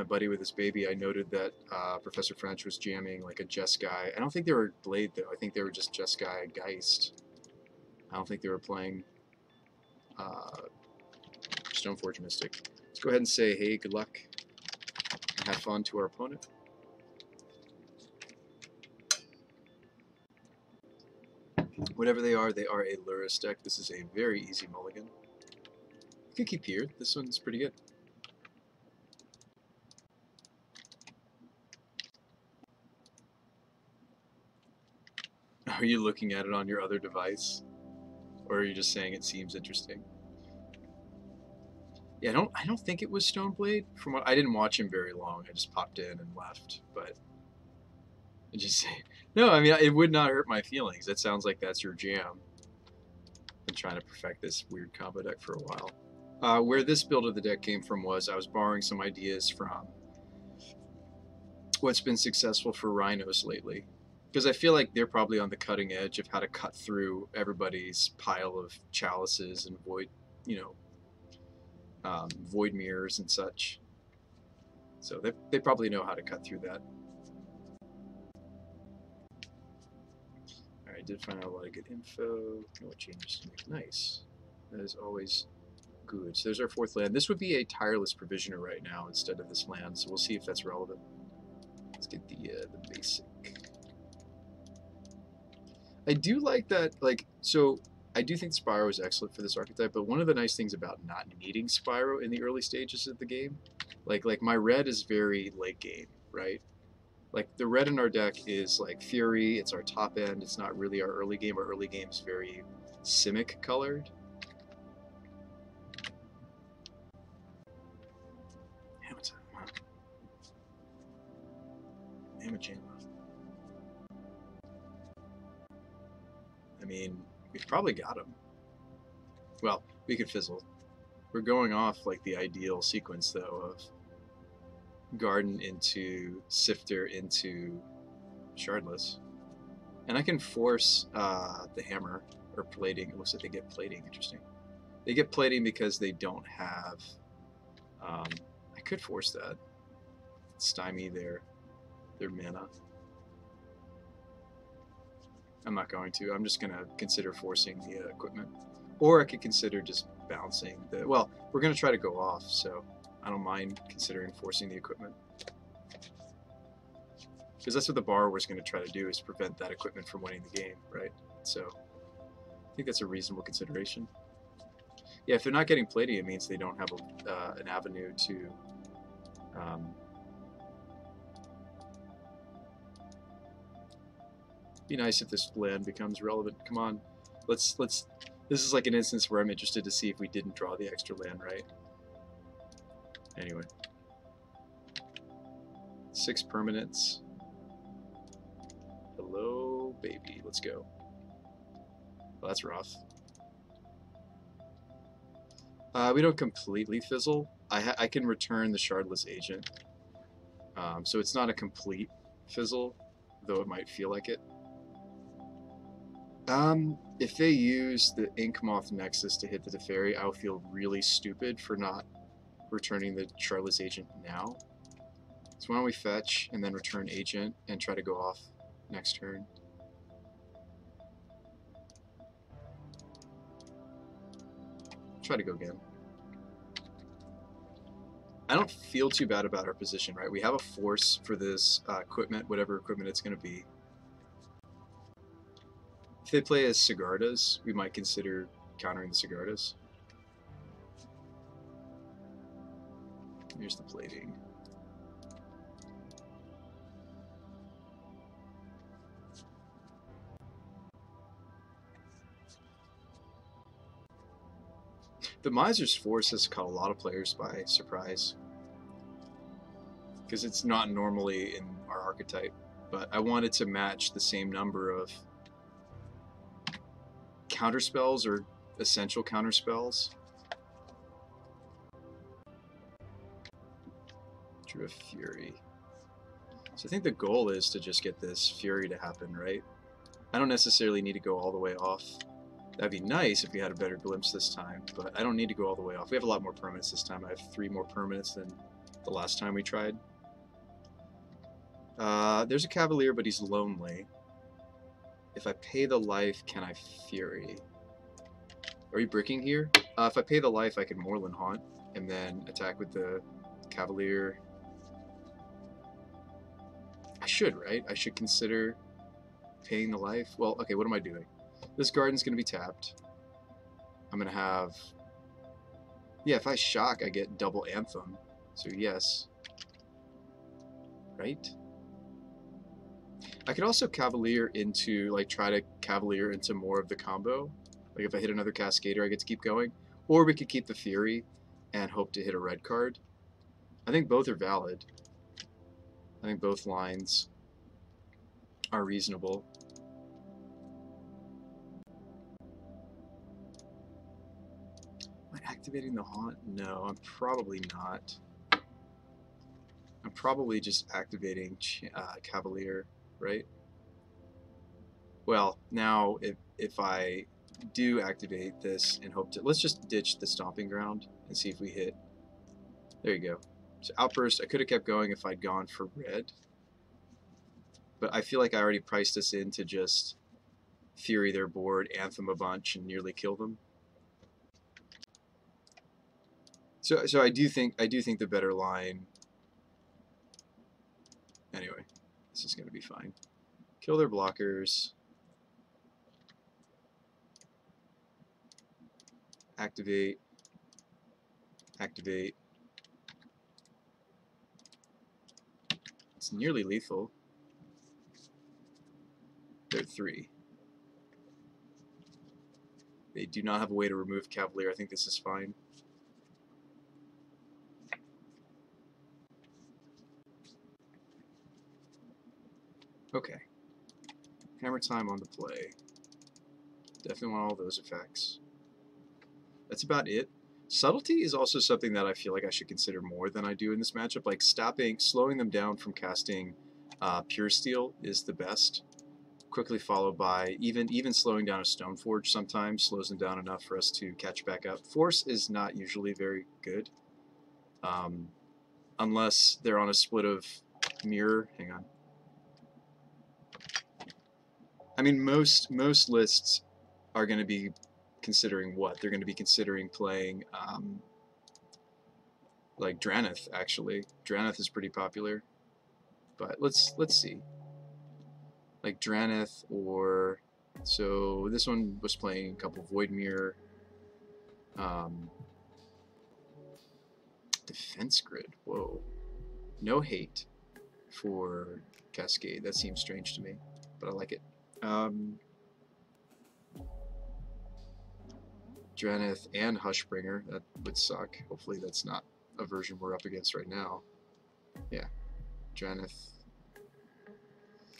my buddy with his baby, I noted that Professor French was jamming like a Jeskai. I don't think they were Blade though. I think they were just Jeskai Geist. I don't think they were playing Stoneforge Mystic. Let's go ahead and say, hey, good luck, and have fun to our opponent. Whatever they are a Lurrus deck. This is a very easy mulligan. You can keep here. This one's pretty good. Are you looking at it on your other device? Or are you just saying it seems interesting? Yeah, I don't think it was Stoneblade. From what I didn't watch him very long. I just popped in and left. But I just say no. I mean, it would not hurt my feelings. That sounds like that's your jam. Been trying to perfect this weird combo deck for a while. Where this build of the deck came from was I was borrowing some ideas from what's been successful for Rhinos lately. Because I feel like they're probably on the cutting edge of how to cut through everybody's pile of chalices and void, void mirrors and such. So they probably know how to cut through that. Alright, I did find out a lot of good info. Know what changes to make. Nice. That is always good. So there's our fourth land. This would be a tireless provisioner right now instead of this land, so we'll see if that's relevant. Let's get the basic. I do like that, so I do think Spyro is excellent for this archetype, but one of the nice things about not needing Spyro in the early stages of the game, like my red is very late game, right? Like the red in our deck is like Fury, it's our top end, it's not really our early game. Our early game is very Simic colored. I mean, we've probably got him. Well, we could fizzle. We're going off like the ideal sequence though of Garden into Sifter into Shardless. And I can force the hammer or plating. It looks like they get plating. Interesting. They get plating because they don't have... I could force that. Stymie their mana. I'm not going to. I'm just going to consider forcing the equipment. Or I could consider just bouncing the... Well, we're going to try to go off, so I don't mind considering forcing the equipment. Because that's what the borrower's going to try to do, is prevent that equipment from winning the game, right? So I think that's a reasonable consideration. Yeah, if they're not getting plating, it means they don't have an avenue to... be nice if this land becomes relevant. Come on, let's. This is like an instance where I'm interested to see if we didn't draw the extra land, right? Anyway, 6 permanents. Hello, baby. Let's go. Well, that's rough. We don't completely fizzle. I can return the Shardless Agent, so it's not a complete fizzle, though it might feel like it. If they use the Inkmoth Nexus to hit the Teferi, I'll feel really stupid for not returning the Shardless Agent now. So why don't we fetch and then return Agent and try to go off next turn. Try to go again. I don't feel too bad about our position, right? We have a force for this equipment, whatever equipment it's going to be. If they play as Sigardas, we might consider countering the Sigardas. Here's the plating. The Miser's Force has caught a lot of players by surprise, because it's not normally in our archetype, but I wanted to match the same number of counterspells or essential counterspells. Drew a Fury. So I think the goal is to just get this Fury to happen, right? I don't necessarily need to go all the way off. That'd be nice if we had a better glimpse this time, but I don't need to go all the way off. We have a lot more permanents this time. I have 3 more permanents than the last time we tried. There's a Cavalier, but he's lonely. If I pay the life, can I Fury? Are you bricking here? If I pay the life, I can Moorland Haunt and then attack with the Cavalier. I should, right? I should consider paying the life. Well, okay, what am I doing? This garden's going to be tapped. I'm going to have... Yeah, if I shock, I get double Anthem. So yes. Right? I could also Cavalier into, like, try to Cavalier into more of the combo. Like, if I hit another Cascader, I get to keep going. Or we could keep the Fury and hope to hit a red card. I think both are valid. I think both lines are reasonable. Am I activating the Haunt? No, I'm probably not. I'm probably just activating Cavalier, right? Well, now if I do activate this and hope to... Let's just ditch the Stomping Ground and see if we hit. There you go. So Outburst, I could have kept going if I'd gone for red. But I feel like I already priced us in to just Fury their board, Anthem a bunch, and nearly kill them. So I do think the better line... Anyway, this is going to be fine. Kill their blockers. Activate. Activate. It's nearly lethal. They're 3. They do not have a way to remove Cavalier. I think this is fine. Okay. Hammer Time on the play. Definitely want all those effects. That's about it. Subtlety is also something that I feel like I should consider more than I do in this matchup. Like slowing them down from casting Pure Steel is the best. Quickly followed by even slowing down a Stoneforge sometimes slows them down enough for us to catch back up. Force is not usually very good, unless they're on a split of Mirror. Hang on. I mean, most lists are going to be considering what? They're going to be considering playing like Drannith, actually. Drannith is pretty popular. But let's see. Like Drannith, or... So this one was playing a couple Void Mirror. Defense Grid. Whoa. No hate for Cascade. That seems strange to me, but I like it. Drannith and Hushbringer. That would suck. Hopefully that's not a version we're up against right now. Yeah. Drannith.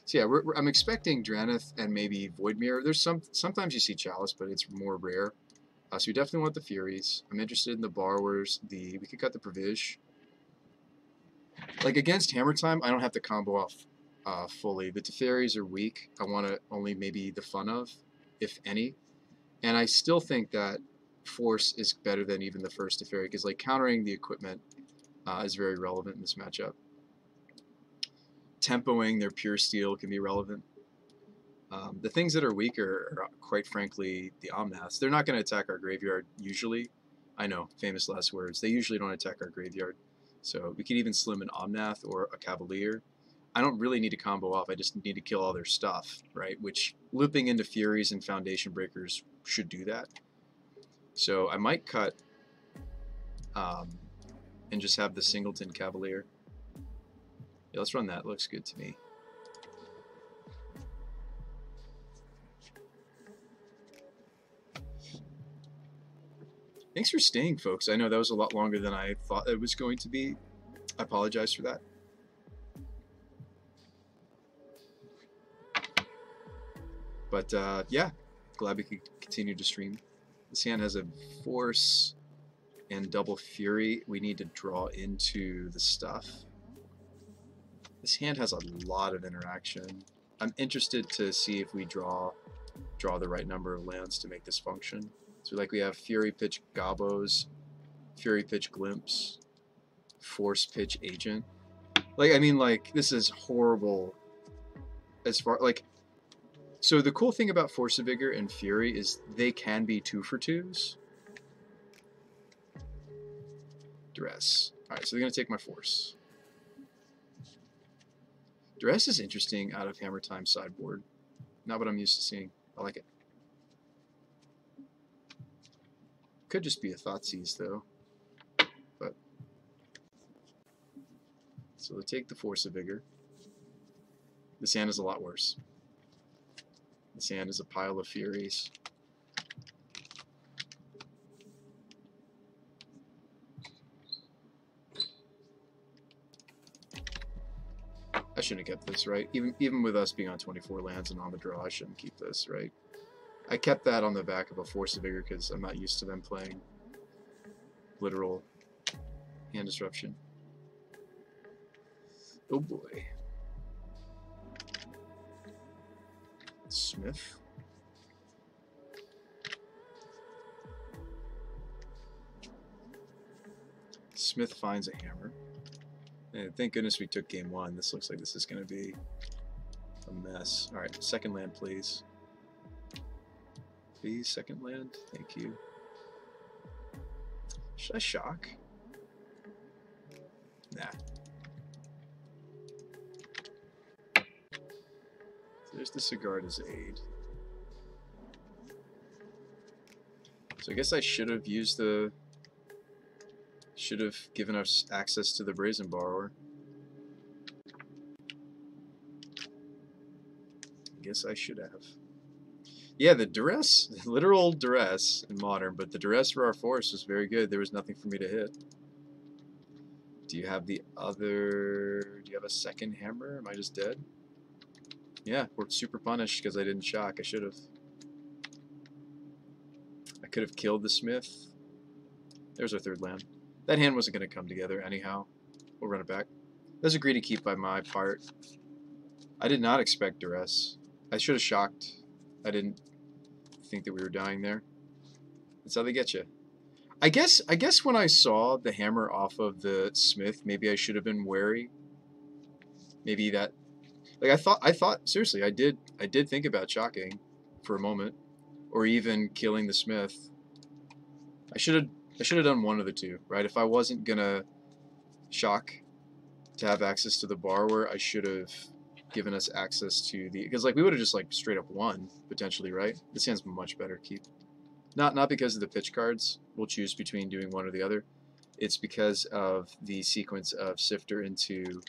So yeah, I'm expecting Drannith and maybe Void Mirror. There's sometimes you see Chalice, but it's more rare. So we definitely want the Furies. I'm interested in the Borrowers. We could cut the Provision. Like against Hammer Time, I don't have to combo off fully. The Teferis are weak. I want to only maybe the fun of, if any. And I still think that Force is better than even the first Teferi, because like countering the equipment is very relevant in this matchup. Tempoing their Pure Steel can be relevant. The things that are weaker are, quite frankly, the Omnaths. They're not going to attack our graveyard usually. I know, famous last words. They usually don't attack our graveyard. So we could even slim an Omnath or a Cavalier. I don't really need to combo off. I just need to kill all their stuff, right? Which looping into Furies and Foundation Breakers should do that. So I might cut and just have the Singleton Cavalier. Yeah, let's run that. Looks good to me. Thanks for staying, folks. I know that was a lot longer than I thought it was going to be. I apologize for that. But yeah, glad we could continue to stream. This hand has a Force and double Fury. We need to draw into the stuff. This hand has a lot of interaction. I'm interested to see if we draw the right number of lands to make this function. So like we have Fury Pitch Gobos, Fury Pitch Glimpse, Force Pitch Agent. Like, I mean, like, this is horrible as far, like, so the cool thing about Force of Vigor and Fury is they can be 2 for 2s. Duress. Alright, so they're going to take my Force. Duress is interesting out of Hammer Time sideboard. Not what I'm used to seeing. I like it. Could just be a Thoughtseize, though. But so they take the Force of Vigor. This hand is a lot worse. This hand is a pile of Furies. I shouldn't have kept this, right? Even with us being on 24 lands and on the draw, I shouldn't keep this, right? I kept that on the back of a Force of Vigor because I'm not used to them playing literal hand disruption. Oh boy. Smith. Smith finds a hammer. And thank goodness we took game 1. This looks like this is going to be a mess. Alright, second land, please. Please, second land. Thank you. Should I shock? Nah. There's the Sigarda's Aid. So I guess I should have used the... Should have given us access to the Brazen Borrower. I guess I should have. Yeah, the Duress, literal Duress in Modern, but the Duress for our Force was very good. There was nothing for me to hit. Do you have the other... Do you have a second hammer? Am I just dead? Yeah, we're super punished because I didn't shock. I should have. I could have killed the Smith. There's our third land. That hand wasn't going to come together anyhow. We'll run it back. That's a greedy keep by my part. I did not expect Duress. I should have shocked. I didn't think that we were dying there. That's how they get you. I guess when I saw the hammer off of the Smith, maybe I should have been wary. Maybe that, like I thought seriously, I did think about shocking for a moment, or even killing the Smith. I should have done one of the two, right? If I wasn't gonna shock to have access to the Borrower, I should have given us access to the, because like we would have just like straight up won potentially, right? This hand's much better keep. Not because of the pitch cards. We'll choose between doing one or the other. It's because of the sequence of Sifter into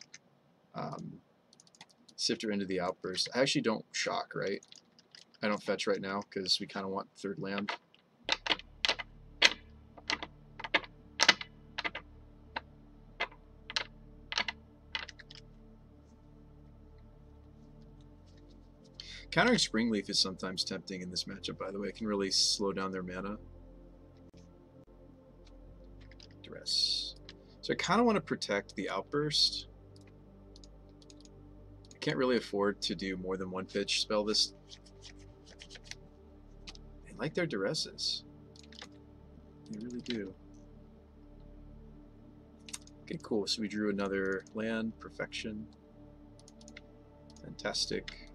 the Outburst. I actually don't shock, right? I don't fetch right now because we kind of want third land. Countering Springleaf is sometimes tempting in this matchup, by the way. It can really slow down their mana. Duress. So I kind of want to protect the Outburst. I can't really afford to do more than one pitch spell this. They like their Duresses. They really do. Okay, cool. So we drew another land. Perfection. Fantastic.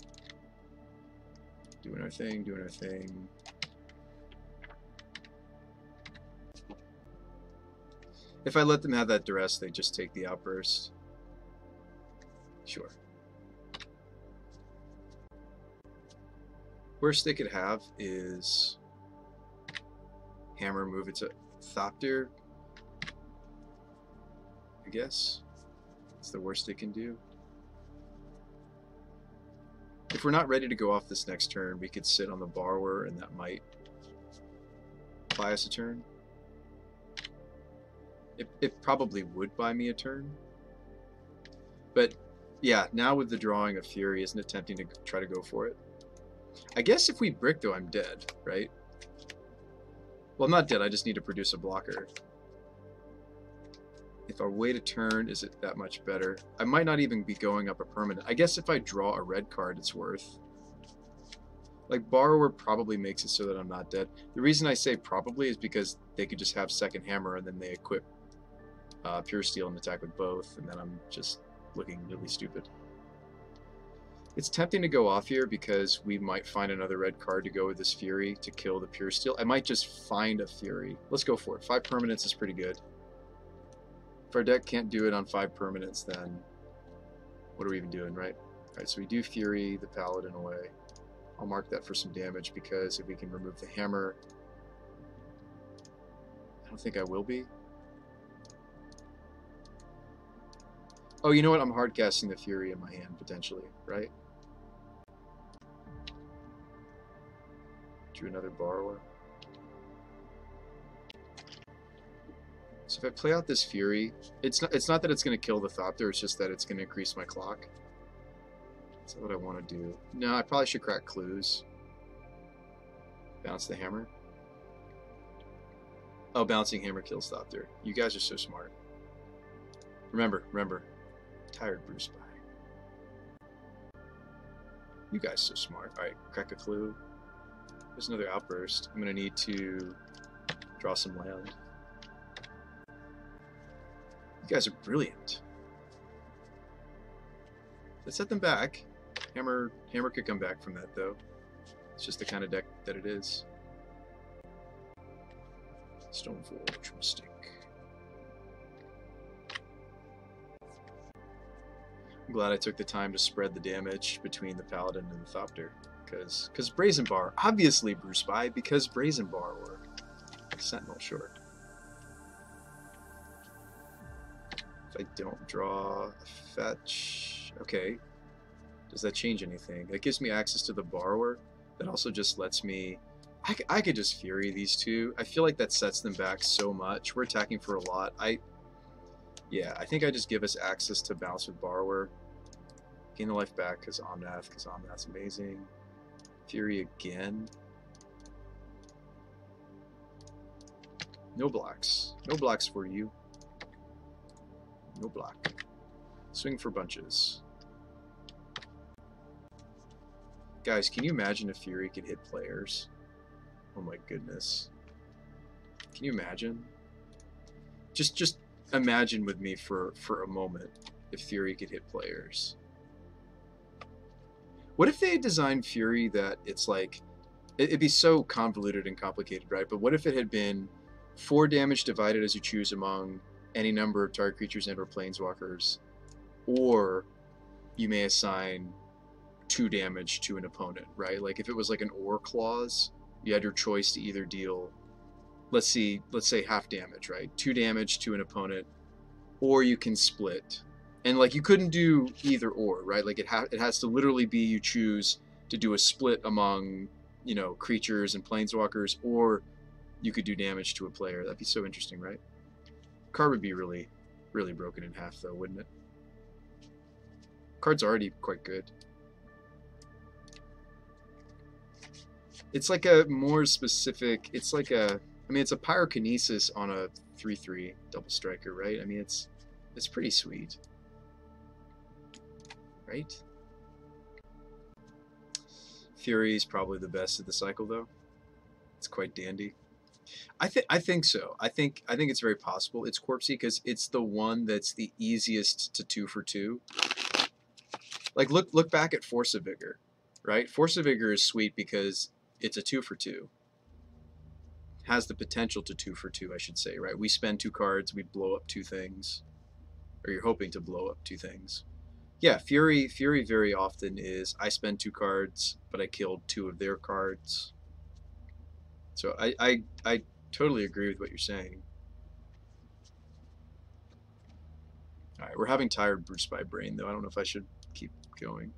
Doing our thing, doing our thing. If I let them have that Duress, they just take the Outburst. Sure. Worst they could have is hammer, move it to Thopter. I guess. It's the worst they can do. If we're not ready to go off this next turn, we could sit on the Borrower, and that might buy us a turn. It probably would buy me a turn. But, yeah, now with the drawing of Fury, isn't it tempting to try to go for it? I guess if we brick, though, I'm dead, right? Well, I'm not dead, I just need to produce a blocker. If I wait a turn, is it that much better? I might not even be going up a permanent. I guess if I draw a red card, it's worth. Like, Borrower probably makes it so that I'm not dead. The reason I say probably is because they could just have second hammer and then they equip Pure Steel and attack with both, and then I'm just looking really stupid. It's tempting to go off here because we might find another red card to go with this Fury to kill the Pure Steel. I might just find a Fury. Let's go for it. 5 permanents is pretty good. If our deck can't do it on 5 permanents, then what are we even doing, right? Alright, so we do Fury the Paladin away. I'll mark that for some damage because if we can remove the hammer... I don't think I will be. Oh, you know what? I'm hard casting the Fury in my hand, potentially, right? Drew another Borrower. So if I play out this Fury, it's not that it's going to kill the Thopter, it's just that it's going to increase my clock. That's what I want to do. No, I probably should crack Clues. Bounce the hammer. Oh, bouncing hammer kills Thopter. You guys are so smart. Remember. Tired Bruce by. You guys so smart. Alright, crack a Clue. There's another Outburst. I'm going to need to draw some land. You guys are brilliant. Let's set them back. Hammer could come back from that, though. It's just the kind of deck that it is. Stoneforge Mystic. I'm glad I took the time to spread the damage between the Paladin and the Thopter. Because Brazen Bar, obviously Bruce By, because Brazen Bar or Sentinel, sure. If I don't draw a fetch, okay. Does that change anything? That gives me access to the Borrower. That also just lets me... I could just Fury these two. I feel like that sets them back so much. We're attacking for a lot. Yeah, I think I just give us access to bounce with Borrower. Gain the life back because Omnath's amazing. Fury again. No blocks. No blocks for you. No block. Swing for bunches. Guys, can you imagine if Fury could hit players? Oh my goodness. Can you imagine? Just imagine with me for a moment if Fury could hit players. What if they designed Fury that it's like... It'd be so convoluted and complicated, right? But what if it had been 4 damage divided as you choose among any number of target creatures and or planeswalkers, or you may assign 2 damage to an opponent, right? Like if it was like an or clause, you had your choice to either deal, let's say half damage, right? 2 damage to an opponent, or you can split. And like you couldn't do either or, right? Like it has to literally be you choose to do a split among, you know, creatures and planeswalkers, or you could do damage to a player. That'd be so interesting, right? Card would be really, really broken in half though, wouldn't it? Card's already quite good. It's like a more specific, it's like a, I mean, it's a Pyrokinesis on a 3/3 double striker, right? I mean, it's pretty sweet. Right? Fury is probably the best of the cycle, though. It's quite dandy. I think so. I think it's very possible. It's Corpsey because it's the one that's the easiest to 2 for 2. Like look back at Force of Vigor, right? Force of Vigor is sweet because it's a 2 for 2. Has the potential to 2 for 2, I should say, right? We spend 2 cards, we blow up 2 things, or you're hoping to blow up 2 things. Yeah, Fury very often is I spend 2 cards, but I killed 2 of their cards. So I totally agree with what you're saying. All right, we're having tired Bruce by brain though. I don't know if I should keep going.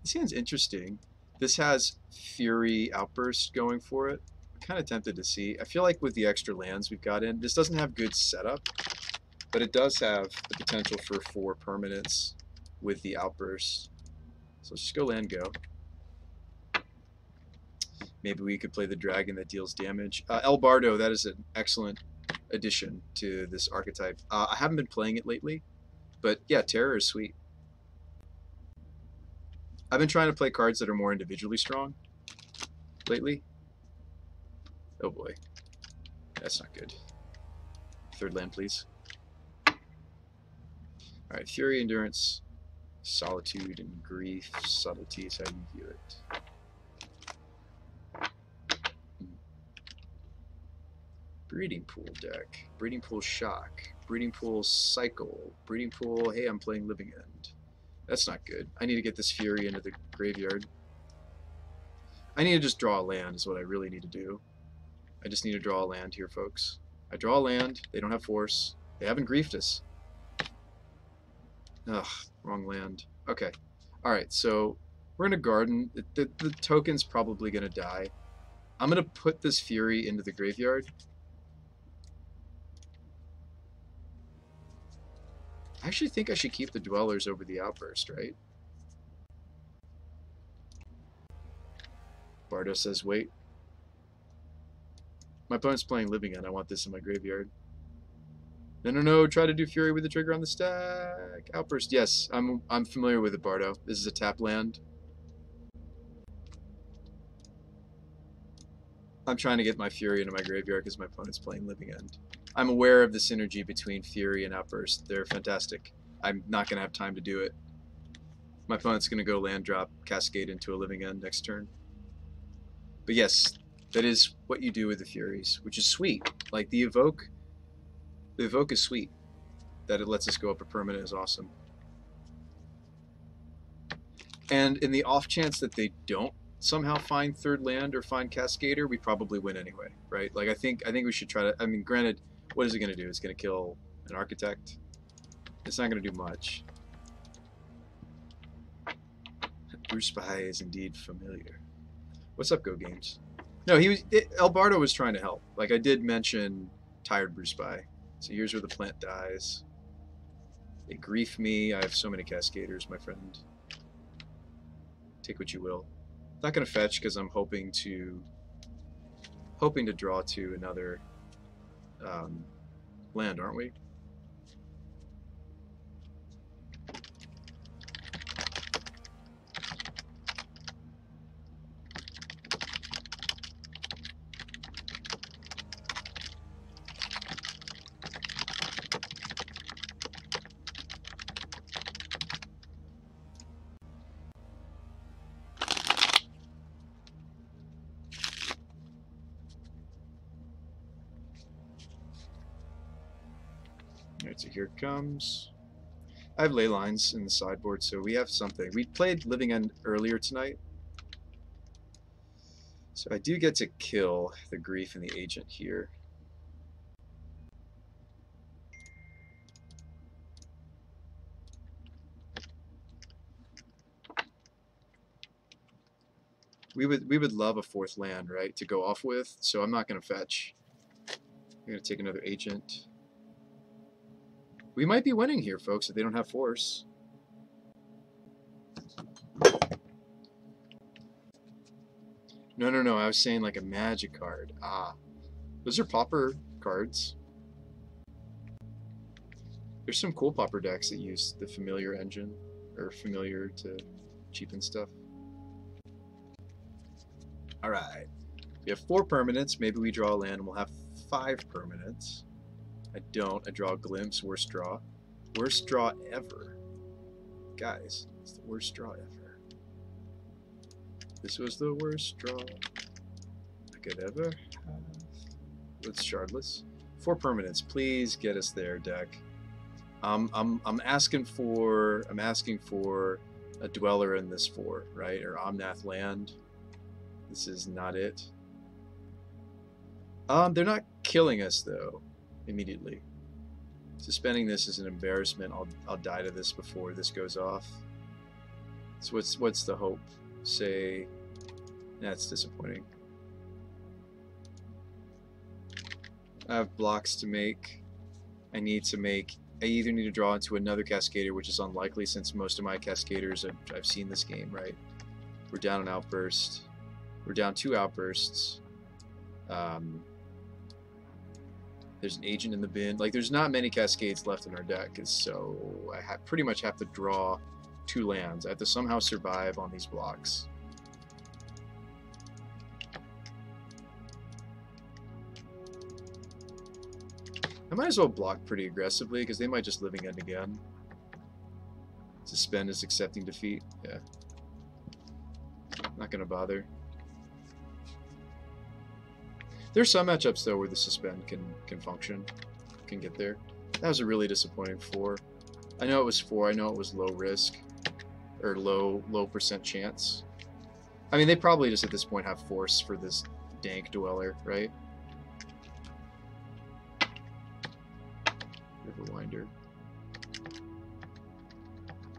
This hand's interesting. This has Fury Outburst going for it. I'm kind of tempted to see. I feel like with the extra lands we've got in, this doesn't have good setup, but it does have the potential for 4 permanents with the Outburst. So let's just go land go. Maybe we could play the dragon that deals damage. El Bardo, that is an excellent addition to this archetype. I haven't been playing it lately, but yeah, Terror is sweet. I've been trying to play cards that are more individually strong lately. Oh boy, that's not good. 3rd land, please. Alright, Fury, Endurance, Solitude, and Grief. Subtlety is how you view it. Breeding Pool deck. Breeding Pool Shock. Breeding Pool Cycle. Breeding Pool, hey, I'm playing Living End. That's not good. I need to get this Fury into the graveyard. I need to just draw a land is what I really need to do. I just need to draw a land here, folks. I draw a land. They don't have force. They haven't griefed us. Ugh, wrong land. Okay. Alright, so we're in a garden. The token's probably going to die. I'm going to put this Fury into the graveyard. I actually think I should keep the Dwellers over the Outburst, right? Bardo says, wait. My opponent's playing Living End. I want this in my graveyard. No. Try to do Fury with the trigger on the stack. Outburst. Yes, I'm familiar with it, Bardo. This is a tap land. I'm trying to get my Fury into my graveyard because my opponent's playing Living End. I'm aware of the synergy between Fury and Outburst. They're fantastic. I'm not going to have time to do it. My opponent's going to go land drop, Cascade into a Living End next turn. But yes, that is what you do with the Furies, which is sweet. Like the Evoke is sweet. That it lets us go up a permanent is awesome. And in the off chance that they don't somehow find third land or find Cascader, we probably win anyway, right? Like I think we should try to. I mean, granted, what is it going to do? It's going to kill an Architect. It's not going to do much. Bruce Spy is indeed familiar. What's up, Go Games? No, El Bardo was trying to help. Like I did mention Tired Bruce Spy. So here's where the plant dies. They grief me. I have so many Cascaders, my friend. Take what you will. Not going to fetch because I'm hoping to draw to another land, aren't we? Alright, so here it comes. I have ley lines in the sideboard, so we have something. We played Living End earlier tonight. So I do get to kill the Grief and the Agent here. We would love a fourth land, right, to go off with, so I'm not going to fetch. I'm going to take another Agent. We might be winning here, folks, if they don't have force. No. I was saying like a magic card. Ah. Those are Pauper cards. There's some cool Pauper decks that use the familiar engine, or familiar to cheapen stuff. Alright. We have 4 permanents. Maybe we draw a land and we'll have 5 permanents. I don't. I draw a Glimpse. Worst draw. Worst draw ever. Guys, it's the worst draw ever. This was the worst draw I could ever have. With Shardless. 4 permanents. Please get us there, deck. I'm asking for a Dweller in this 4, right? Or Omnath land. This is not it. They're not killing us though. Immediately. Suspending this is an embarrassment. I'll die to this before this goes off. So what's the hope? Say, that's disappointing. I have blocks to make. I either need to draw into another Cascader, which is unlikely since most of my Cascaders I've seen this game, right? We're down an Outburst. We're down 2 Outbursts. There's an Agent in the bin. Like, there's not many Cascades left in our deck, so I pretty much have to draw 2 lands. I have to somehow survive on these blocks. I might as well block pretty aggressively, because they might just Living End again. Suspend is accepting defeat. Yeah. Not gonna bother. There's some matchups though where the suspend can function, can get there. That was a really disappointing 4. I know it was 4. I know it was low risk or low percent chance. I mean, they probably just at this point have force for this dank dweller, right? Riverwinder.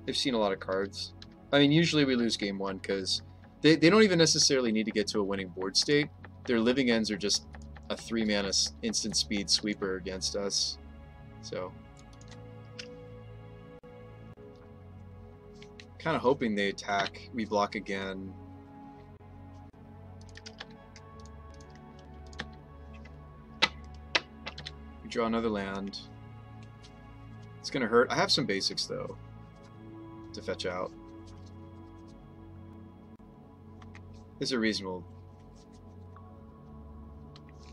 They've seen a lot of cards. I mean, usually we lose game 1 because they don't even necessarily need to get to a winning board state. Their living ends are just a 3-mana instant speed sweeper against us. So, kind of hoping they attack. We block again. We draw another land. It's gonna hurt. I have some basics though to fetch out. It's a reasonable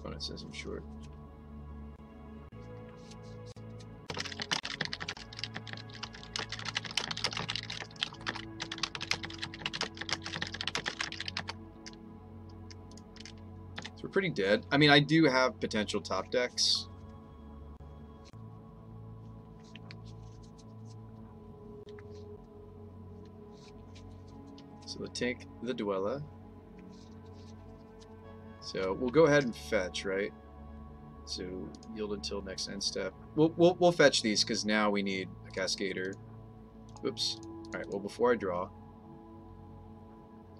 bonus, I'm sure. So we're pretty dead. I mean, I do have potential top decks. So we'll take the Dweller. So we'll go ahead and fetch, right? So yield until next end step. We'll fetch these because now we need a Cascader. Oops. All right. Well, before I draw,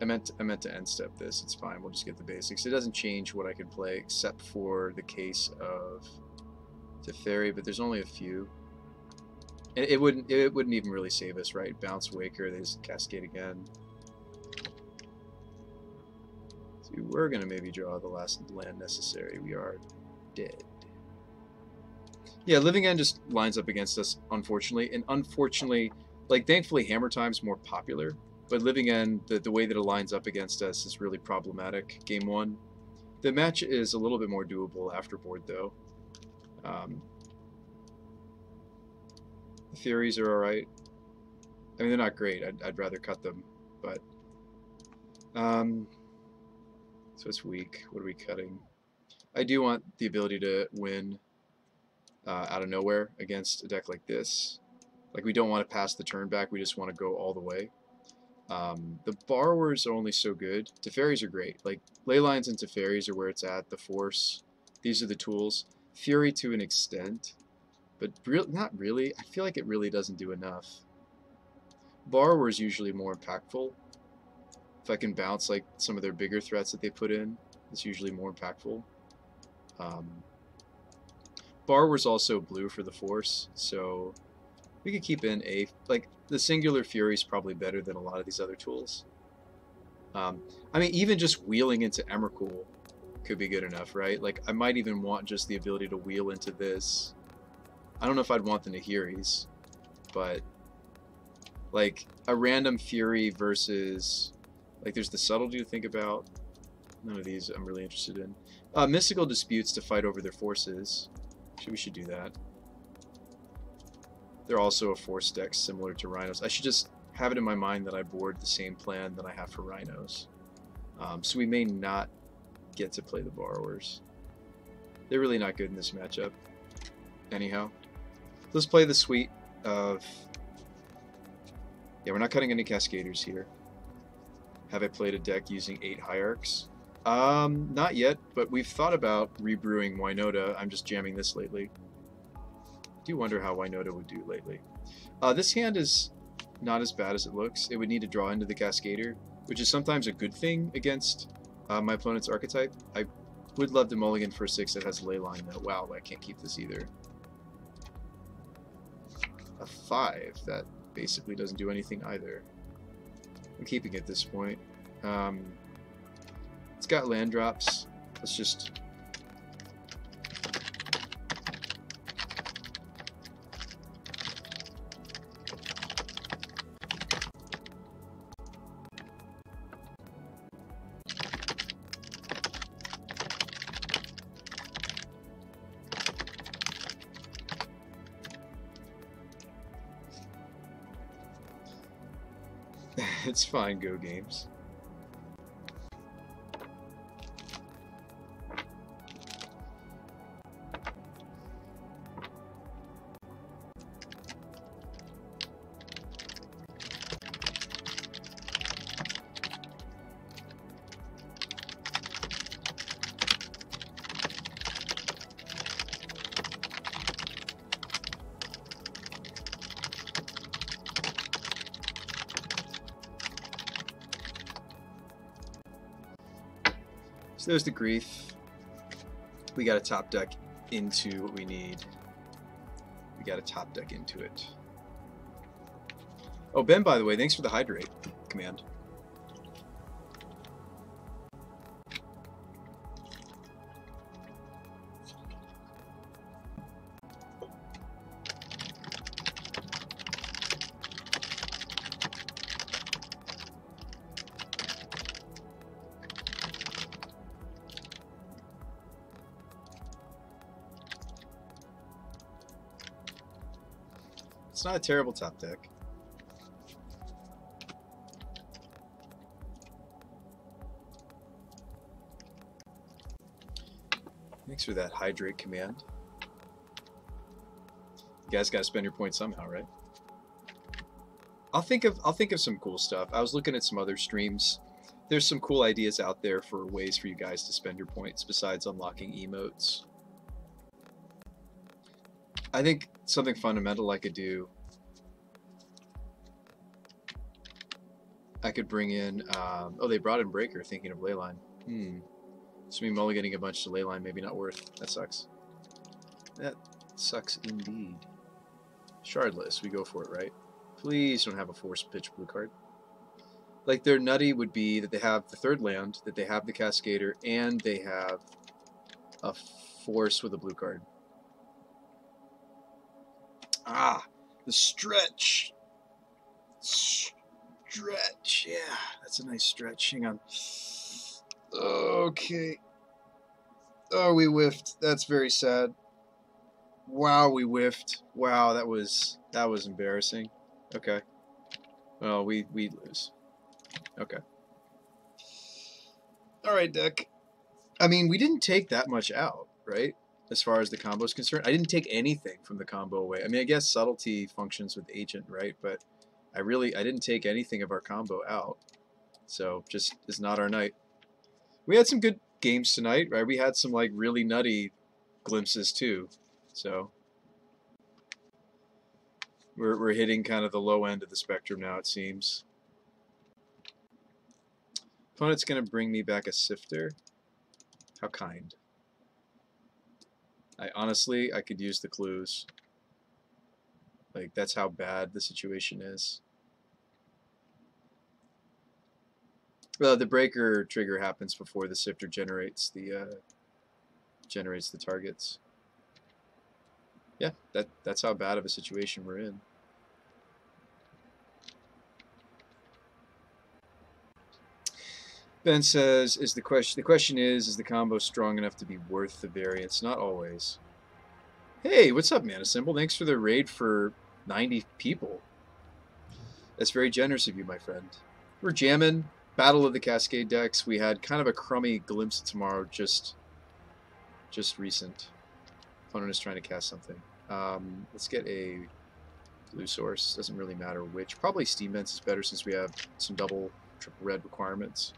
I meant to end step this. It's fine. We'll just get the basics. It doesn't change what I can play except for the case of Teferi, but there's only a few. And it wouldn't even really save us, right? Bounce Waker. They just cascade again. So we're gonna maybe draw the last land necessary. We are dead. Yeah, Living End just lines up against us, unfortunately. And unfortunately, like, thankfully Hammer Time's more popular, but Living End, the way that it lines up against us is really problematic. Game 1. The match is a little bit more doable afterboard, though. The theories are alright. I mean, they're not great. I'd rather cut them, but... so it's weak. What are we cutting? I do want the ability to win out of nowhere against a deck like this. Like, we don't want to pass the turn back. We just want to go all the way. The Borrowers are only so good. Teferis are great. Like, Leylines and Teferis are where it's at. The Force. These are the tools. Fury to an extent. But not really. I feel like it really doesn't do enough. Borrower is usually more impactful. If I can bounce like some of their bigger threats that they put in, it's usually more impactful. Borrower's also blue for the Force, so we could keep in like the Singular Fury is probably better than a lot of these other tools. I mean, even just wheeling into Emrakul could be good enough, right? Like, I might even want just the ability to wheel into this. I don't know if I'd want the Nahiris, but like a random Fury versus, like, there's the Subtlety to think about. None of these I'm really interested in. Mystical Disputes to fight over their forces. We should do that. They're also a Force deck similar to Rhinos. I should just have it in my mind that I board the same plan that I have for Rhinos. So we may not get to play the Borrowers. They're really not good in this matchup. Anyhow, let's play the suite of... Yeah, we're not cutting any Cascaders here. Have I played a deck using 8 Hierarchs? Not yet, but we've thought about rebrewing Wynota. I'm just jamming this lately. I do wonder how Wynota would do lately. This hand is not as bad as it looks. It would need to draw into the Cascader, which is sometimes a good thing against my opponent's archetype. I would love to mulligan for a 6 that has Leyline, though. Wow, I can't keep this either. A 5 that basically doesn't do anything either. I'm keeping it at this point. It's got land drops. Let's just... It's fine, Go Games. So there's the grief. We got a top deck into what we need. We got a top deck into it. Oh, Ben, by the way, thanks for the hydrate command. It's not a terrible top deck. Thanks for that hydrate command. You guys gotta spend your points somehow, right? I'll think of some cool stuff. I was looking at some other streams. There's some cool ideas out there for ways for you guys to spend your points besides unlocking emotes. I think something fundamental I could do. I could bring in. Oh, they brought in Breaker. Thinking of Leyline. So me mulliganing a bunch to Leyline, maybe not worth. That sucks. That sucks indeed. Shardless, we go for it, right? Please don't have a force pitch blue card. Like their nutty would be that they have the third land, that they have the Cascader, and they have a force with a blue card. Ah, the stretch. Stretch, yeah, that's a nice stretch. Hang on. Okay. Oh, we whiffed. That's very sad. Wow, we whiffed. Wow, that was embarrassing. Okay. Well, we lose. Okay. All right, deck. I mean, we didn't take that much out, right? As far as the combo is concerned, I didn't take anything from the combo away. I mean, I guess subtlety functions with agent, right? But I didn't take anything of our combo out. So just is not our night. We had some good games tonight, right? We had some like really nutty glimpses too. So we're hitting kind of the low end of the spectrum now, it seems. Opponent's gonna bring me back a Sifter. How kind. Honestly, I could use the clues. Like, that's how bad the situation is. Well, the breaker trigger happens before the Sifter generates the targets. Yeah, that's how bad of a situation we're in. Ben says, the question is the combo strong enough to be worth the variance? Not always. Hey, what's up, Mana Symbol? Thanks for the raid for 90 people. That's very generous of you, my friend. We're jamming. Battle of the Cascade decks. We had kind of a crummy glimpse of tomorrow, just recent. Opponent is trying to cast something. Let's get a blue source. Doesn't really matter which. Probably Steam Vents is better since we have some double, triple red requirements.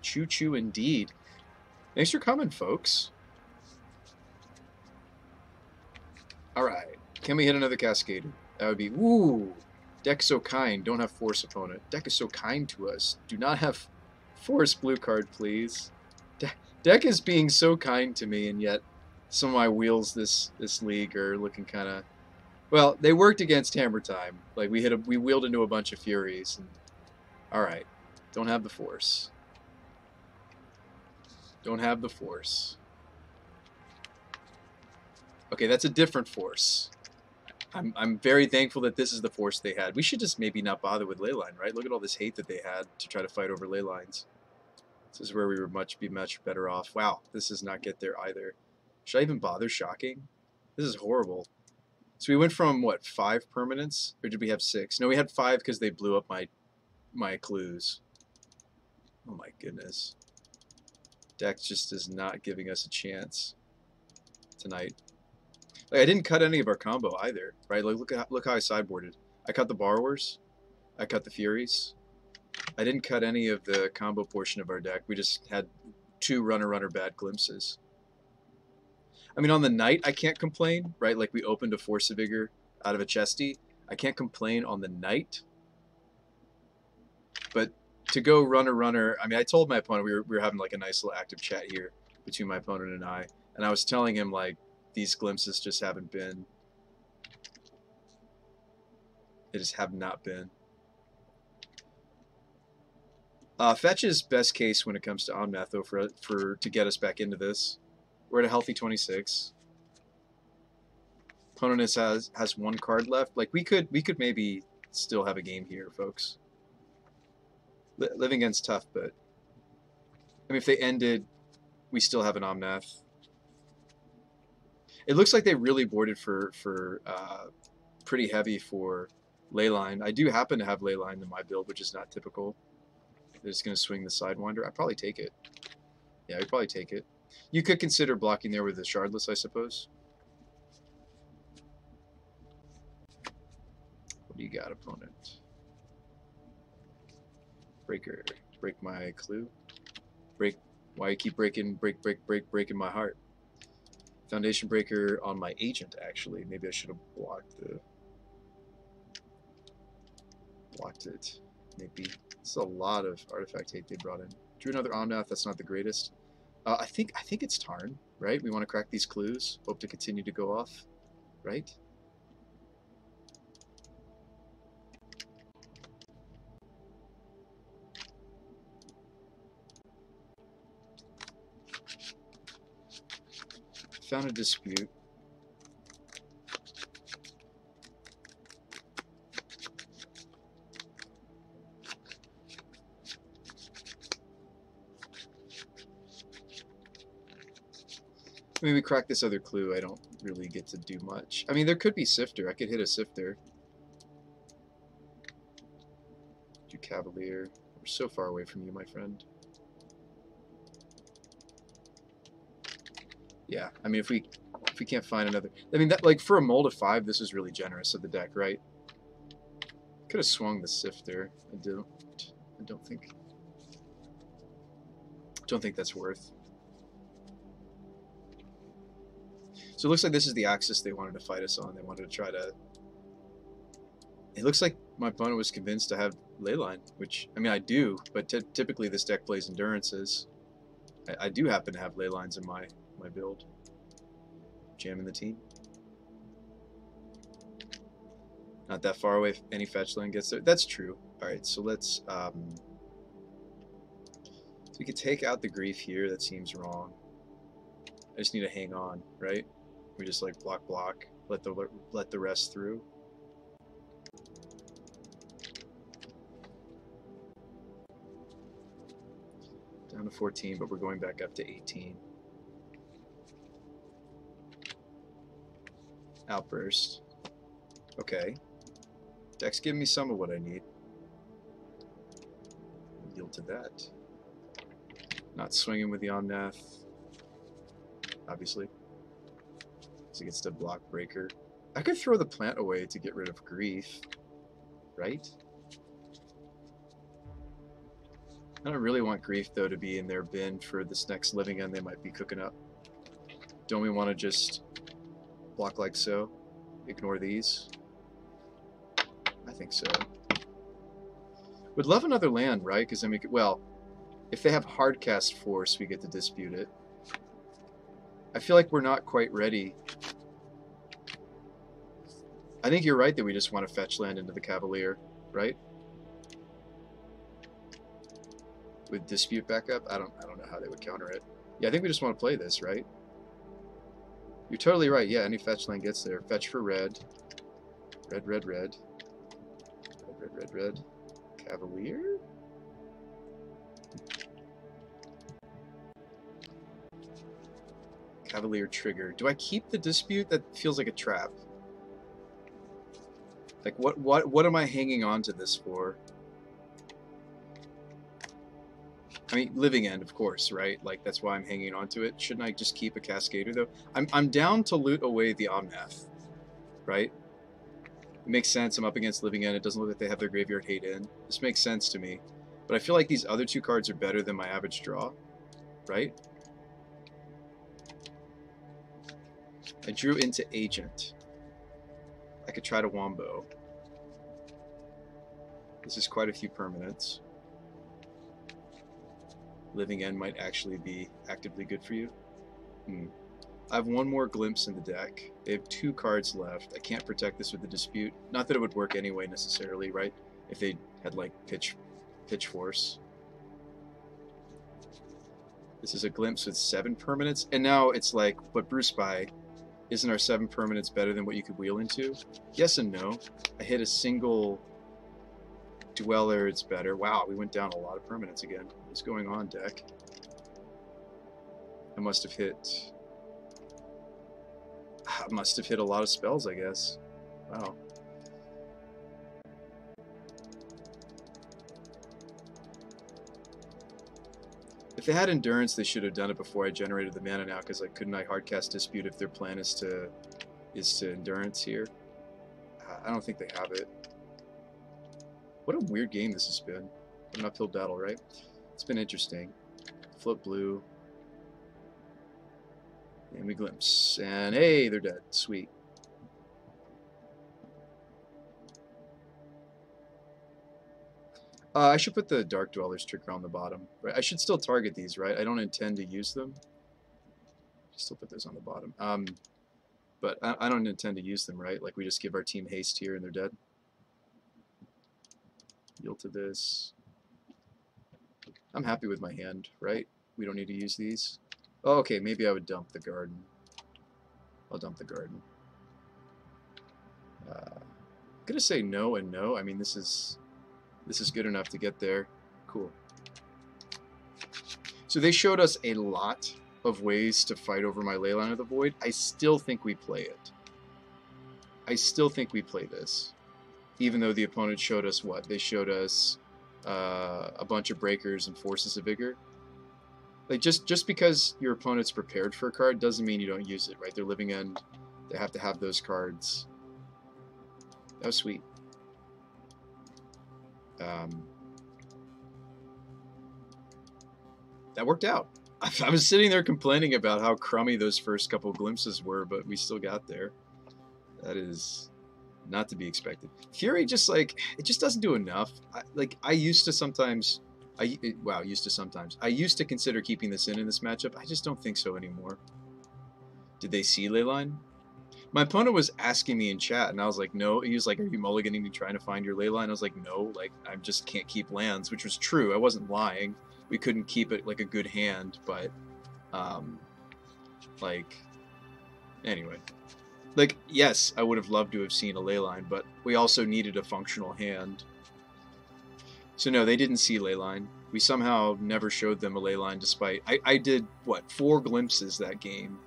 Choo-choo indeed. Thanks for coming, folks. Alright. Can we hit another Cascader? That would be... Ooh! Deck so kind. Don't have force, opponent. Deck is so kind to us. Do not have force blue card, please. Deck is being so kind to me, and yet some of my wheels this league are looking kind of... Well, they worked against Hammer Time. Like, we wheeled into a bunch of Furies. And... Alright. Don't have the force. Don't have the force. Okay, that's a different force. I'm very thankful that this is the force they had. We should just maybe not bother with Leyline, right? Look at all this hate that they had to try to fight over Leylines. This is where we would be much better off. Wow, this does not get there either. Should I even bother shocking? This is horrible. So we went from, what, 5 permanents? Or did we have 6? No, we had 5 because they blew up my my clues. Oh my goodness. Deck just is not giving us a chance tonight. Like, I didn't cut any of our combo either, right? Like look how I sideboarded. I cut the Borrowers. I cut the Furies. I didn't cut any of the combo portion of our deck. We just had 2 runner bad glimpses. I mean, on the night, I can't complain, right? Like we opened a Force of Vigor out of a chesty. I can't complain on the night. But to go runner, I mean, I told my opponent, we were having like a nice little active chat here between my opponent and I was telling him like these glimpses just haven't been. They just have not been. Fetch is best case when it comes to Omnath, though, to get us back into this. We're at a healthy 26. Opponent has 1 card left. Like we could maybe still have a game here, folks. Living End's tough, but I mean, if they ended, we still have an Omnath. It looks like they really boarded for pretty heavy for Leyline. I do happen to have Leyline in my build, which is not typical. They're just going to swing the Sidewinder. I'd probably take it. Yeah, I'd probably take it. You could consider blocking there with the Shardless, I suppose. What do you got, opponent? Breaker. Break my clue. Break. Why you keep breaking my heart? Foundation Breaker on my agent, actually. Maybe I should have blocked it. Maybe. It's a lot of artifact hate they brought in. Drew another Omnath. That's not the greatest. I think it's Tarn, right? We want to crack these clues. Hope to continue to go off, right? Found a dispute. I mean, we crack this other clue. I don't really get to do much. I mean, there could be Sifter. I could hit a Sifter. Do Cavalier. We're so far away from you, my friend. Yeah, I mean, if we can't find another, I mean, that like for a mold of 5, this is really generous of the deck, right? Could have swung the Sifter. I don't think that's worth. So it looks like this is the axis they wanted to fight us on. They wanted to try to. It looks like my opponent was convinced to have Leyline, which I mean I do, but typically this deck plays endurances. I do happen to have Leylines in my build. Jamming the team. Not that far away if any fetch land gets there. That's true. Alright, so let's so we could take out the Grief here. That seems wrong. I just need to hang on, right? We just like block, let the rest through. Down to 14, but we're going back up to 18. Outburst. Okay. Deck's giving me some of what I need. Yield to that. Not swinging with the Omnath. Obviously. So it gets to block Breaker. I could throw the plant away to get rid of Grief. Right? I don't really want Grief, though, to be in their bin for this next Living End they might be cooking up. Don't we want to just block like so? Ignore these? I think so. Would love another land, right? Because then we could, well, if they have Hardcast Force, we get to dispute it. I feel like we're not quite ready. I think you're right that we just want to fetch land into the Cavalier, right? With dispute backup, I don't know how they would counter it. Yeah, I think we just want to play this, right? You're totally right. Yeah, any fetch land gets there. Fetch for red. Red, red, red. Red, red, red, red. Cavalier? Cavalier trigger. Do I keep the dispute? That feels like a trap. Like what am I hanging on to this for? I mean, Living End, of course, right? Like, that's why I'm hanging on to it. Shouldn't I just keep a Cascader, though? I'm down to loot away the Omnath, right? It makes sense. I'm up against Living End. It doesn't look like they have their Graveyard Hate in. This makes sense to me. But I feel like these other two cards are better than my average draw, right? I drew into Agent. I could try to Wombo. This is quite a few permanents. Living End might actually be actively good for you. I have one more Glimpse in the deck. They have 2 cards left. I can't protect this with the Dispute. Not that it would work anyway necessarily, right? If they had like Pitch Force. This is a Glimpse with 7 permanents, and now it's like, but Bruce by, isn't our 7 permanents better than what you could wheel into? Yes and no. I hit a single Dweller, it's better. Wow, we went down a lot of permanents again. What's going on, deck? I must have hit a lot of spells, I guess. Wow. If they had Endurance, they should have done it before I generated the mana now, because couldn't I hardcast Dispute if their plan is to Endurance here? I don't think they have it. What a weird game this has been. An uphill battle, right? It's been interesting. Float blue. And we Glimpse. And hey, they're dead. Sweet. I should put the Dark Dwellers trigger on the bottom. Right? I should still target these, right? I don't intend to use them. Still put those on the bottom. But I don't intend to use them, right? Like, we just give our team haste here and they're dead. Yield to this. I'm happy with my hand, right? We don't need to use these. Oh, okay, maybe I would dump the garden. I'll dump the garden. I'm gonna say no and no. I mean, this is good enough to get there. Cool. So they showed us a lot of ways to fight over my Leyline of the Void. I still think we play it. I still think we play this. Even though the opponent showed us what? They showed us a bunch of breakers and Forces of Vigor. Like, just because your opponent's prepared for a card doesn't mean you don't use it, right? They're Living End. They have to have those cards. That was sweet. That worked out. I was sitting there complaining about how crummy those first couple glimpses were, but we still got there. That is not to be expected. Fury just, like, it just doesn't do enough. I used to sometimes... I used to consider keeping this in this matchup. I just don't think so anymore. Did they see Leyline? My opponent was asking me in chat, and I was like, no. He was like, are you mulliganing me trying to find your Leyline? I was like, no. Like, I just can't keep lands, which was true. I wasn't lying. We couldn't keep it like a good hand, but, like, anyway. Like, yes, I would have loved to have seen a Leyline, but we also needed a functional hand. So no, they didn't see Leyline. We somehow never showed them a Leyline despite... I did, what, 4 glimpses that game.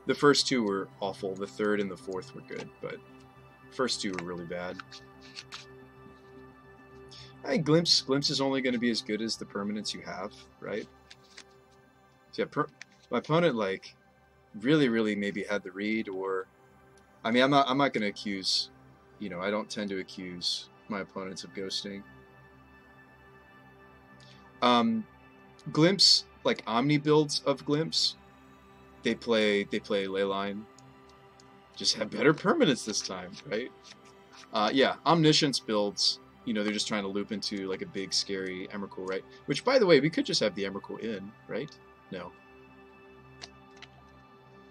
The first 2 were awful. The third and the fourth were good, but the first 2 were really bad. I think Glimpse is only going to be as good as the permanents you have, right? So yeah, my opponent, like, really maybe had the read, or... I mean, I'm not going to accuse... You know, I don't tend to accuse my opponents of ghosting. Glimpse, like Omni builds of Glimpse, they play Leyline, just have better permanents this time, right? Yeah, Omniscience builds, you know, they're just trying to loop into like a big scary Emrakul, right? Which, by the way, we could just have the Emrakul in, right? No.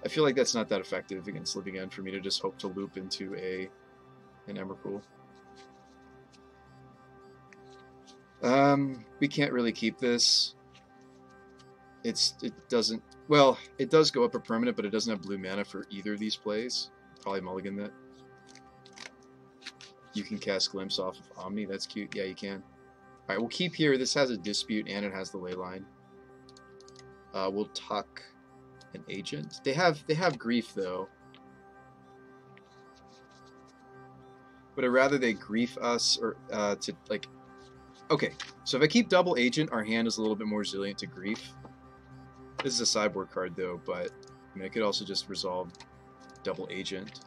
I feel like that's not that effective against Living End for me to just hope to loop into an Emrakul. We can't really keep this. It doesn't... Well, it does go up a permanent, but it doesn't have blue mana for either of these plays. Probably mulligan that. You can cast Glimpse off of Omni. That's cute. Yeah, you can. Alright, we'll keep here. This has a Dispute, and it has the Leyline. We'll tuck an Agent. They have Grief, though. But I'd rather they Grief us, or to, like... Okay, so if I keep double agent, our hand is a little bit more resilient to grief. This is a sideboard card though, but I mean I could also just resolve double agent.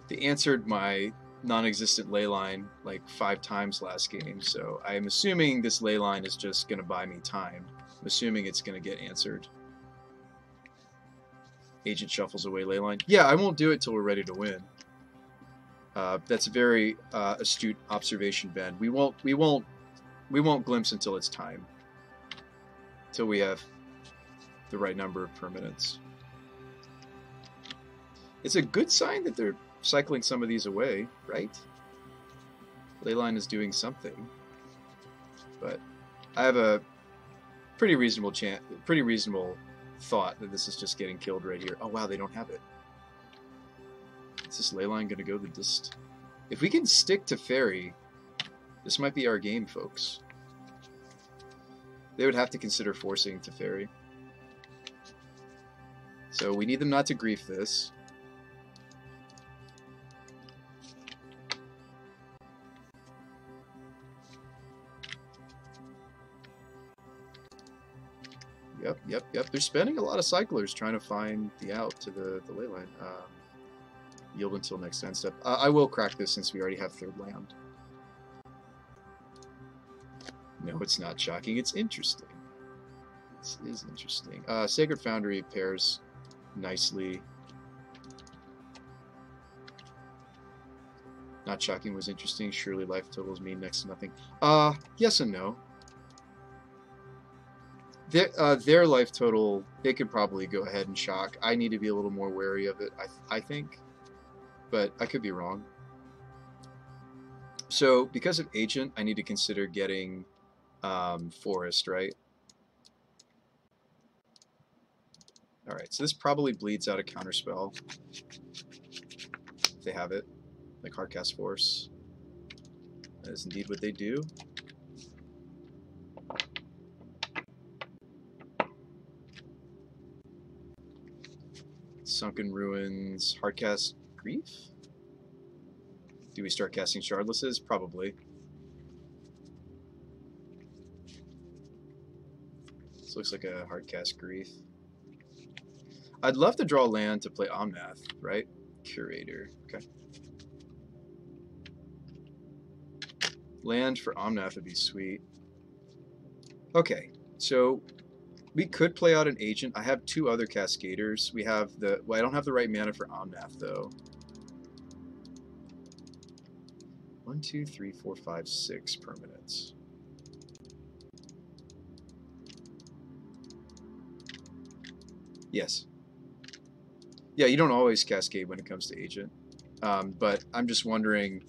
They answered my non-existent leyline like 5 times last game, so I'm assuming this leyline is just going to buy me time. I'm assuming it's going to get answered. Agent shuffles away leyline. Yeah, I won't do it till we're ready to win. That's a very astute observation, Ben. We won't glimpse until it's time. Till we have the right number of permanents. It's a good sign that they're cycling some of these away, right? Leyline is doing something, but I have a pretty reasonable thought that this is just getting killed right here. Oh wow, they don't have it. Is this leyline going to go the dist? If we can stick to fairy, this might be our game, folks. They would have to consider forcing to fairy. So we need them not to grief this. Yep. They're spending a lot of cyclers trying to find the out to the leyline. Yield until next end step. I will crack this since we already have third land. No, it's not shocking. It's interesting. This is interesting. Sacred Foundry pairs nicely. Not shocking was interesting. Surely life totals mean next to nothing. Yes and no. Their life total, they could probably go ahead and shock. I need to be a little more wary of it, I think. But I could be wrong. So, because of Agent, I need to consider getting Forest, right? Alright, so this probably bleeds out a counterspell. If they have it. Like Hardcast Force. That is indeed what they do. Sunken Ruins, Hardcast Grief? Do we start casting Shardlesses? Probably. This looks like a Hardcast Grief. I'd love to draw land to play Omnath, right? Curator, okay. Land for Omnath would be sweet. Okay, so we could play out an Agent. I have 2 other Cascaders. We have the... Well, I don't have the right mana for Omnath, though. 1, 2, 3, 4, 5, 6 permanents. Yes. Yeah, you don't always Cascade when it comes to Agent. But I'm just wondering...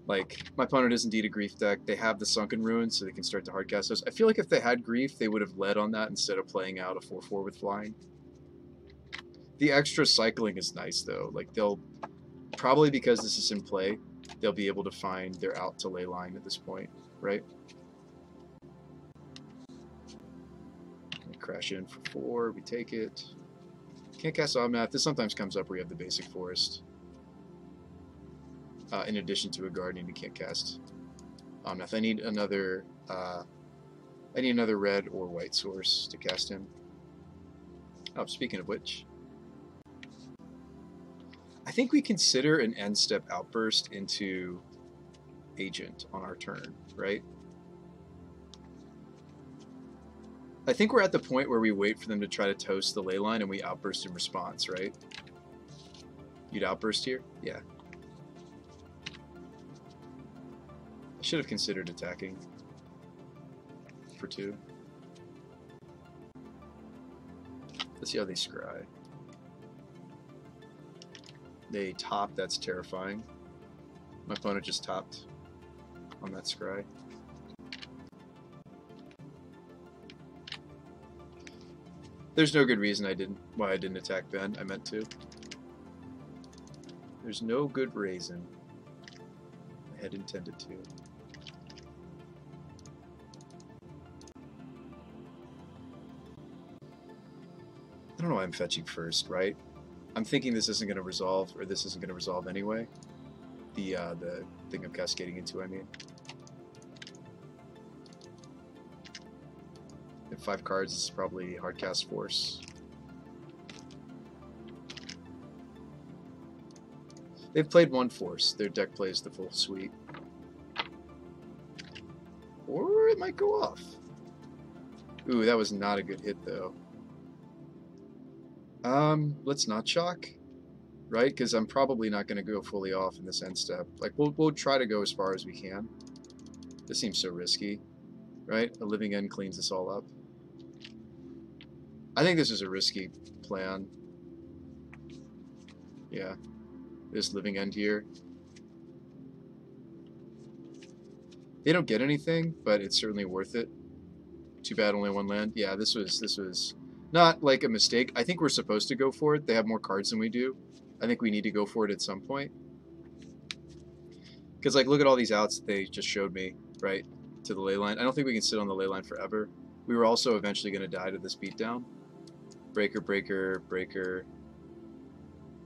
Like, my opponent is indeed a Grief deck. They have the Sunken Ruins, so they can start to hardcast those. I feel like if they had Grief, they would have led on that instead of playing out a 4/4 with flying. The extra cycling is nice, though. Like, they'll... Probably because this is in play, they'll be able to find their out to leyline at this point, right? We crash in for 4, we take it. Can't cast Omnath. This sometimes comes up where you have the basic forest. In addition to a Guardian, you can't cast Omnath. I need another red or white source to cast him. Oh, speaking of which, I think we consider an end step outburst into Agent on our turn, right? I think we're at the point where we wait for them to try to toast the leyline and we outburst in response, right? You'd outburst here? Yeah. I should have considered attacking for 2. Let's see how they scry. They top, that's terrifying. My opponent just topped on that scry. There's no good reason why I didn't attack Ben. I meant to. There's no good reason. I had intended to. I don't know why I'm fetching first, right? I'm thinking this isn't going to resolve, or this isn't going to resolve anyway. The thing I'm cascading into, I mean. At 5 cards, this is probably hardcast force. They've played 1 force. Their deck plays the full suite. Or it might go off. Ooh, that was not a good hit, though. Let's not shock, right? Because I'm probably not going to go fully off in this end step. Like, we'll try to go as far as we can. This seems so risky, right? A living end cleans this all up. I think this is a risky plan. Yeah. This living end here. They don't get anything, but it's certainly worth it. Too bad only 1 land. Yeah, this was not like a mistake. I think we're supposed to go for it. They have more cards than we do. I think we need to go for it at some point. Because, like, look at all these outs that they just showed me, right, to the ley line. I don't think we can sit on the ley line forever. We were also eventually going to die to this beatdown. Breaker, breaker, breaker.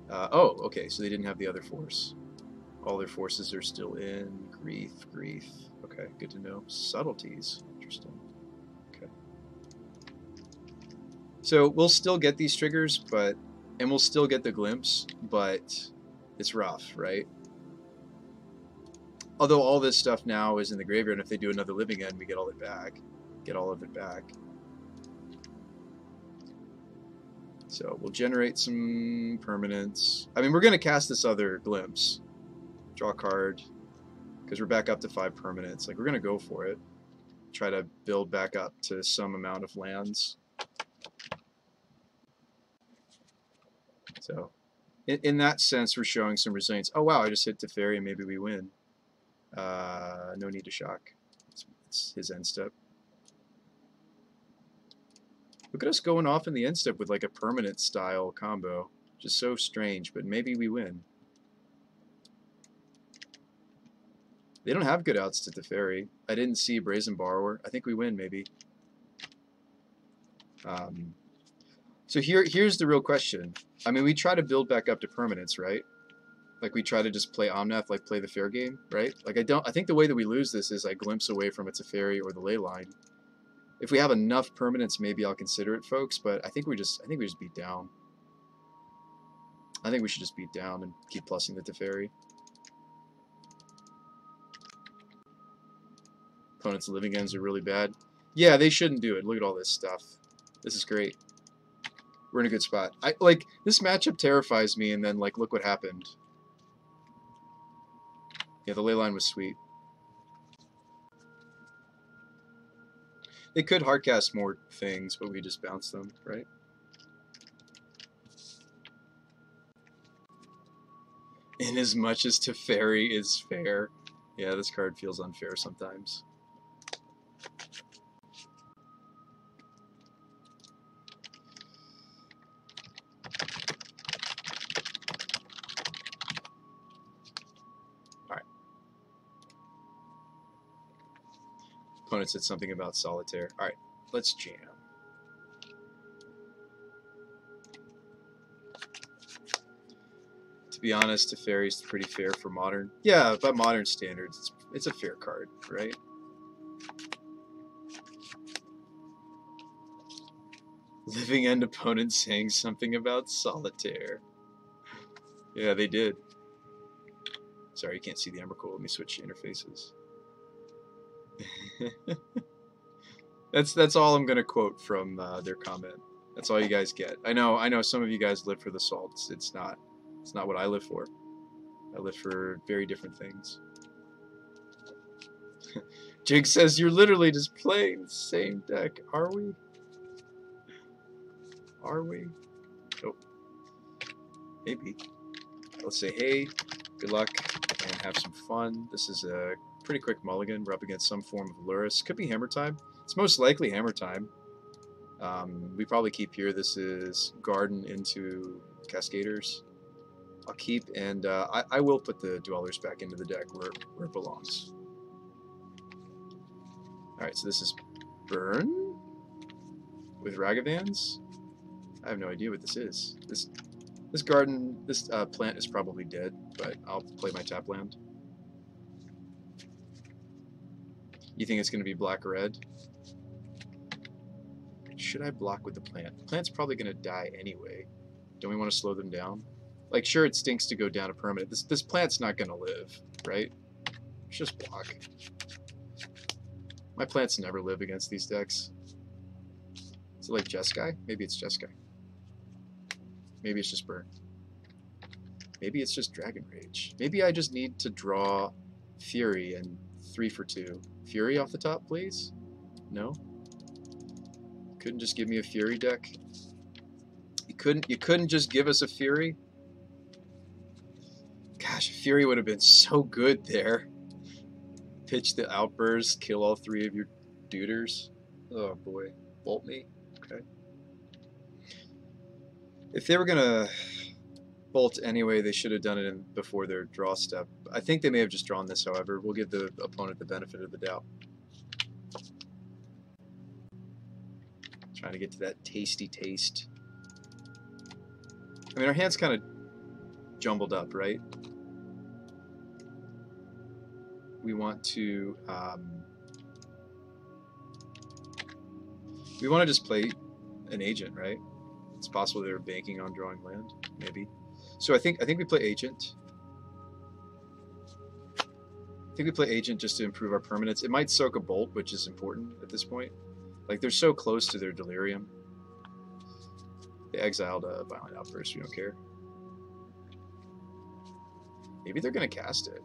Oh, okay, so they didn't have the other force. All their forces are still in. Grief, grief. Okay, good to know. Subtleties. Interesting. Okay. So we'll still get these triggers, and we'll still get the glimpse, but it's rough, right? Although all this stuff now is in the graveyard, and if they do another living end, we get all it back. Get all of it back. So we'll generate some permanents. I mean, we're going to cast this other glimpse. Draw a card. Because we're back up to 5 permanents. Like, we're going to go for it. Try to build back up to some amount of lands. So, in that sense, we're showing some resilience. Oh, wow, I just hit Teferi and maybe we win. No need to shock. It's his end step. Look at us going off in the end step with like a permanent style combo. Just so strange, but maybe we win. They don't have good outs to Teferi. I didn't see Brazen Borrower. I think we win, maybe. So here's the real question. I mean, we try to build back up to permanence, right? Like, we try to just play Omnath, like play the fair game, right? Like, I think the way that we lose this is I glimpse away from a Teferi or the ley line. If we have enough permanence, maybe I'll consider it, folks, but I think we just beat down. I think we should just beat down and keep plussing the Teferi. Opponents' living ends are really bad. Yeah, they shouldn't do it. Look at all this stuff. This is great. We're in a good spot. Like, this matchup terrifies me, and then, like, look what happened. Yeah, the ley line was sweet. They could hardcast more things, but we just bounced them, right? Inasmuch as Teferi is fair. Yeah, this card feels unfair sometimes. Alright. Opponent said something about solitaire. Alright, let's jam. To be honest, Teferi's pretty fair for modern. Yeah, by modern standards, it's a fair card, right? Living end opponent saying something about solitaire. Yeah, they did. Sorry, you can't see the Emrakul. Let me switch interfaces. That's all I'm gonna quote from their comment. That's all you guys get. I know some of you guys live for the salts. It's not what I live for. I live for very different things. Jig says you're literally just playing the same deck. Are we? Are we? Oh, maybe. Let's say hey, good luck, and have some fun. This is a pretty quick mulligan. We're up against some form of Lurrus. Could be Hammer Time. It's most likely Hammer Time. We probably keep here. This is Garden into Cascaders. I'll keep, and I will put the Dwellers back into the deck where it belongs. Alright, so this is Burn with Ragavans. I have no idea what this is. This plant is probably dead, but I'll play my tap land. You think it's going to be black or red? Should I block with the plant? The plant's probably going to die anyway. Don't we want to slow them down? Like, sure, it stinks to go down a permanent. This plant's not going to live, right? Just block. My plants never live against these decks. Is it like Jeskai? Maybe it's Jeskai. Maybe it's just Burn. Maybe it's just Dragon Rage. Maybe I just need to draw Fury and 3 for 2. Fury off the top, please? No? Couldn't just give me a Fury deck? You couldn't just give us a Fury? Gosh, Fury would have been so good there. Pitch the Outburst, kill all 3 of your duders. Oh boy. Bolt me? Okay. If they were gonna bolt anyway, they should have done it before their draw step. I think they may have just drawn this, however. We'll give the opponent the benefit of the doubt. Trying to get to that tasty taste. I mean, our hand's kind of jumbled up, right? We want to just play an agent, right? It's possible they're banking on drawing land, maybe. So I think we play agent. I think we play agent just to improve our permanence. It might soak a bolt, which is important at this point. Like, they're so close to their delirium. They exiled a Violent Outburst. We don't care. Maybe they're going to cast it.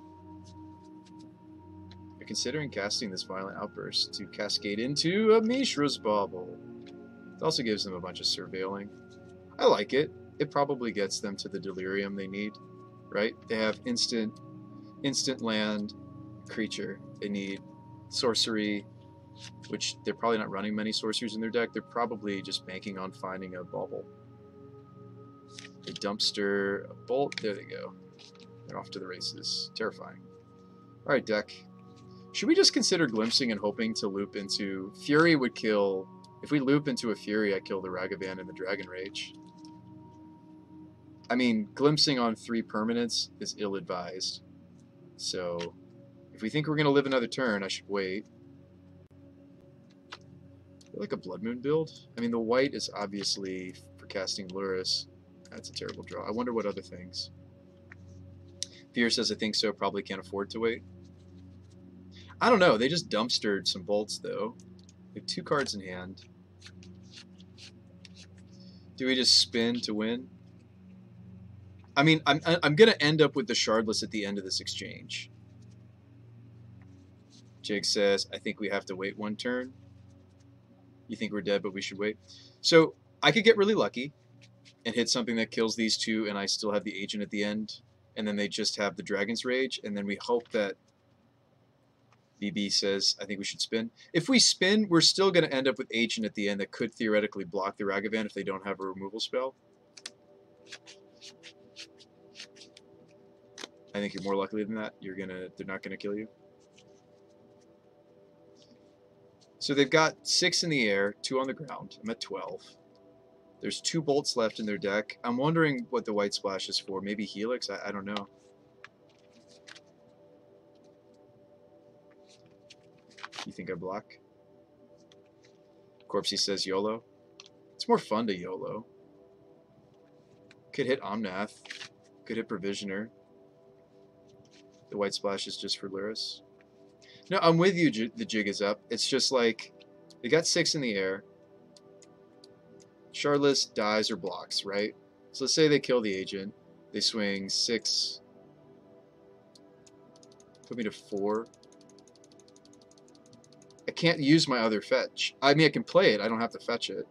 They're considering casting this Violent Outburst to cascade into a Mishra's Bauble. It also gives them a bunch of surveilling. I like it. It probably gets them to the delirium they need, right? They have instant land creature. They need sorcery, which they're probably not running many sorceries in their deck. They're probably just banking on finding a bauble. A dumpster, a bolt. There they go. They're off to the races. Terrifying. All right, deck. Should we just consider glimpsing and hoping to loop into... Fury would kill... If we loop into a Fury, I kill the Ragavan and the Dragon Rage. I mean, glimpsing on 3 permanents is ill-advised. So, if we think we're going to live another turn, I should wait. I feel like a Blood Moon build. I mean, the white is obviously for casting Lurrus. That's a terrible draw. I wonder what other things. Fear says, I think so. Probably can't afford to wait. I don't know. They just dumpstered some bolts, though. They have 2 cards in hand. Do we just spin to win? I mean, I'm going to end up with the Shardless at the end of this exchange. Jig says, I think we have to wait 1 turn. You think we're dead, but we should wait. So I could get really lucky and hit something that kills these 2, and I still have the agent at the end. And then they just have the Dragon's Rage, and then we hope that BB says, I think we should spin. If we spin, we're still going to end up with agent at the end that could theoretically block the Ragavan if they don't have a removal spell. I think you're more likely than that. They're not gonna kill you. So they've got 6 in the air, 2 on the ground. I'm at 12. There's 2 bolts left in their deck. I'm wondering what the white splash is for. Maybe Helix? I don't know. You think I block? Corpsey says YOLO. It's more fun to YOLO. Could hit Omnath. Could hit Provisioner. The white splash is just for Lurrus. No, I'm with you, the jig is up. It's just like, they got 6 in the air. Shardless dies or blocks, right? So let's say they kill the agent. They swing 6. Put me to 4. I can't use my other fetch. I mean, I can play it. I don't have to fetch it.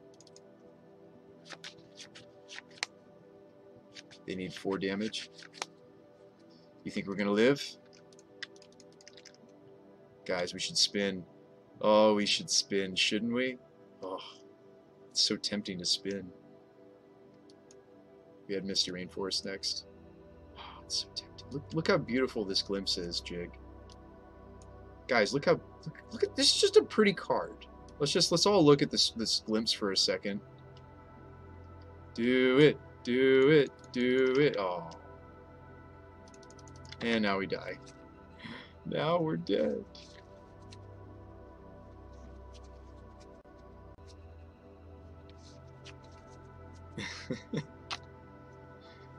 They need 4 damage. You think we're going to live? Guys, we should spin. Oh, we should spin, shouldn't we? Oh, it's so tempting to spin. We had Misty Rainforest next. Oh, it's so tempting. Look how beautiful this glimpse is, Jig. Guys, look at this is just a pretty card. Let's all look at this glimpse for a second. Do it. Do it. Do it. Oh. And now we die. Now we're dead.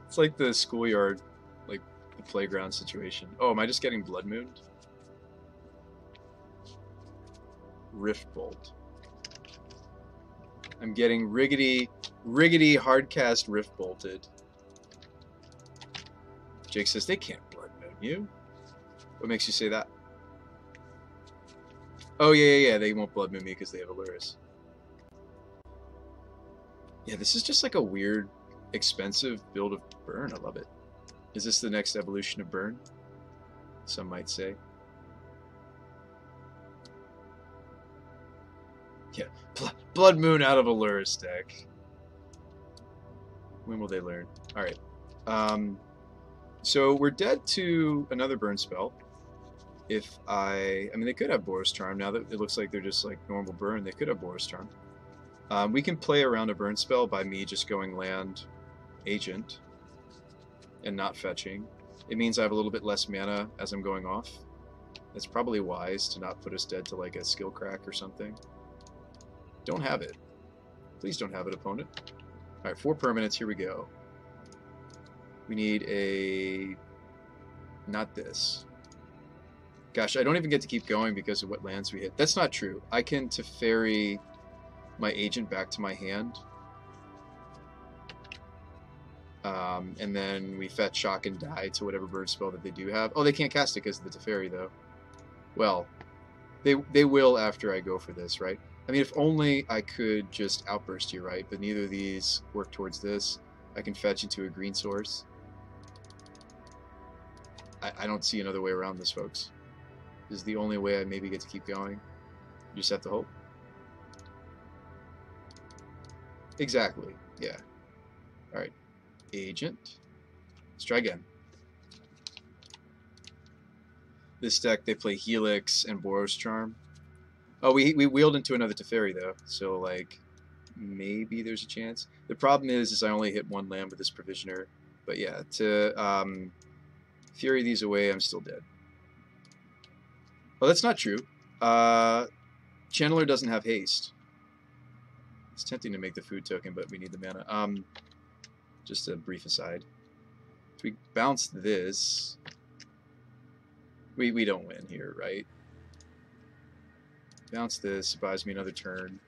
It's like the schoolyard, like the playground situation. Oh, am I just getting blood mooned? Rift Bolt. I'm getting riggedy hardcast Rift Bolted. Jake says they can't blood moon you. What makes you say that? Oh yeah. They won't blood moon me because they have Aluris. Yeah, this is just like a weird, expensive build of Burn. I love it. Is this the next evolution of Burn? Some might say. Yeah, Blood Moon out of Aluris deck. When will they learn? All right. So we're dead to another Burn spell. If I mean, they could have Boros Charm now that it looks like they're just like normal Burn. They could have Boros Charm. We can play around a Burn spell by me just going land Agent and not fetching. It means I have a little bit less mana as I'm going off. It's probably wise to not put us dead to like a skill crack or something. Don't have it. Please don't have it, opponent. Alright, 4 permanents, here we go. We need a... not this. Gosh, I don't even get to keep going because of what lands we hit. That's not true. I can Teferi my Agent back to my hand. And then we fetch Shock and Die to whatever bird spell that they do have. Oh, they can't cast it because of the Teferi, though. Well, they will after I go for this, right? I mean, if only I could just Outburst you, right? But neither of these work towards this. I can fetch into a green source. I don't see another way around this, folks. This is the only way I maybe get to keep going. You just have to hope. Exactly, yeah. Alright. Agent. Let's try again. This deck, they play Helix and Boros Charm. Oh, we wheeled into another Teferi, though. So, like, maybe there's a chance. The problem is I only hit 1 land with this Provisioner. But yeah, to Fury these away, I'm still dead. Well, that's not true. Channeler doesn't have haste. It's tempting to make the food token, but we need the mana. Just a brief aside. If we bounce this, we don't win here, right? Bounce this, buys me another turn.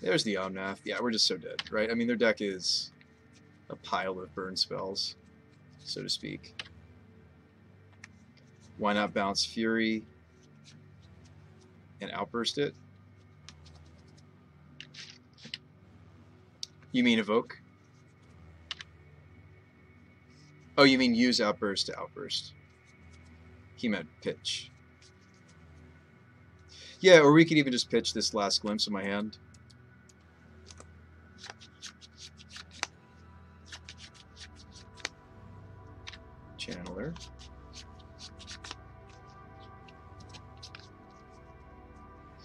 There's the Omnath. Yeah, we're just so dead, right? I mean, their deck is a pile of burn spells, so to speak. Why not bounce Fury and Outburst it? You mean Evoke? Oh, you mean use Outburst to Outburst. He meant pitch. Yeah, or we could even just pitch this last glimpse of my hand. Channeler.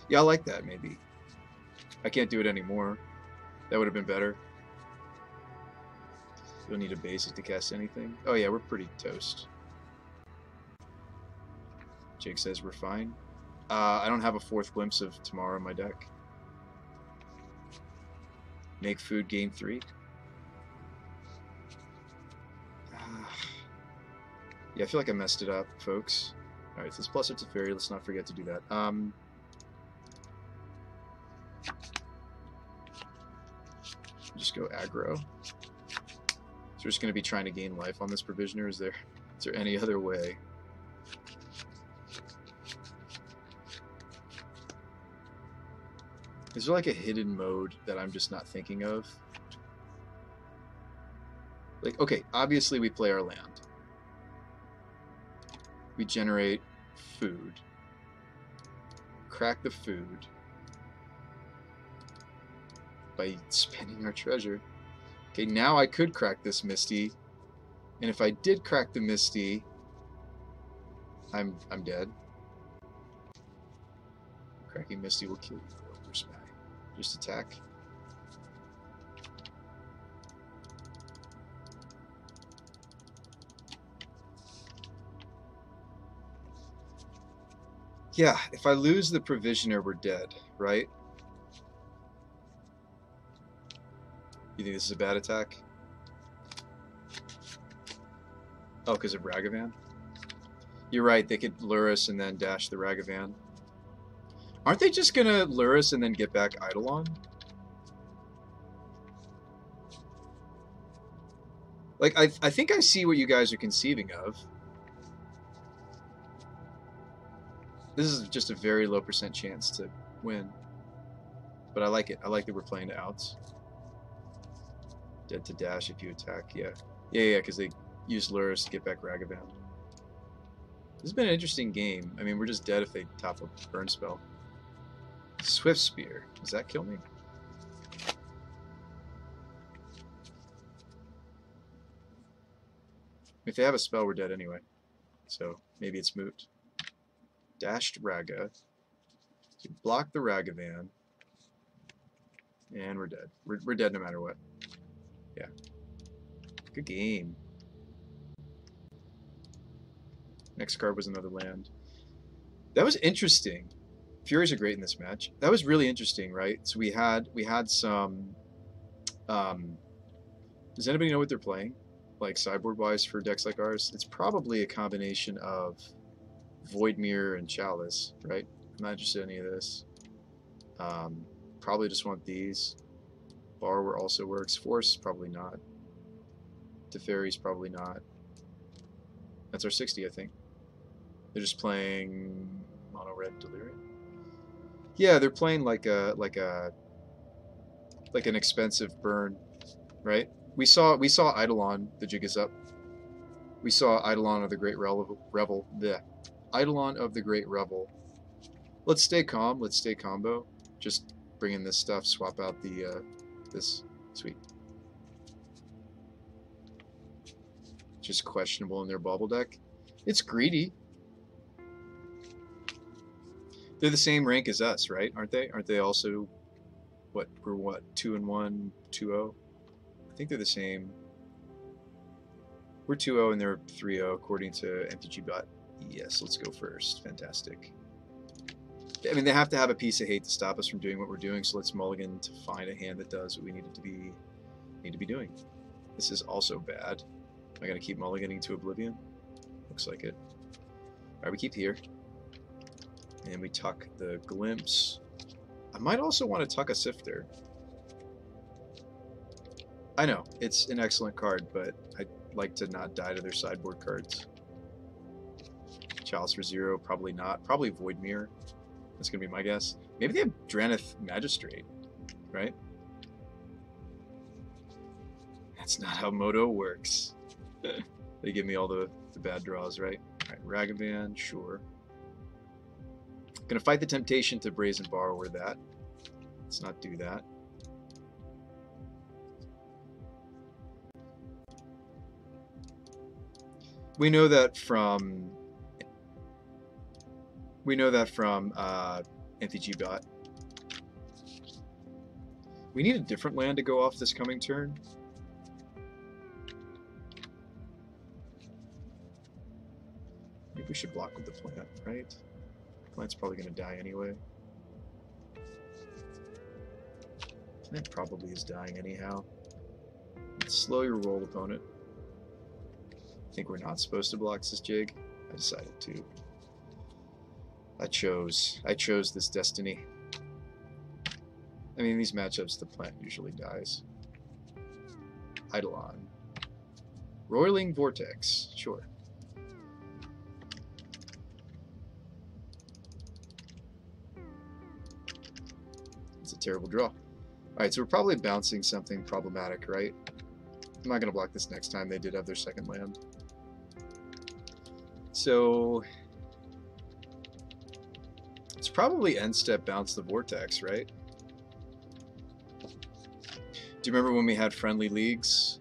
Yeah, I like that, maybe. I can't do it anymore. That would have been better. Don't need a basic to cast anything. Oh yeah, we're pretty toast. Jake says we're fine. I don't have a 4th glimpse of tomorrow in my deck. Make food, gain 3. Yeah, I feel like I messed it up, folks. Alright, so let's plus it to Teferi. Let's not forget to do that. Just go aggro. So we're just going to be trying to gain life on this Provisioner. Is there any other way? Is there like a hidden mode that I'm just not thinking of? Like, okay, obviously we play our land. We generate food. Crack the food by spending our treasure. Okay, now I could crack this Misty, and if I did crack the Misty, I'm dead. Cracking Misty will kill you. Just attack. Yeah, if I lose the Provisioner, we're dead, right? You think this is a bad attack? Oh, because of Ragavan? You're right, they could lure us and then dash the Ragavan. Aren't they just gonna lure us and then get back Eidolon? Like, I think I see what you guys are conceiving of. This is just a very low % chance to win. But I like it. I like that we're playing to outs. Dead to dash if you attack, yeah. Yeah, because they use lures to get back Ragavan. This has been an interesting game. I mean, we're just dead if they top up Burn Spell. Swift Spear. Does that kill me? If they have a spell, we're dead anyway. So maybe it's moot. Dashed Raga. So block the Ragavan. And we're dead. We're dead no matter what. Yeah. Good game. Next card was another land. That was interesting. Furies are great in this match. That was really interesting, right? So we had some. Does anybody know what they're playing? Like sideboard-wise for decks like ours? It's probably a combination of Voidmere and Chalice, right? I'm not interested in any of this. Probably just want these. Borrower also works. Force, probably not. Teferi's probably not. That's our 60, I think. They're just playing mono red Delirium. Yeah, they're playing like an expensive burn, right? We saw Eidolon. The jig is up. We saw Eidolon of the Great Revel. The Eidolon of the Great Revel. Let's stay calm. Let's stay combo. Just bring in this stuff. Swap out the this. Sweet. Just questionable in their bubble deck. It's greedy. They're the same rank as us, right? Aren't they? Aren't they also what? We're what? 2-1, 2-0? I think they're the same. We're 2-0 and they're 3-0 according to MTGBot. Yes, let's go first. Fantastic. I mean, they have to have a piece of hate to stop us from doing what we're doing, so let's mulligan to find a hand that does what we need to be doing. This is also bad. Am I gonna keep mulliganing to Oblivion? Looks like it. Alright, we keep here. And we tuck the Glimpse. I might also want to tuck a Sifter. I know, it's an excellent card, but I'd like to not die to their sideboard cards. Chalice for 0, probably not. Probably Voidmere. That's going to be my guess. Maybe they have Drannith Magistrate, right? That's not how Moto works. They give me all the bad draws, right? Alright, Ragavan, sure. Gonna fight the temptation to Brazen Borrower that. Let's not do that. We know that from MTGBot. We need a different land to go off this coming turn. Maybe we should block with the plant, right? Plant's probably going to die anyway. Plant probably is dying anyhow. Let's slow your roll, opponent. I think we're not supposed to block this jig. I decided to. I chose this destiny. I mean, these matchups, the plant usually dies. Eidolon. Roiling Vortex, sure. It's a terrible draw. Alright, so we're probably bouncing something problematic, right? I'm not going to block this next time. They did have their second land. So it's probably end step bounce the Vortex, right? Do you remember when we had friendly leagues?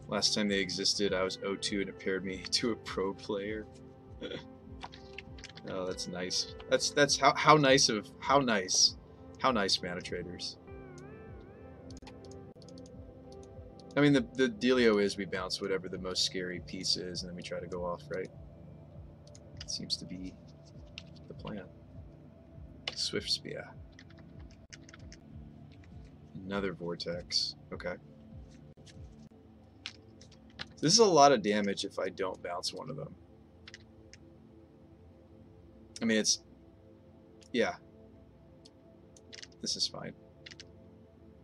Last time they existed, I was 0-2 and it paired me to a pro player. Oh, that's nice. That's how nice Mana Traders. I mean, the dealio is we bounce whatever the most scary piece is, and then we try to go off, right? It seems to be plan. Swift Spear. Another Vortex. Okay. This is a lot of damage if I don't bounce one of them. I mean, it's... Yeah. This is fine.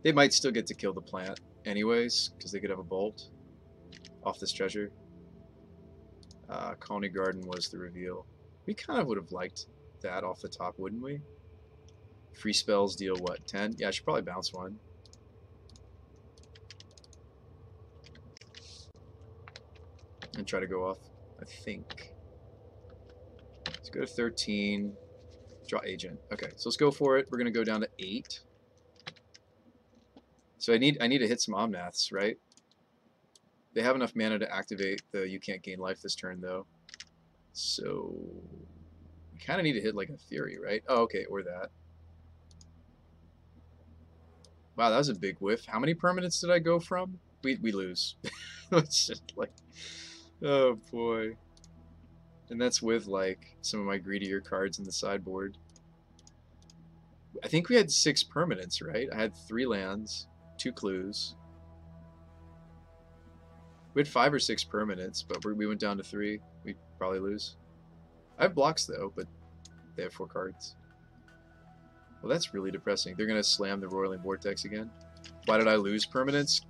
They might still get to kill the plant anyways, because they could have a bolt off this treasure. Colony Garden was the reveal. We kind of would have liked that off the top, wouldn't we? Free spells deal what, 10? Yeah, I should probably bounce one. And try to go off, I think. Let's go to 13. Draw Agent. Okay, so let's go for it. We're going to go down to 8. So I need to hit some Omnaths, right? They have enough mana to activate the you can't gain life this turn, though. So we kind of need to hit like a Fury, right? Oh, okay, or that. Wow, that was a big whiff. How many permanents did I go from? We lose. It's just like, oh boy. And that's with like some of my greedier cards in the sideboard. I think we had 6 permanents, right? I had 3 lands, 2 clues. We had 5 or 6 permanents, but we went down to 3. We'd probably lose. I have blocks though, but they have 4 cards. Well, that's really depressing. They're going to slam the Roiling Vortex again. Why did I lose permanents?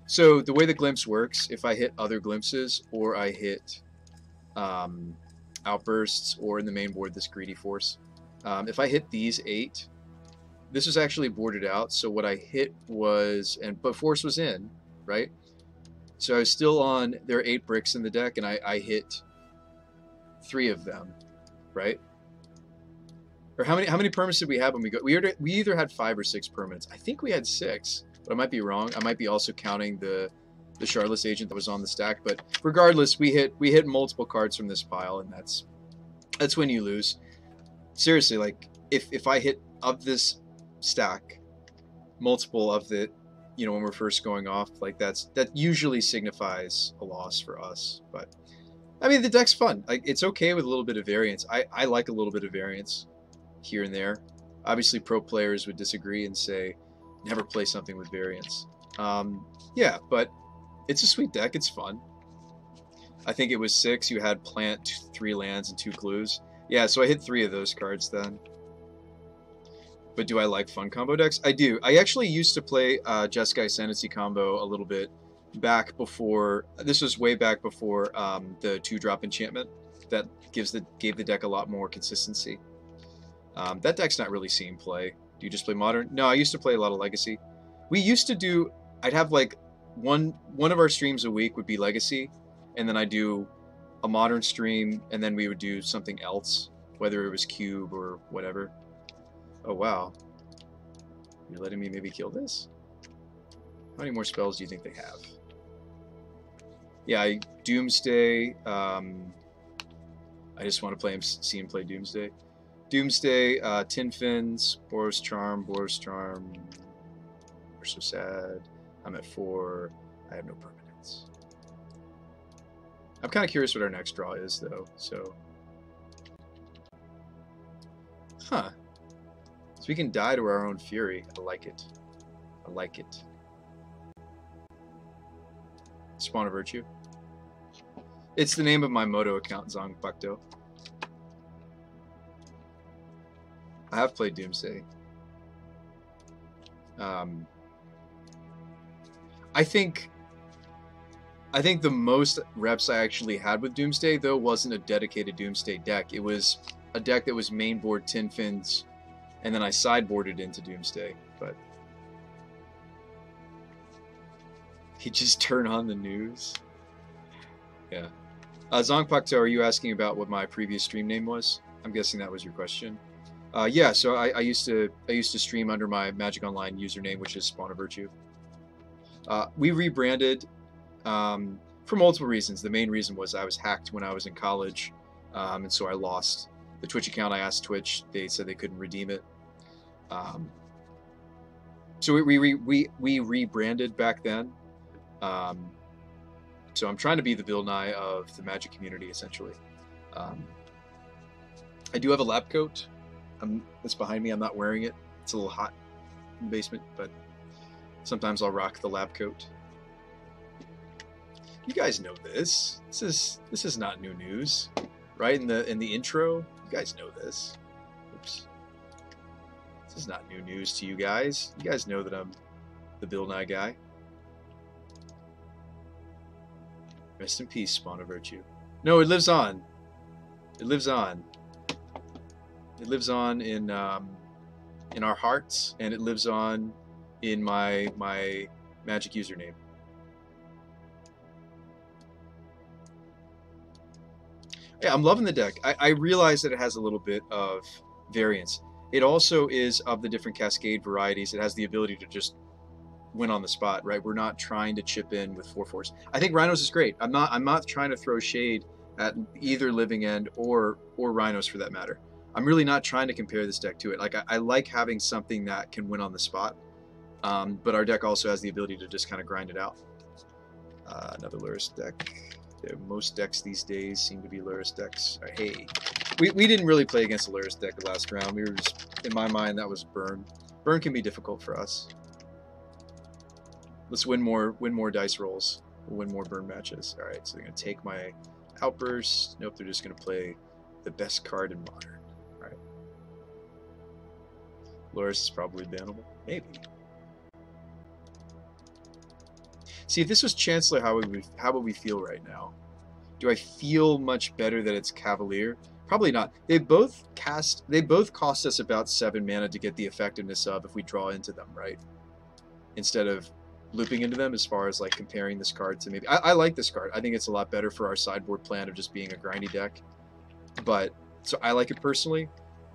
So the way the Glimpse works, if I hit other Glimpses or I hit Outbursts or in the main board this Greedy Force, if I hit these 8, this was actually boarded out. So what I hit was, but Force was in, right? So I was still on, there are 8 bricks in the deck and I hit 3 of them, right? Or how many permanents did we have when we go? We either had 5 or 6 permanents. I think we had 6, but I might be wrong. I might be also counting the Shardless Agent that was on the stack. But regardless, we hit multiple cards from this pile, and that's when you lose. Seriously, like if I hit of this stack multiple of the, you know, when we're first going off, like that usually signifies a loss for us. But I mean, the deck's fun. Like it's okay with a little bit of variance. I like a little bit of variance here and there. Obviously pro players would disagree and say never play something with variance. Yeah, but it's a sweet deck. It's fun. I think it was 6. You had plant, 3 lands, and 2 clues. Yeah, so I hit 3 of those cards then. But do I like fun combo decks? I do. I actually used to play Jeskai Ascendancy combo a little bit back before. This was way back before the 2-drop enchantment that gave the deck a lot more consistency. That deck's not really seeing play. Do you just play Modern? No, I used to play a lot of Legacy. We used to do, I'd have like one of our streams a week would be Legacy, and then I do a Modern stream, and then we would do something else, whether it was Cube or whatever. Oh wow. You're letting me maybe kill this? How many more spells do you think they have? Yeah, Doomsday. I just want to see him play Doomsday. Doomsday, Tin Fins, Boros Charm. We're so sad. I'm at 4. I have no permanents. I'm kind of curious what our next draw is, though. So, huh? So we can die to our own fury. I like it. I like it. Spawn of Virtue. It's the name of my Moto account, Zongpakto. I have played Doomsday. I think the most reps I actually had with Doomsday, though, wasn't a dedicated Doomsday deck. It was a deck that was mainboard Tin Fins, and then I sideboarded into Doomsday. But he just turned on the news. Yeah. Zongpakto, are you asking about what my previous stream name was? I'm guessing that was your question. Yeah, so I used to stream under my Magic Online username, which is Spawn of Virtue. We rebranded for multiple reasons. The main reason was I was hacked when I was in college, and so I lost the Twitch account. I asked Twitch; they said they couldn't redeem it. So we rebranded back then. So I'm trying to be the Bill Nye of the Magic community, essentially. I do have a lab coat. That's behind me. I'm not wearing it. It's a little hot in the basement, but sometimes I'll rock the lab coat. You guys know this. This is not new news, right? In the intro, you guys know this. Oops. This is not new news to you guys. You guys know that I'm the Bill Nye guy. Rest in peace, Spawn of Virtue. No, it lives on. It lives on. It lives on in our hearts, and it lives on in my magic username. Yeah, I'm loving the deck. I realize that it has a little bit of variance. It also is of the different Cascade varieties. It has the ability to just win on the spot, right? We're not trying to chip in with 4/4s. I think Rhinos is great. I'm not trying to throw shade at either Living End or Rhinos for that matter. I'm really not trying to compare this deck to it. Like I like having something that can win on the spot, but our deck also has the ability to just kind of grind it out. Another Lurrus deck. Yeah, most decks these days seem to be Lurrus decks. Hey, we didn't really play against a Lurrus deck last round. We were just, in my mind, that was Burn. Burn can be difficult for us. Let's win more dice rolls. We'll win more Burn matches. All right, so they're gonna take my Outburst. Nope, they're just gonna play the best card in Modern. All right, Lurrus is probably bannable. Maybe. See, if this was Chancellor, how would we feel right now? Do I feel much better that it's Cavalier? Probably not. They both cost us about 7 mana to get the effectiveness of if we draw into them, right? Instead of looping into them, as far as like comparing this card to maybe I like this card. I think it's a lot better for our sideboard plan of just being a grindy deck. But so I like it personally,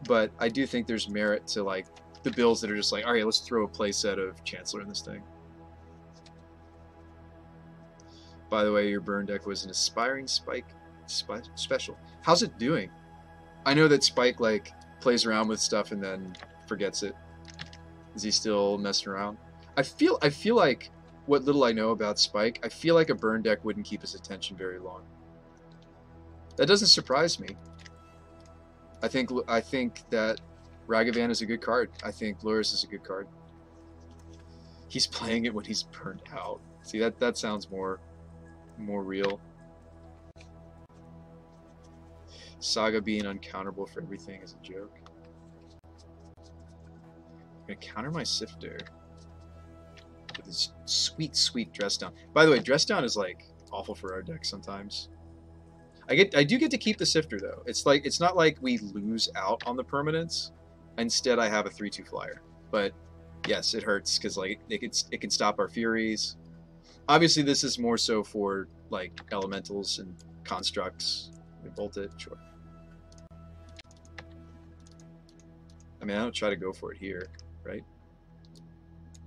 but I do think there's merit to like the builds that are just like, all right, let's throw a play set of Chancellor in this thing. By the way, your Burn deck was an Aspiring Spike special. How's it doing? I know that Spike like plays around with stuff and then forgets it. Is he still messing around? I feel like what little I know about Spike, I feel like a Burn deck wouldn't keep his attention very long. That doesn't surprise me. I think that Ragavan is a good card. I think Lurrus is a good card. He's playing it when he's burned out. See, that sounds more real. Saga being uncounterable for everything is a joke. I'm gonna counter my Sifter with this sweet Dress Down. By the way, Dress Down is like awful for our deck sometimes. I do get to keep the Sifter though. It's not like we lose out on the permanents. Instead, I have a 3/2 flyer. But yes, it hurts because like it can stop our Furies. Obviously, this is more so for like elementals and constructs. We bolt it, sure. I mean, I don't try to go for it here, right?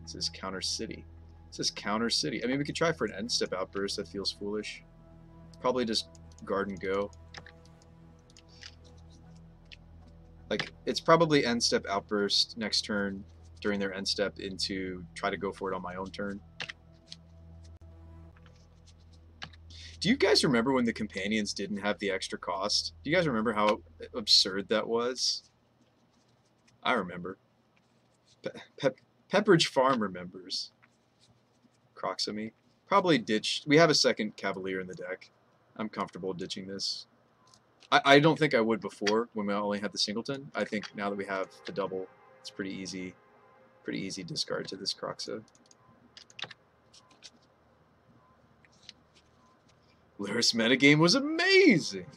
It says counter city. It says counter city. I mean, we could try for an end step outburst. That feels foolish. Probably just guard and go. Like, it's probably end step outburst next turn during their end step into try to go for it on my own turn. Do you guys remember when the companions didn't have the extra cost? Do you guys remember how absurd that was? I remember. Pepperidge Farm remembers. Croxamy. Probably ditch. We have a second Cavalier in the deck. I'm comfortable ditching this. I don't think I would before when we only had the singleton. I think now that we have the double, it's pretty easy discard to this Croxa. Lurrus metagame was amazing.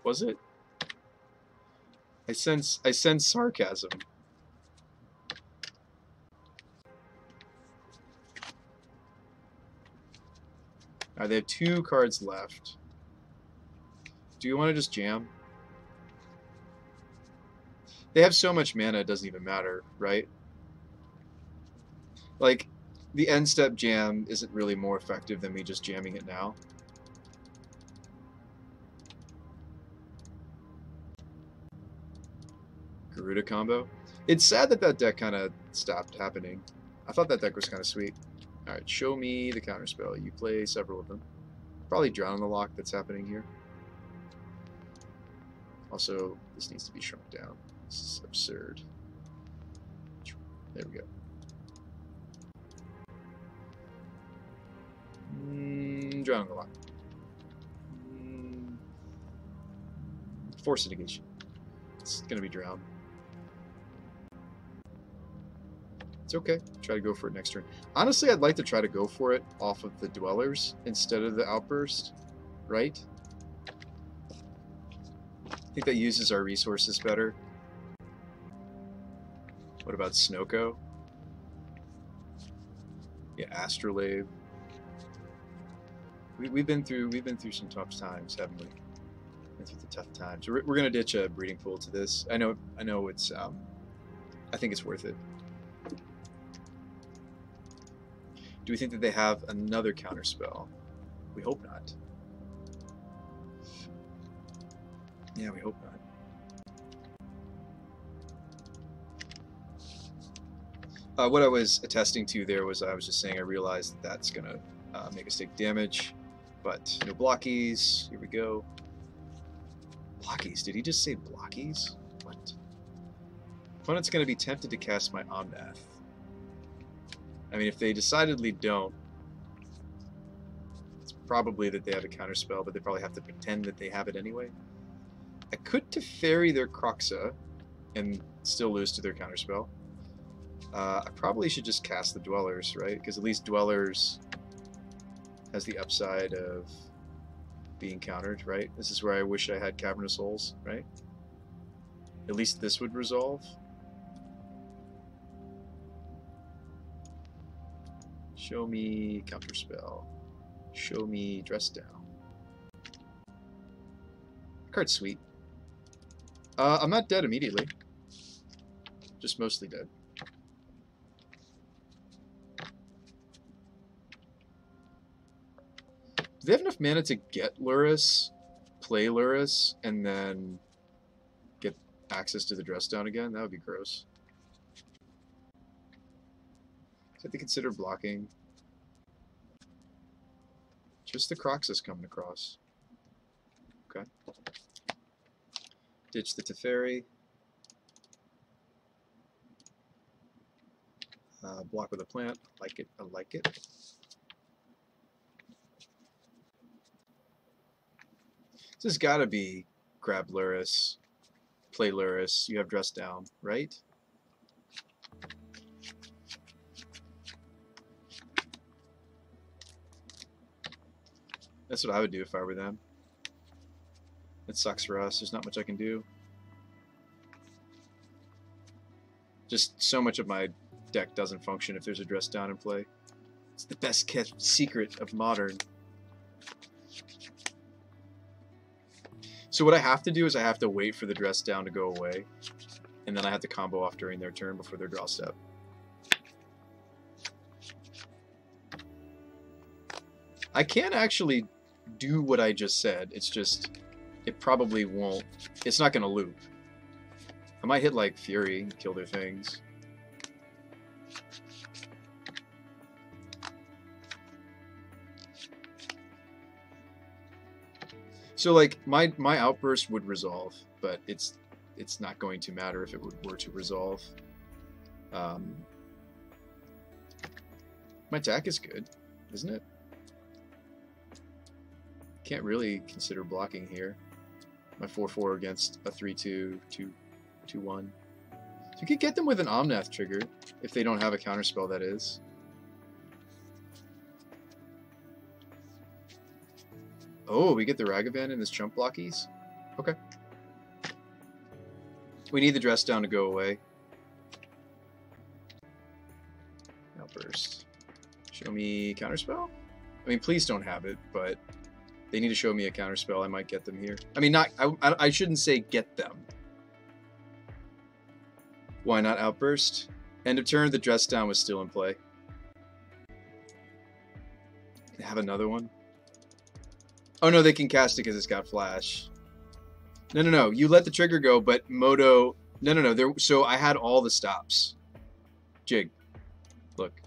Was it? I sense sarcasm. Alright, they have 2 cards left. Do you want to just jam? They have so much mana it doesn't even matter, right? Like, the end step jam isn't really more effective than me just jamming it now. Garuda combo. It's sad that that deck kind of stopped happening. I thought that deck was kind of sweet. Alright, show me the counterspell. You play several of them. Probably Drown in the Lock that's happening here. Also, this needs to be shrunk down. This is absurd. There we go. Drowning a lot. Force negation. It's gonna be drowned. It's okay. Try to go for it next turn. Honestly, I'd like to try to go for it off of the dwellers instead of the outburst, right? I think that uses our resources better. What about Snoko? Yeah, Astrolabe. We've been through some tough times, haven't we? Been through the tough times. We're gonna ditch a breeding pool to this. I know it's I think it's worth it. Do we think that they have another counterspell? We hope not. Yeah, we hope not. What I was attesting to there was I was just saying I realized that that's going to make us take damage, but no blockies. Here we go. Blockies? Did he just say blockies? What? Opponent's going to be tempted to cast my Omnath. I mean, if they decidedly don't, it's probably that they have a counterspell, but they probably have to pretend that they have it anyway. I could Teferi their Kroxa and still lose to their counterspell. I probably should just cast the Dwellers, right? Because at least Dwellers has the upside of being countered, right? This is where I wish I had Cavernous Souls, right? At least this would resolve. Show me counterspell. Show me dress down. Card's sweet. I'm not dead immediately. Just mostly dead. Do they have enough mana to get Lurrus, play Lurrus, and then get access to the dress down again? That would be gross. So they consider blocking. Just the Kroxa's coming across. Okay. Ditch the Teferi. Block with a plant. Like it. I like it. This has got to be grab Lurrus, play Lurrus. You have dress down, right? That's what I would do if I were them. It sucks for us. There's not much I can do. Just so much of my deck doesn't function if there's a dress down in play. It's the best kept secret of Modern. So what I have to do is I have to wait for the dress down to go away, and then I have to combo off during their turn before their draw step. I can actually do what I just said. It's just, it probably won't. It's not going to loop. I might hit like Fury and kill their things. So like my outburst would resolve, but it's not going to matter if it were to resolve. My attack is good, isn't it? Can't really consider blocking here. My 4/4 against a 3/2, 2/1. So you could get them with an Omnath trigger if they don't have a counterspell, that is. Oh, we get the Ragavan in this chump blockies? Okay. We need the dress down to go away. Outburst. Show me counterspell? I mean, please don't have it, but they need to show me a counterspell. I might get them here. I mean, I shouldn't say get them. Why not outburst? End of turn, the dress down was still in play. They have another one? Oh no, they can cast it because it's got flash. No. You let the trigger go, but Moto... No. So I had all the stops. Jig. Look.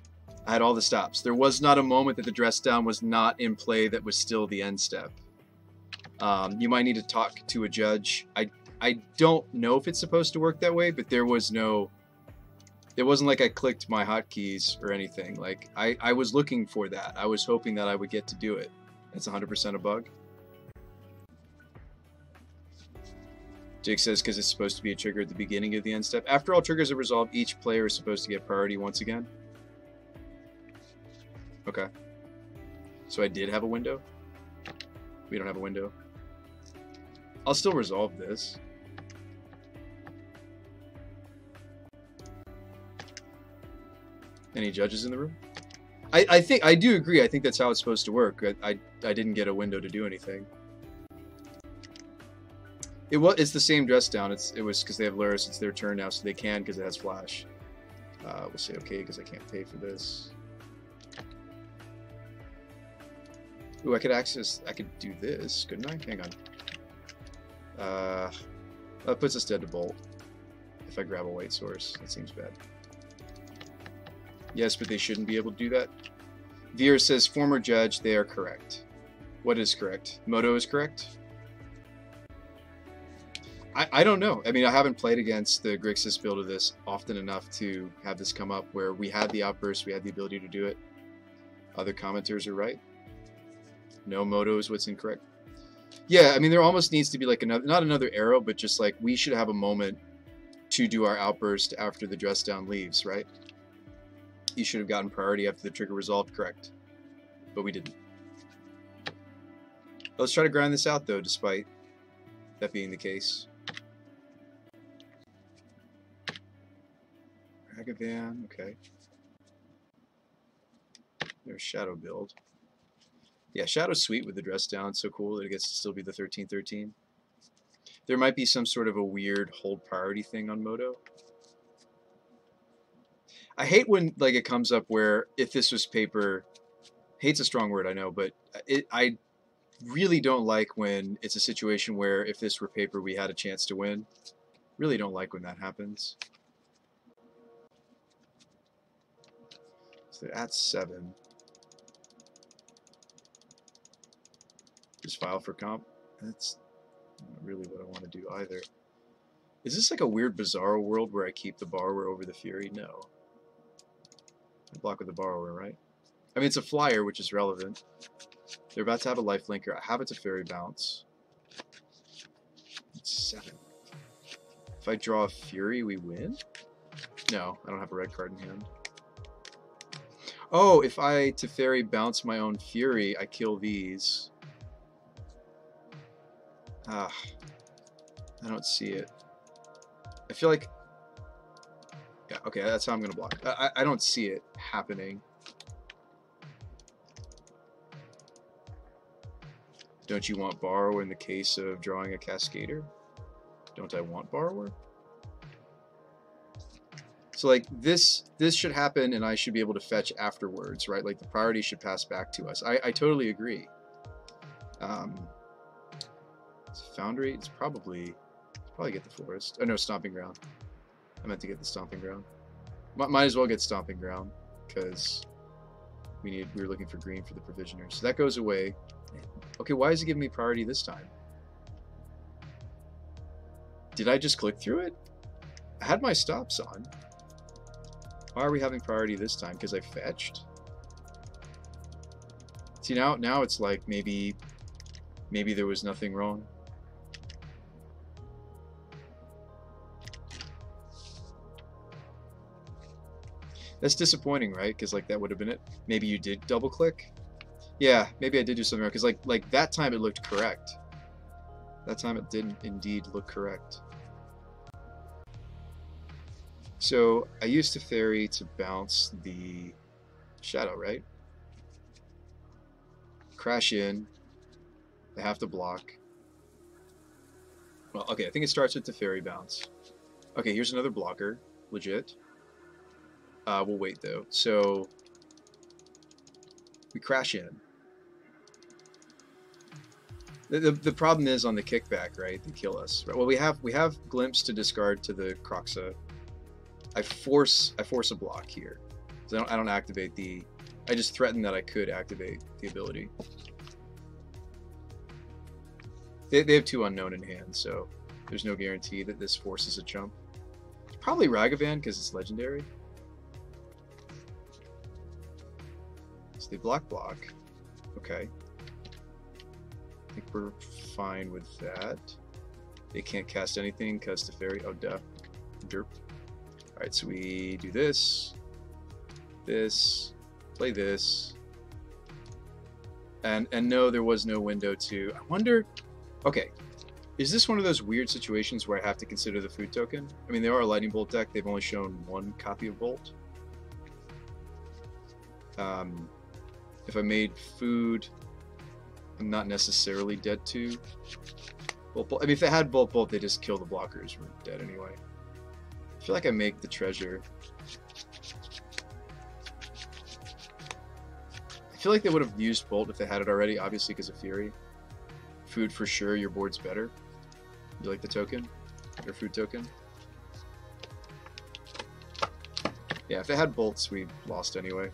I had all the stops. There was not a moment that the dress down was not in play that was still the end step. You might need to talk to a judge. I don't know if it's supposed to work that way, but there was no... It wasn't like I clicked my hotkeys or anything. Like, I was looking for that. I was hoping that I would get to do it. That's 100% a bug. Jake says, because it's supposed to be a trigger at the beginning of the end step. After all triggers are resolved, each player is supposed to get priority once again. Okay. So I did have a window? We don't have a window. I'll still resolve this. Any judges in the room? I think I do agree. I think that's how it's supposed to work. I didn't get a window to do anything. It's the same dress down. It was because they have Luris. It's their turn now, so they can because it has flash. We'll say okay because I can't pay for this. Ooh, I could do this, couldn't I? Hang on. That puts us dead to bolt. If I grab a white source, that seems bad. Yes, but they shouldn't be able to do that. Veer says, former judge, they are correct. What is correct? Moto is correct? I don't know. I mean, I haven't played against the Grixis build of this often enough to have this come up where we had the outburst, we had the ability to do it. Other commenters are right. No, Moto is what's incorrect. Yeah, I mean, there almost needs to be like another, not another arrow, but just like we should have a moment to do our outburst after the dress down leaves, right? You should have gotten priority after the trigger resolved, correct. But we didn't. Let's try to grind this out, though, despite that being the case. Ragavan, okay. There's Shadow build. Yeah, Shadow's sweet with the dress down. It's so cool that it gets to still be the 13-13. There might be some sort of a weird hold priority thing on Moto. I hate when like it comes up where if this was paper, hate's a strong word, I know, but I really don't like when it's a situation where if this were paper we had a chance to win. Really don't like when that happens. So they're at 7. Just file for comp. That's not really what I want to do either. Is this like a weird Bizarro world where I keep the Borrower over the Fury? No. I block with the Borrower, right? I mean, it's a flyer, which is relevant. They're about to have a life linker. I have it to Fairy Bounce. It's 7. If I draw a Fury, we win? No, I don't have a red card in hand. Oh, if I to Fairy Bounce my own Fury, I kill these. Ah, I don't see it. I feel like... Yeah, okay, that's how I'm going to block. I don't see it happening. Don't you want Borrower in the case of drawing a Cascader? Don't I want Borrower? So like this should happen and I should be able to fetch afterwards, right? Like the priority should pass back to us. I totally agree. Foundry, it's probably get the forest. Oh no, Stomping Ground. I meant to get the Stomping Ground. Might as well get Stomping Ground because we were looking for green for the Provisioner. So that goes away. Okay, why is it giving me priority this time? Did I just click through it? I had my stops on. Why are we having priority this time? Because I fetched? See, now it's like maybe there was nothing wrong. That's disappointing, right? Because like that would have been it. Maybe you did double click. Yeah, maybe I did do something wrong. Because like that time it looked correct. That time it did indeed look correct. So I used Teferi to bounce the Shadow, right? Crash in. I have to block. Well, okay, I think it starts with Teferi bounce. Okay, here's another blocker. Legit. We'll wait though. So we crash in. The problem is on the kickback, right? They kill us. Right? Well, we have Glimpse to discard to the Kroxa. I force a block here. So I don't activate the. I just threaten that I could activate the ability. They have 2 unknown in hand, so There's no guarantee that this forces a jump. Probably Ragavan because it's legendary. So they block. Okay. I think we're fine with that. They can't cast anything because Teferi. Oh, duh. Derp. Alright, so we do this. Play this. And no, there was no window to... I wonder... Okay. Is this one of those weird situations where I have to consider the food token? I mean, they are a Lightning Bolt deck. They've only shown one copy of Bolt. If I made food, I'm not necessarily dead to Bolt. I mean, if they had Bolt, they just kill the blockers. We're dead anyway. I feel like I make the treasure. I feel like they would have used Bolt if they had it already, obviously because of Fury. Food for sure, your board's better. You like the token? Your food token? Yeah, if they had Bolts, we lost anyway.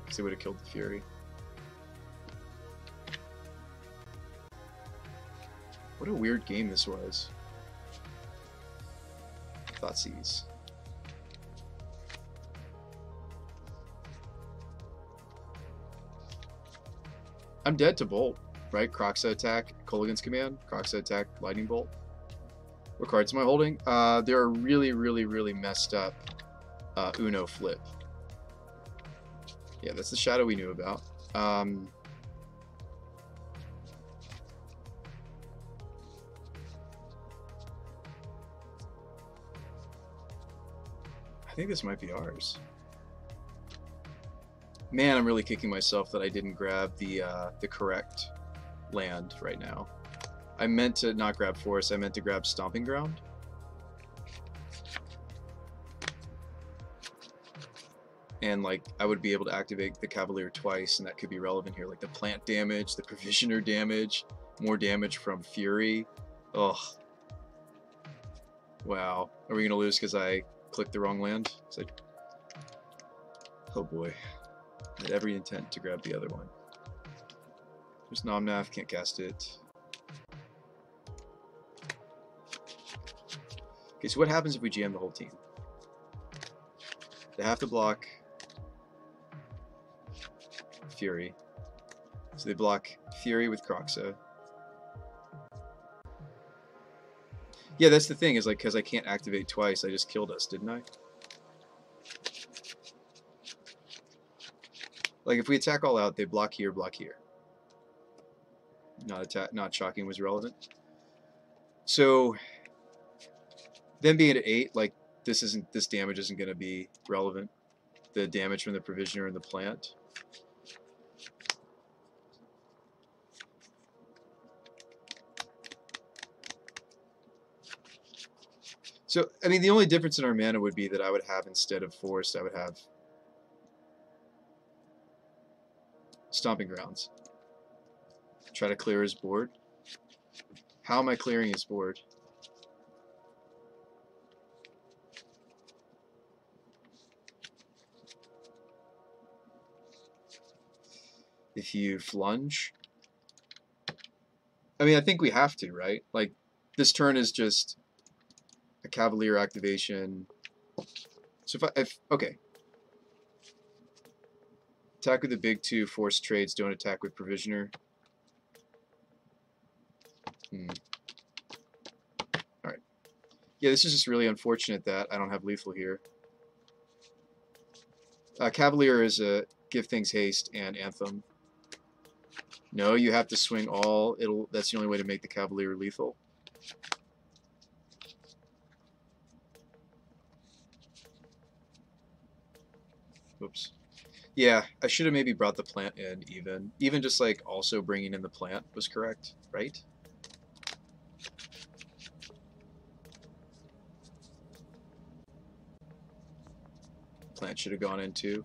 Because they would have killed the Fury. What a weird game this was. Thoughtseize. I'm dead to Bolt, right? Kroxa attack, Kolaghan's Command, Kroxa attack, Lightning Bolt. What cards am I holding? They're a really messed up Uno flip. Yeah, that's the shadow we knew about. I think this might be ours. Man, I'm really kicking myself that I didn't grab the correct land right now. I meant to not grab Forest, I meant to grab Stomping Ground. And like, I would be able to activate the Cavalier twice, and that could be relevant here. Like the plant damage, the Provisioner damage, more damage from Fury. Ugh. Wow. Are we gonna lose because I clicked the wrong land? Oh boy. I had every intent to grab the other one. There's Nomnath, can't cast it. Okay, so what happens if we jam the whole team? They have to block Fury. So they block Fury with Kroxa. Yeah, that's the thing, is like, because I can't activate twice, I just killed us, didn't I? Like, if we attack all out, they block here, block here. Not shocking was relevant. So, them being at 8, like, this damage isn't going to be relevant. The damage from the Provisioner and the plant. So, I mean, the only difference in our mana would be that I would have, instead of Forest, I would have Stomping Grounds. Try to clear his board. How am I clearing his board? If you flunge. I mean, I think we have to, right? Like, this turn is just a Cavalier activation. So okay. Attack with the big 2, force trades, don't attack with Provisioner. Alright. Yeah, this is just really unfortunate that I don't have lethal here. Cavalier is a give things haste and Anthem. No, you have to swing all. That's the only way to make the Cavalier lethal. Oops. Yeah, I should have maybe brought the plant in even. Even just like also bringing in the plant was correct, right? Plant should have gone in too.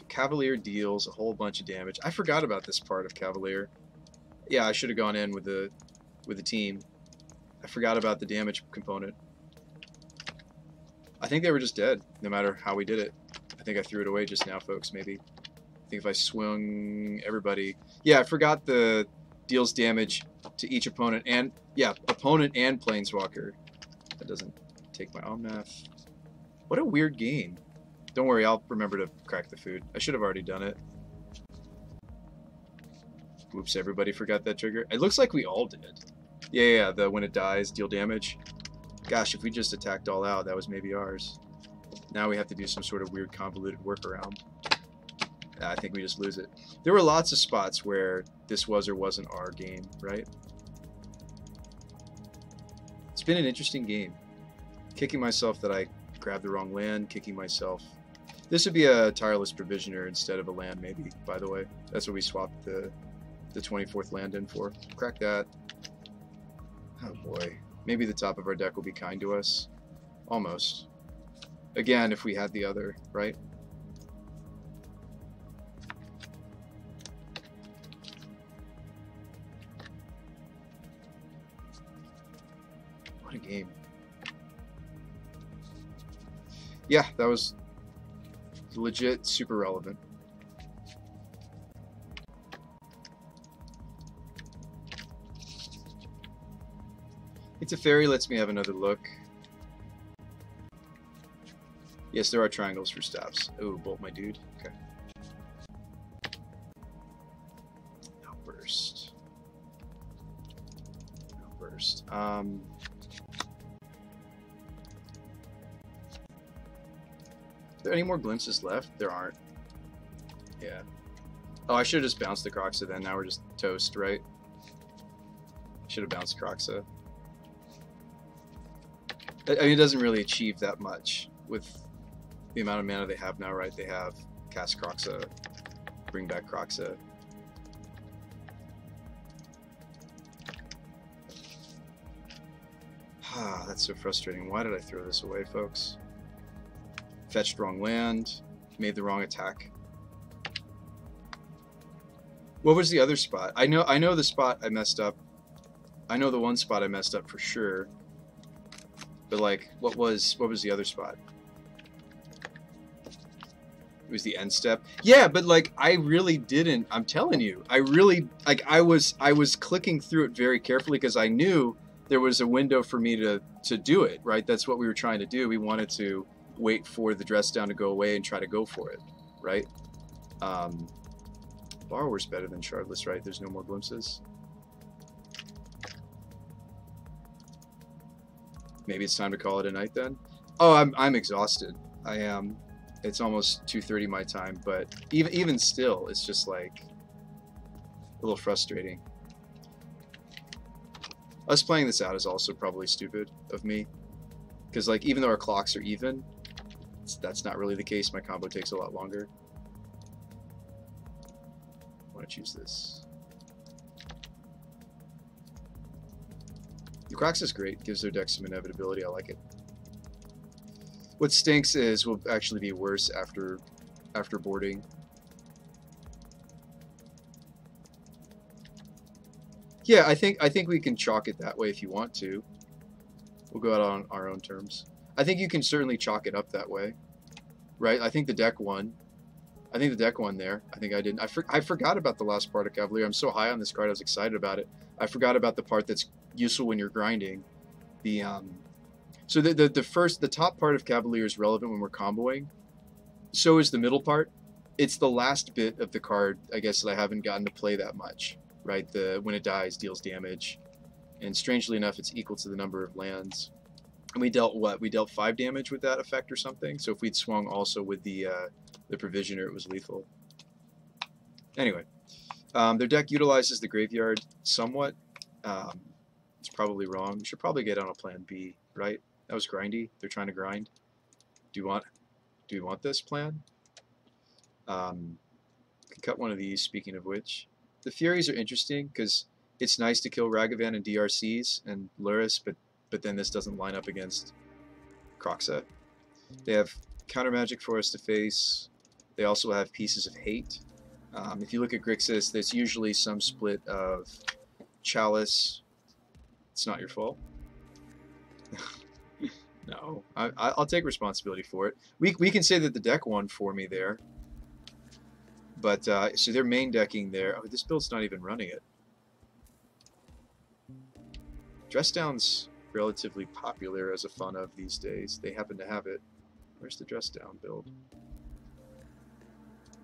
Cavalier deals a whole bunch of damage. I forgot about this part of Cavalier. Yeah, I should have gone in with the team. I forgot about the damage component. I think they were just dead, no matter how we did it. I think I threw it away just now, folks, maybe. I think if I swung everybody... Yeah, I forgot the deals damage to each opponent and... Yeah, opponent and Planeswalker. That doesn't take my Omnath. What a weird game. Don't worry, I'll remember to crack the food. I should have already done it. Oops, everybody forgot that trigger. It looks like we all did. Yeah, the when it dies, deal damage. Gosh, if we just attacked all out, that was maybe ours. Now we have to do some sort of weird convoluted workaround. I think we just lose it. There were lots of spots where this was or wasn't our game, right? It's been an interesting game. Kicking myself that I grabbed the wrong land, kicking myself. This would be a Tireless Provisioner instead of a land, maybe, by the way. That's what we swapped the 24th land in for. Crack that. Oh boy. Maybe the top of our deck will be kind to us. Almost. Again, if we had the other, right? What a game. Yeah, that was legit super relevant. It's a fairy lets me have another look. Yes, there are triangles for staffs. Oh, bolt my dude. Okay. Outburst. Outburst. Are there any more glimpses left? There aren't. Yeah. Oh, I should have just bounced the Kroxa then. Now we're just toast, right? Should have bounced Kroxa. I mean, it doesn't really achieve that much with the amount of mana they have now, right? They have cast Kroxa, bring back Kroxa. Ah, that's so frustrating. Why did I throw this away, folks? Fetched wrong land, made the wrong attack. What was the other spot? I know the spot I messed up. I know the one spot I messed up for sure. But like, what was the other spot? It was the end step. Yeah, but like, I really didn't. I'm telling you, I really like. I was clicking through it very carefully because I knew there was a window for me to do it. Right, that's what we were trying to do. We wanted to wait for the dress down to go away and try to go for it. Right. Borrower's better than Shardless, right? There's no more glimpses. Maybe it's time to call it a night then. Oh, I'm exhausted. I am. It's almost 2:30 my time, but even still, it's just like a little frustrating. Us playing this out is also probably stupid of me, because like even though our clocks are even, that's not really the case. My combo takes a lot longer. I want to choose this. The Kroxa is great, gives their deck some inevitability. I like it. What stinks is will actually be worse after boarding. Yeah, I think we can chalk it that way if you want to. We'll go out on our own terms. I think you can certainly chalk it up that way, right? I think the deck won. I think the deck won there. I think I didn't. I forgot about the last part of Cavalier. I'm so high on this card. I was excited about it. I forgot about the part that's useful when you're grinding. The so the top part of Cavalier is relevant when we're comboing. So is the middle part. It's the last bit of the card, I guess, that I haven't gotten to play that much. Right? The when it dies deals damage, and strangely enough, it's equal to the number of lands. And we dealt what? We dealt 5 damage with that effect or something. So if we'd swung also with the Provisioner, it was lethal. Anyway, their deck utilizes the graveyard somewhat. It's probably wrong. We should probably get on a plan B, right? That was grindy. They're trying to grind. Do we want this plan? Can cut one of these. Speaking of which, the Furies are interesting because it's nice to kill Ragavan and DRCs and Lurrus, but then this doesn't line up against Kroxa. They have counter magic for us to face. They also have Pieces of Hate. If you look at Grixis, there's usually some split of Chalice. It's not your fault. No, I'll take responsibility for it. We can say that the deck won for me there. But, so they're main decking there. Oh, this build's not even running it. Dress Down's relatively popular as a fun of these days. They happen to have it. Where's the Dress Down build?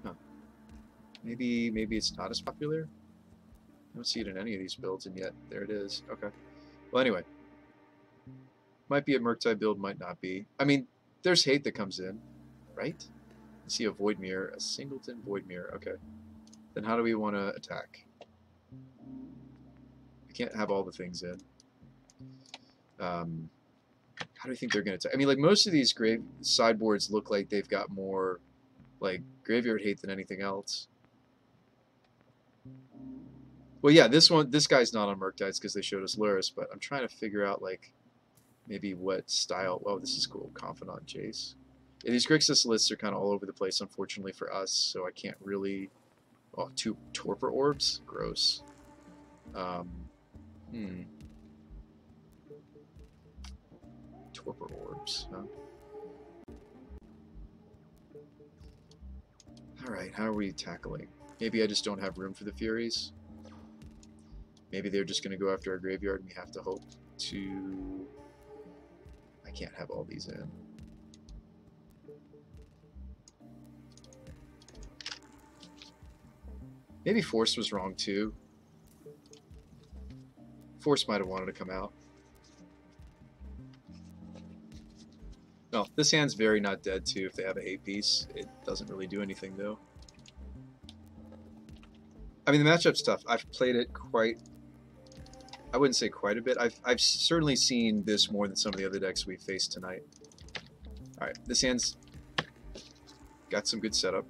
Huh. Maybe it's not as popular? I don't see it in any of these builds, and yet there it is. Okay. Well, anyway. Might be a Murktide build, might not be. I mean, there's hate that comes in, right? You see a Void Mirror, a Singleton Void Mirror. Okay. Then how do we want to attack? We can't have all the things in. How do you think they're going to attack? I mean, like, most of these sideboards look like they've got more, like, graveyard hate than anything else. Well, yeah, this guy's not on Murktides because they showed us Lurrus, but I'm trying to figure out, like, maybe what style. Well, this is cool. Confidant Jace. Yeah, these Grixis lists are kind of all over the place, unfortunately for us, so I can't really... Oh, 2 Torpor Orbs? Gross. Torpor Orbs, huh? Alright, how are we tackling? Maybe I just don't have room for the Furies. Maybe they're just going to go after our graveyard and we have to hope to... I can't have all these in. Maybe Force was wrong too. Force might have wanted to come out. No, this hand's very not dead too if they have a hate piece. It doesn't really do anything though. I mean, the matchup's tough. I've played it quite... I wouldn't say quite a bit. I've certainly seen this more than some of the other decks we faced tonight. Alright, this hand's got some good setup.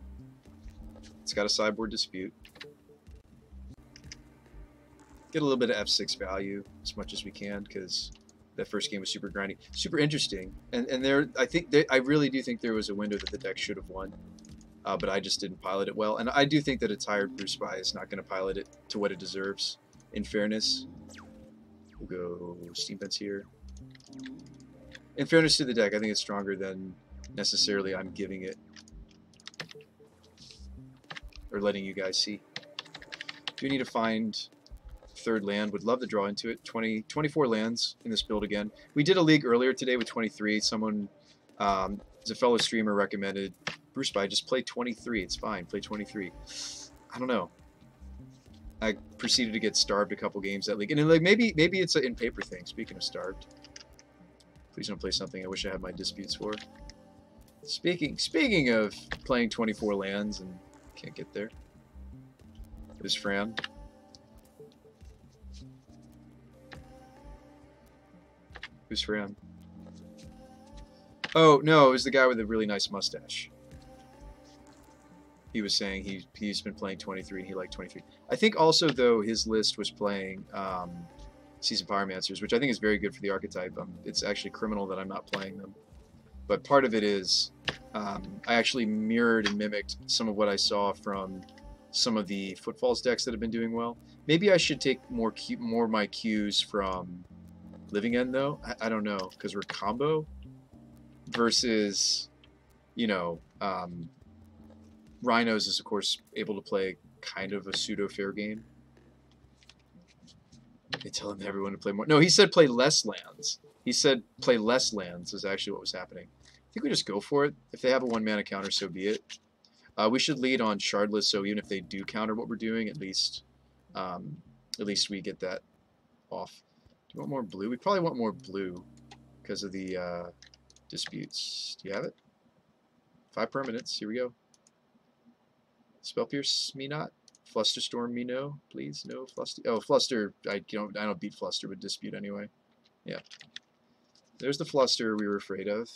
It's got a sideboard dispute. Get a little bit of F6 value as much as we can because that first game was super grindy, super interesting. And there, I really do think there was a window that the deck should have won, but I just didn't pilot it well. And I do think that a tired Bruce Spy is not going to pilot it to what it deserves. In fairness, we'll go Steam Vents here. In fairness to the deck, I think it's stronger than necessarily I'm giving it or letting you guys see. Do we need to find third land? Would love to draw into it. 24 lands in this build again. We did a league earlier today with 23. Someone, as a fellow streamer, recommended Bruce Spy just play 23. It's fine. Play 23. I don't know. I proceeded to get starved a couple games that league, and like maybe it's an in paper thing. Speaking of starved, please don't play something I wish I had my disputes for. Speaking of playing 24 lands and can't get there. There's Fran. Who's Fran? Oh no, it was the guy with the really nice mustache. He was saying he's been playing 23 and he liked 23. I think also though his list was playing Seasoned Pyromancers, which I think is very good for the archetype. It's actually criminal that I'm not playing them. But part of it is I actually mirrored and mimicked some of what I saw from some of the Footfalls decks that have been doing well. Maybe I should take more of my cues from Living End though. I don't know, because we're combo versus, you know, Rhinos is of course able to play kind of a pseudo fair game. They tell him everyone to play more. No, he said play less lands. He said play less lands is actually what was happening. I think we just go for it. If they have a 1-mana counter, so be it. We should lead on Shardless, so even if they do counter what we're doing, at least we get that off. Do you want more blue? We probably want more blue because of the disputes. Do you have it? 5 permanents. Here we go. Spell Pierce me not. Flusterstorm me no, please. No Fluster. Oh, Fluster. I don't beat Fluster, but dispute anyway. Yeah. There's the Fluster we were afraid of.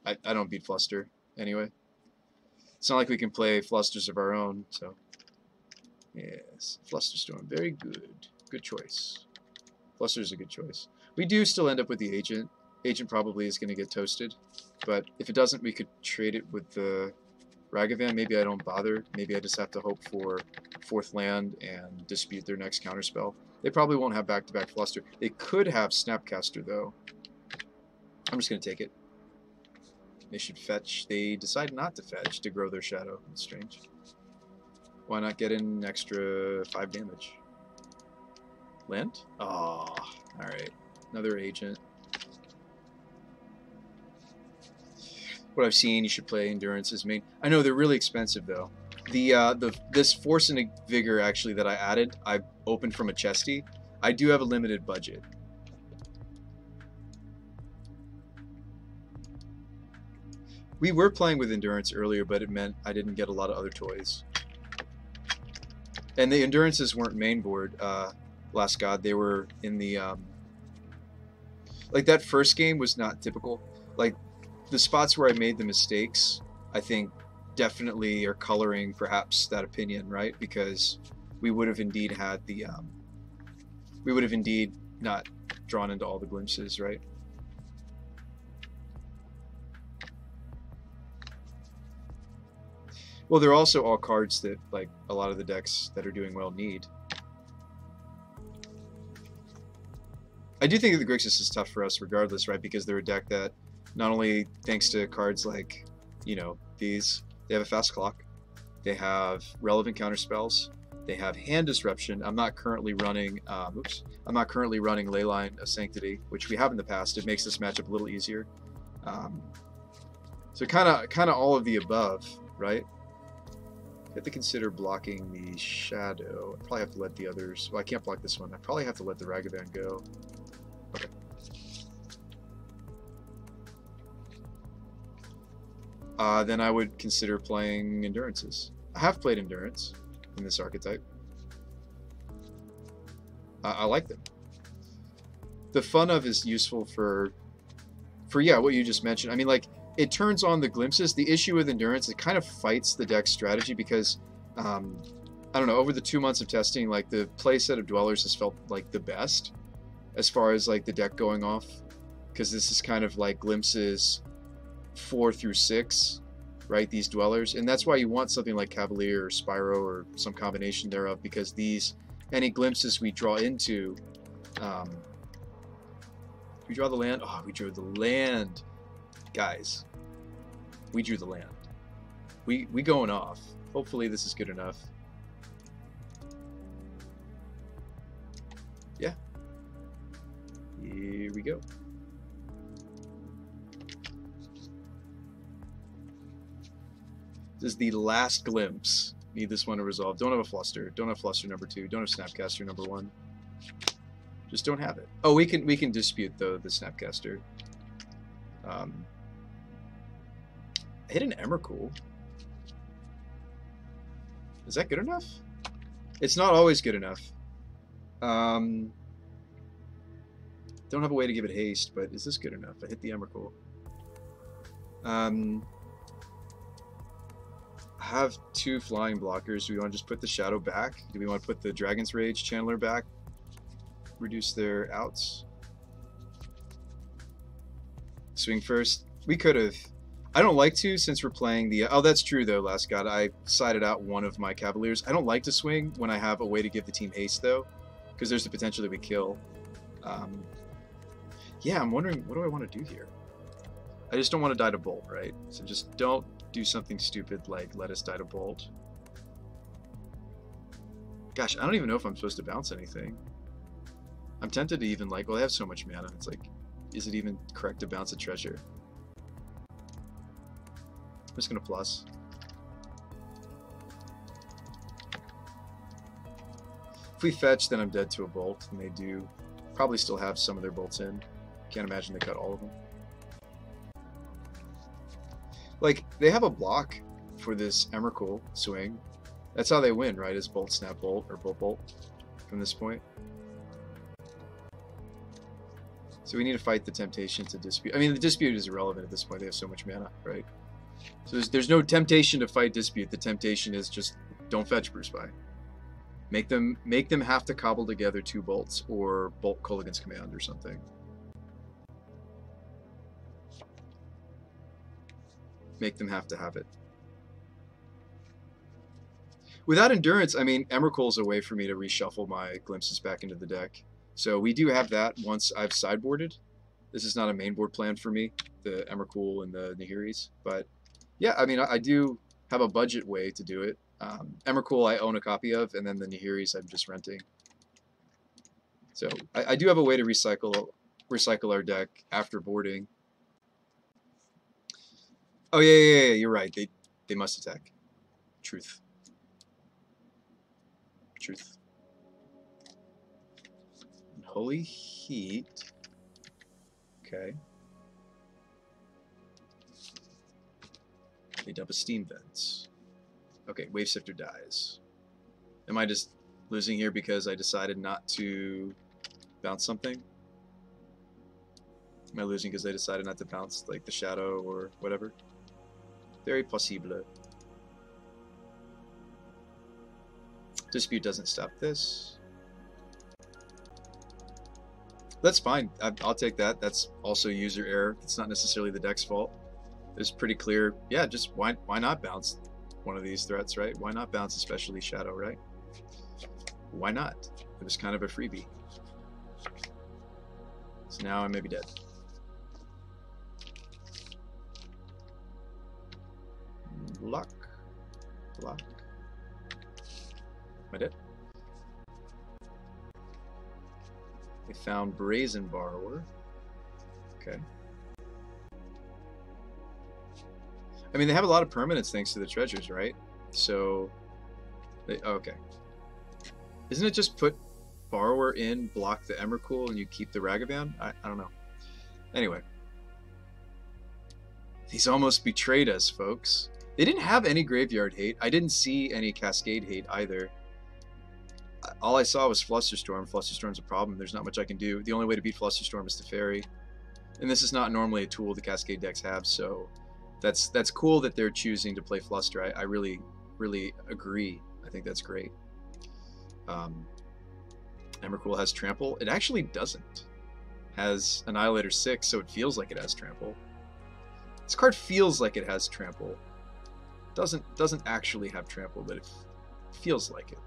I don't beat Fluster anyway. It's not like we can play Flusters of our own, so. Yes, Flusterstorm. Very good. Good choice. Fluster is a good choice. We do still end up with the Agent. Agent probably is going to get toasted, but if it doesn't, we could trade it with the Ragavan. Maybe I don't bother. Maybe I just have to hope for 4th land and dispute their next counterspell. They probably won't have back-to-back Fluster. They could have Snapcaster, though. I'm just going to take it. They should fetch. They decide not to fetch to grow their Shadow. That's strange. Why not get an extra 5 damage? Land? Oh, alright. Another agent. What I've seen, you should play Endurance as main. I know they're really expensive though. This Force and Vigor actually that I added, I opened from a chesty. I do have a limited budget. We were playing with Endurance earlier, but it meant I didn't get a lot of other toys. And the Endurances weren't main board, Last God. They were in the, like that first game was not typical. Like the spots where I made the mistakes, I think definitely are coloring perhaps that opinion, right? Because we would have indeed had the, we would have indeed not drawn into all the glimpses, right? Well, they're also all cards that, like, a lot of the decks that are doing well need. I do think that the Grixis is tough for us regardless, right? Because they're a deck that, not only thanks to cards like, you know, these, they have a fast clock, they have relevant counterspells, they have hand disruption. I'm not currently running, I'm not currently running Leyline of Sanctity, which we have in the past. It makes this matchup a little easier. So kind of all of the above, right? I have to consider blocking the Shadow. I probably have to let the others... Well, I can't block this one. I probably have to let the Ragavan go. Okay. Then I would consider playing Endurances. I have played Endurance in this archetype. I like them. The fun of is useful for yeah, what you just mentioned. I mean, like, it turns on the glimpses. The issue with Endurance, it kind of fights the deck strategy because, I don't know, over the 2 months of testing, like, the play set of Dwellers has felt, like, the best as far as, like, the deck going off. Because this is kind of, like, glimpses 4 through 6, right, these Dwellers. And that's why you want something like Cavalier or Spyro or some combination thereof, because these, any glimpses we draw into, we draw the land. Oh, we drew the land. Guys, we drew the land. We going off. Hopefully this is good enough. Yeah. Here we go. This is the last glimpse. Need this one to resolve. Don't have a Fluster. Don't have Fluster number 2. Don't have Snapcaster number 1. Just don't have it. Oh, we can dispute though the Snapcaster. I hit an Emrakul. Is that good enough? It's not always good enough. Don't have a way to give it haste, but is this good enough? I hit the Emrakul. I have 2 flying blockers. Do we want to just put the Shadow back? Do we want to put the Dragon's Rage Channeler back? Reduce their outs? Swing first. We could have. I don't like to, since we're playing the... Oh, that's true, though, Last God. I sided out one of my Cavaliers. I don't like to swing when I have a way to give the team haste, though, because there's the potential that we kill. Yeah, I'm wondering, what do I want to do here? I just don't want to die to Bolt, right? So just don't do something stupid like let us die to Bolt. Gosh, I don't even know if I'm supposed to bounce anything. I'm tempted to even, like, well, they have so much mana. It's like, is it even correct to bounce a treasure? I'm just going to plus. If we fetch, then I'm dead to a Bolt, and they do probably still have some of their bolts in. Can't imagine they cut all of them. Like, they have a block for this Emrakul swing. That's how they win, right? Is Bolt, Snap, Bolt, or Bolt, Bolt from this point. So we need to fight the temptation to dispute. I mean, the dispute is irrelevant at this point. They have so much mana, right? So there's no temptation to fight dispute. The temptation is just don't fetch Bruce By. Make them have to cobble together 2 bolts or Bolt Kolaghan's Command or something. Make them have to have it. Without Endurance, I mean, Emrakul's a way for me to reshuffle my Glimpses back into the deck. So we do have that once I've sideboarded. This is not a main board plan for me, the Emrakul and the Nahiris. But yeah, I mean, I do have a budget way to do it. Emrakul I own a copy of, and then the Nahiris I'm just renting. So I do have a way to recycle our deck after boarding. Oh yeah, you're right. They must attack. Truth. Holy Heat. Okay. They dump a Steam Vents. Okay, Wave Sifter dies. Am I just losing here because I decided not to bounce something? Am I losing because I decided not to bounce like the Shadow or whatever? Very possible. Dispute doesn't stop this. That's fine. I'll take that. That's also user error. It's not necessarily the deck's fault. It's pretty clear. Yeah, just why not bounce one of these threats, right? Why not bounce especially Shadow, right? Why not? It was kind of a freebie. So now I may be dead. Block. Am I dead? They found Brazen Borrower. Okay. I mean, they have a lot of permanents thanks to the treasures, right? So, okay. Isn't it just put Borrower in, block the Emrakul, and you keep the Ragavan? I don't know. Anyway. He's almost betrayed us, folks. They didn't have any Graveyard hate. I didn't see any Cascade hate either. All I saw was Flusterstorm. Flusterstorm's a problem. There's not much I can do. The only way to beat Flusterstorm is to Fairy. And this is not normally a tool the Cascade decks have, so that's cool that they're choosing to play Fluster. I really agree. I think that's great. Emrakul has Trample. It actually doesn't. Has Annihilator 6, so it feels like it has Trample. This card feels like it has Trample. Doesn't actually have Trample, but it feels like it.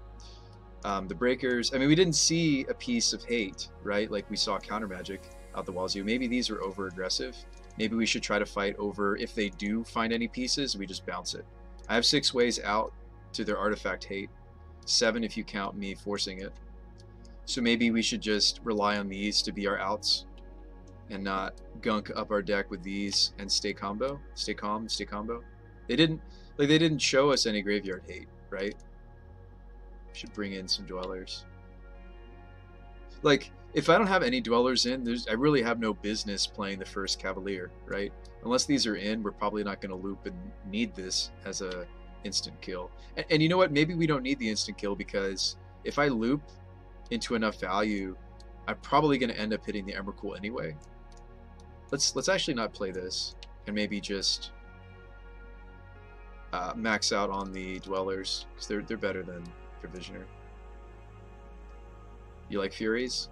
The Breakers, I mean, we didn't see a piece of hate, right? Like we saw Counter Magic out the wazoo. Maybe these are over aggressive. Maybe we should try to fight over, if they do find any pieces, we just bounce it. I have 6 ways out to their artifact hate. 7 if you count me forcing it. So maybe we should just rely on these to be our outs and not gunk up our deck with these and stay combo. Stay calm, stay combo. They didn't show us any Graveyard hate, right? Should bring in some Dwellers. Like, if I don't have any Dwellers in, I really have no business playing the first Cavalier, right? Unless these are in, we're probably not going to loop and need this as a instant kill. And you know what? Maybe we don't need the instant kill because if I loop into enough value, I'm probably going to end up hitting the Emrakul anyway. Let's actually not play this and maybe just max out on the Dwellers because they're better than Provisioner. You like Furies?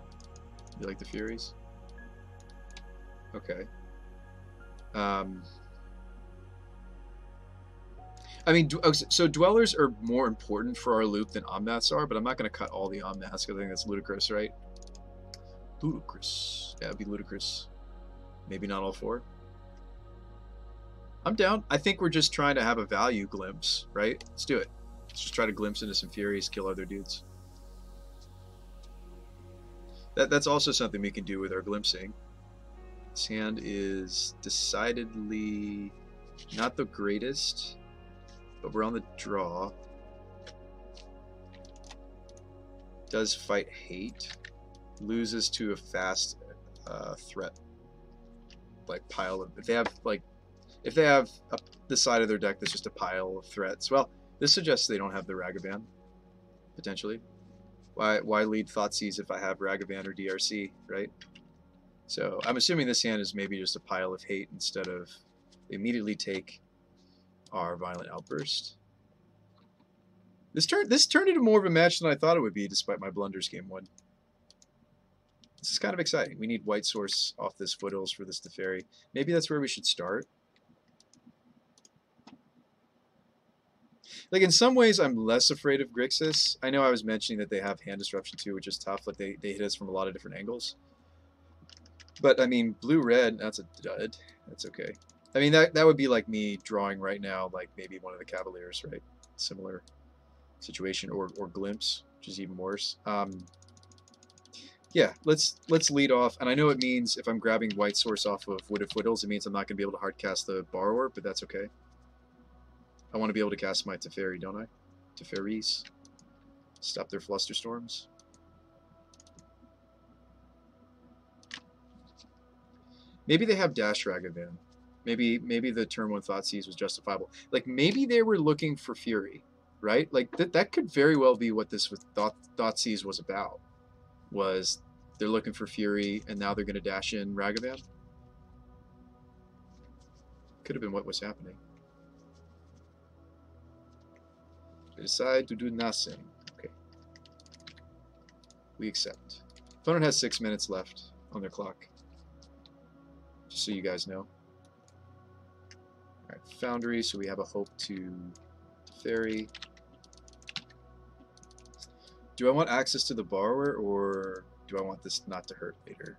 You like the Furies? Okay. I mean, so Dwellers are more important for our loop than Omnaths are, but I'm not going to cut all the Omnaths because I think that's ludicrous, right? Ludicrous. Yeah, it'd be ludicrous. Maybe not all 4. I'm down. I think we're just trying to have a value glimpse, right? Let's do it. Let's just try to glimpse into some Furies, kill other dudes. That's also something we can do with our glimpsing. This hand is decidedly not the greatest, but we're on the draw. Does fight hate. Loses to a fast threat. Like pile of, if they have the side of their deck that's just a pile of threats. Well, this suggests they don't have the Ragavan, potentially. Why lead Thoughtseize if I have Ragavan or DRC, right? So I'm assuming this hand is maybe just a pile of hate instead of they immediately take our Violent Outburst. This turned into more of a match than I thought it would be, despite my blunders game 1. This is kind of exciting. We need White Source off this Foothills for this Teferi. Maybe that's where we should start. Like, in some ways, I'm less afraid of Grixis. I know I was mentioning that they have hand disruption too, which is tough. Like, they hit us from a lot of different angles. But, I mean, blue-red, that's a dud. That's okay. I mean, that would be like me drawing right now, like, maybe one of the Cavaliers, right? Similar situation, or Glimpse, which is even worse. Yeah, let's lead off. And I know it means if I'm grabbing White Source off of Wooded Foothills, it means I'm not going to be able to hardcast the Borrower, but that's okay. I want to be able to cast my Teferi, don't I? Teferis. Stop their Flusterstorms. Maybe they have Dash Ragavan. Maybe the turn 1 Thoughtseize was justifiable. Like, maybe they were looking for Fury, right? Like, that could very well be what this with Thoughtseize was about. Was they're looking for Fury, and now they're going to dash in Ragavan? Could have been what was happening. They decide to do nothing. Okay. We accept. Opponent has 6 minutes left on their clock. Just so you guys know. Alright, Foundry, so we have a hope to Teferi. Do I want access to the Borrower, or do I want this not to hurt later?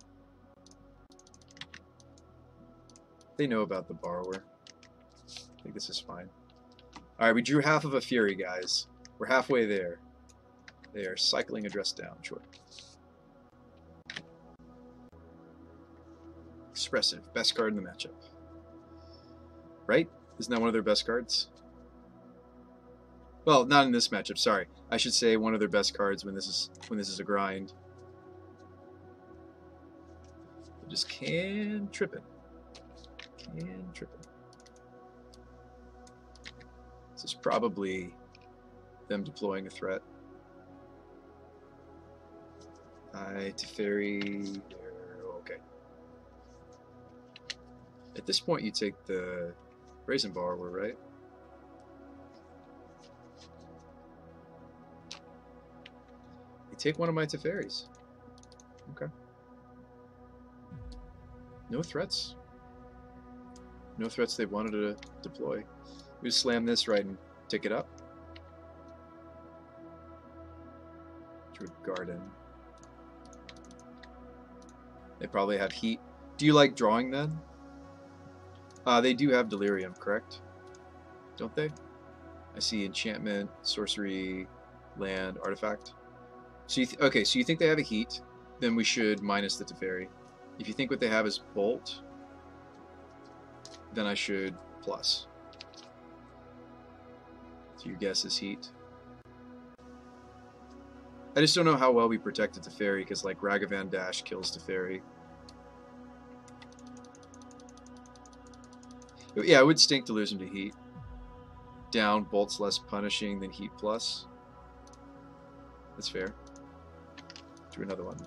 They know about the Borrower. I think this is fine. Alright, we drew half of a Fury, guys. We're halfway there. They are cycling Address down, sure. Expressive, best card in the matchup. Right? Isn't that one of their best cards? Well, not in this matchup, sorry. I should say one of their best cards when this is a grind. They just can tripping. This is probably them deploying a threat. Teferi, okay. At this point, you take the Brazen Borrower, right? You take one of my Teferis. Okay. No threats. No threats they wanted to deploy. We just slam this right and tick it up. Druid Garden. They probably have heat. Do you like drawing then? They do have Delirium, correct? Don't they? I see enchantment, sorcery, land, artifact. So okay, so you think they have a heat, then we should minus the Teferi. If you think what they have is bolt, then I should plus. So your guess is heat. I just don't know how well we protected Teferi, because like Ragavan Dash kills Teferi. Yeah, it would stink to lose him to heat. Down, bolt's less punishing than heat plus. That's fair. Do another one.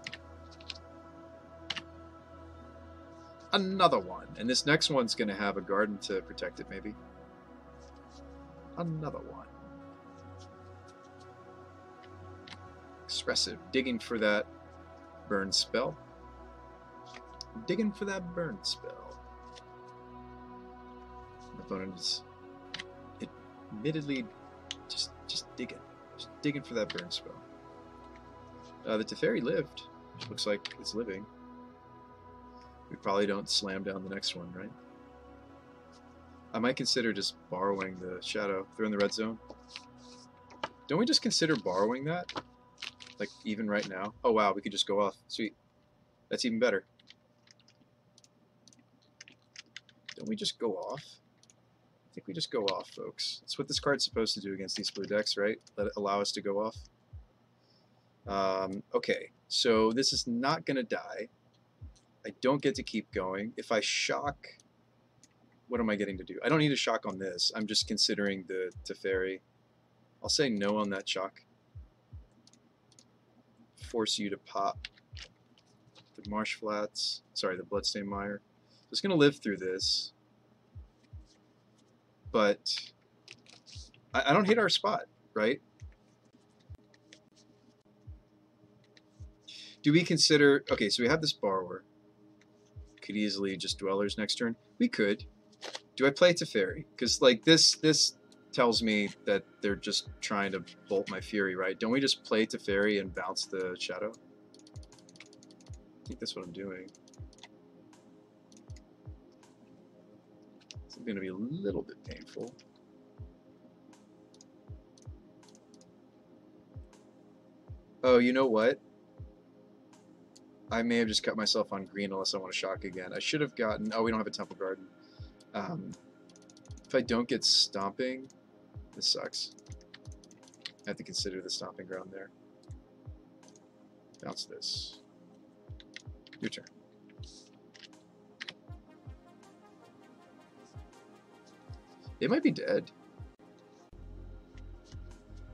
Another one. And this next one's going to have a garden to protect it, maybe. Another one. Expressive. Digging for that burn spell. Digging for that burn spell. My opponent is admittedly just digging. Just digging for that burn spell. The Teferi lived. Which looks like it's living. We probably don't slam down the next one, right? I might consider just borrowing the Shadow. They're in the red zone. Don't we just consider borrowing that? Like, even right now? Oh, wow, we could just go off. Sweet. That's even better. Don't we just go off? I think we just go off, folks. That's what this card's supposed to do against these blue decks, right? Let it allow us to go off. Okay, so this is not going to die. I don't get to keep going. If I shock, what am I getting to do? I don't need a shock on this. I'm just considering the Teferi. I'll say no on that shock. Force you to pop the Marsh Flats. Sorry, the Bloodstained Mire. Just going to live through this. But I don't hate our spot, right? Do we consider... Okay, so we have this Borrower. Could easily just Dwellers next turn. We could. Do I play Teferi? Because like this tells me that they're just trying to bolt my Fury, right? Don't we just play Teferi and bounce the Shadow? I think that's what I'm doing. It's going to be a little bit painful. Oh, you know what? I may have just cut myself on green unless I want to shock again. I should have gotten... Oh, we don't have a Temple Garden. If I don't get Stomping, this sucks. I have to consider the Stomping Ground there. Bounce this. Your turn. They might be dead.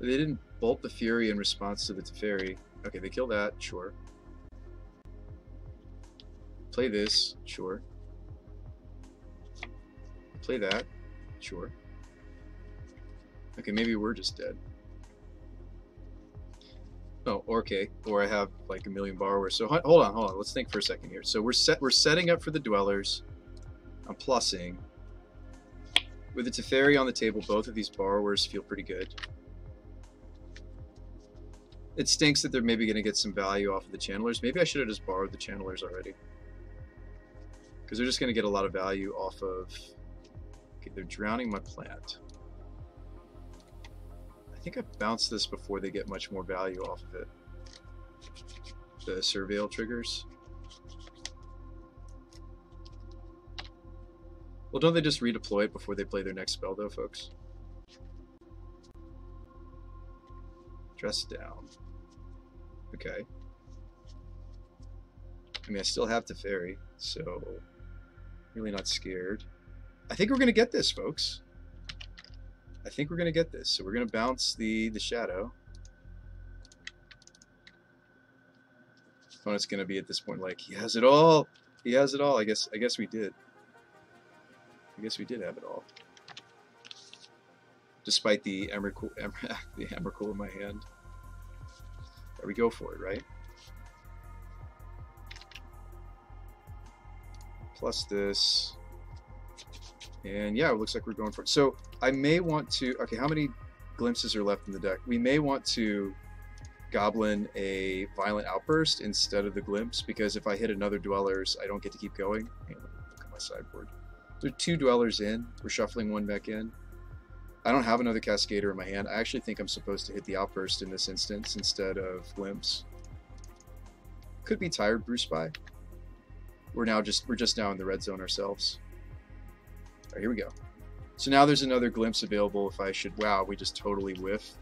They didn't bolt the Fury in response to the Teferi. Okay, they kill that, sure. Play this, sure. Play that, sure. Okay, maybe we're just dead. Oh, okay. Or I have like a million borrowers. So hold on. Let's think for a second here. So we're setting up for the Dwellers. I'm plussing. With the Teferi on the table, both of these borrowers feel pretty good. It stinks that they're maybe going to get some value off of the Channelers. Maybe I should have just borrowed the Channelers already. Because they're just going to get a lot of value off of... Okay, they're drowning my plant. I think I bounced this before they get much more value off of it. The Surveil triggers. Well, don't they just redeploy it before they play their next spell, though, folks? Dress down. Okay. I mean, I still have Teferi, so really not scared. I think we're going to get this, folks. I think we're going to get this. So we're going to bounce the Shadow. Opponent's going to be at this point like, he has it all. He has it all. I guess we did. I guess we did have it all. Despite the Emrakul in my hand. There we go for it, right? Plus this. And yeah, it looks like we're going for it. So I may want to... Okay, how many glimpses are left in the deck? We may want to Goblin a Violent Outburst instead of the Glimpse, because if I hit another Dwellers, I don't get to keep going. Hey, look at my sideboard. There are 2 Dwellers in. We're shuffling 1 back in. I don't have another Cascader in my hand. I actually think I'm supposed to hit the Outburst in this instance instead of Glimpse. Could be tired, Brew Spy. We're just now in the red zone ourselves. All right, here we go. So now there's another Glimpse available if I should... Wow, we just totally whiffed.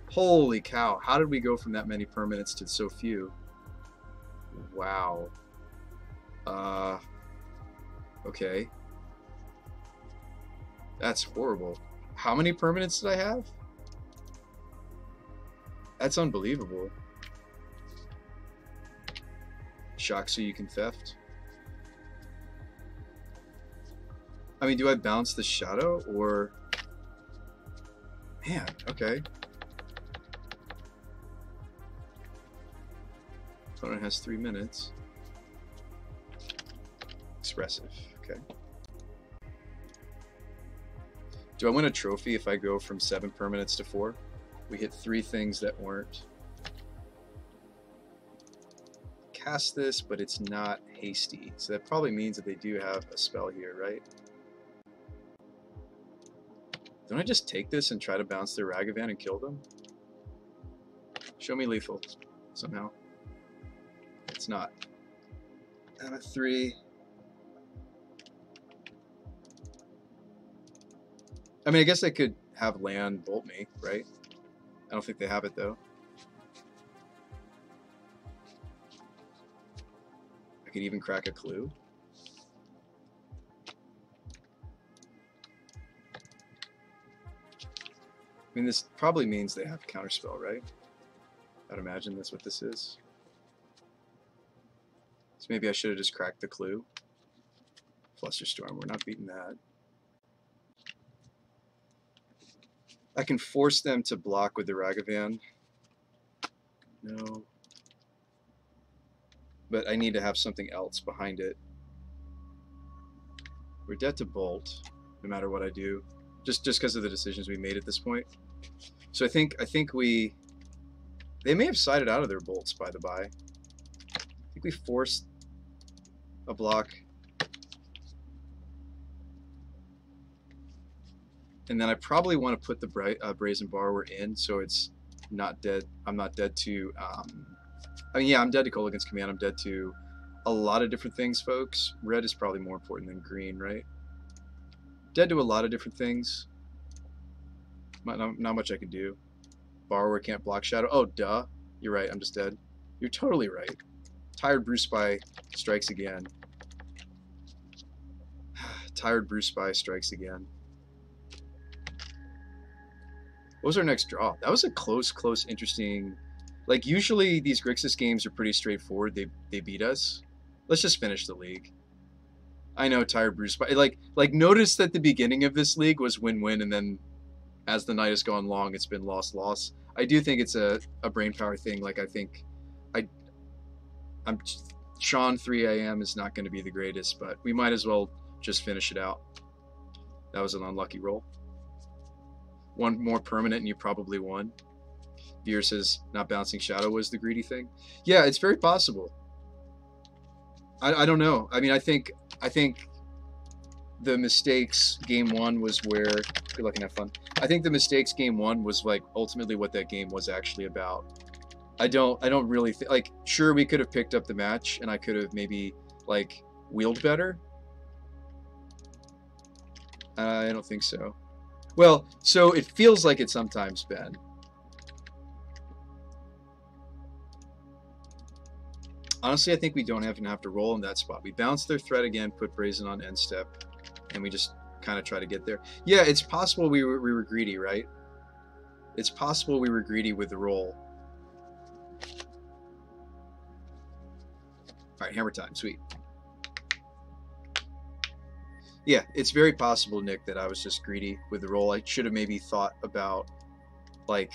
Holy cow, how did we go from that many permanents to so few? Wow. Okay. That's horrible. How many permanents did I have? That's unbelievable. Shock so you can theft. I mean, do I bounce the Shadow or... Man, okay. Opponent has 3 minutes. Expressive, okay. Do I win a trophy if I go from 7 permanents to 4? We hit 3 things that weren't. Cast this, but it's not hasty. So that probably means that they do have a spell here, right? Don't I just take this and try to bounce their Ragavan and kill them? Show me lethal, somehow. It's not. I'm at 3. I mean, I guess I could have land bolt me, right? I don't think they have it, though. I could even crack a clue. I mean, this probably means they have a counterspell, right? I'd imagine that's what this is. So maybe I should have just cracked the clue. Flusterstorm, we're not beating that. I can force them to block with the Ragavan. No. But I need to have something else behind it. We're dead to bolt, no matter what I do. just because of the decisions we made at this point. So I think they may have sided out of their bolts, by the by. I think we forced a block. And then I probably want to put the Brazen Borrower in, so it's not dead. I'm not dead to, I mean, yeah, I'm dead to Kolaghan's Command. I'm dead to a lot of different things, folks. Red is probably more important than green, right? Dead to a lot of different things. Not much I can do. Borrower can't block Shadow. Oh, duh. You're right, I'm just dead. You're totally right. Tired Brew Spy strikes again. Tired Brew Spy strikes again. What was our next draw? That was a close, interesting... Like, usually these Grixis games are pretty straightforward. They beat us. Let's just finish the league. I know, Tired Brew Spy. Like notice that the beginning of this league was win-win, and then as the night has gone long, it's been loss-loss. I do think it's a brain power thing. Like, I think... Sean 3 a.m. is not going to be the greatest, but we might as well just finish it out. That was an unlucky roll. One more permanent and you probably won. Veer says not bouncing Shadow was the greedy thing. Yeah, it's very possible. I don't know. I mean, I think the mistakes game one was where... Good luck and have fun. I think the mistakes game one was like ultimately what that game was actually about. I don't really think... Like, sure, we could have picked up the match and I could have maybe like wheeled better. I don't think so. Well, so it feels like it sometimes been. Honestly, I think we don't even have to roll in that spot. We bounce their threat again, put Brazen on end step, and we just kind of try to get there. Yeah, it's possible we were greedy, right? It's possible we were greedy with the roll. All right, hammer time, sweet. Yeah, it's very possible, Nick, that I was just greedy with the roll. I should have maybe thought about, like...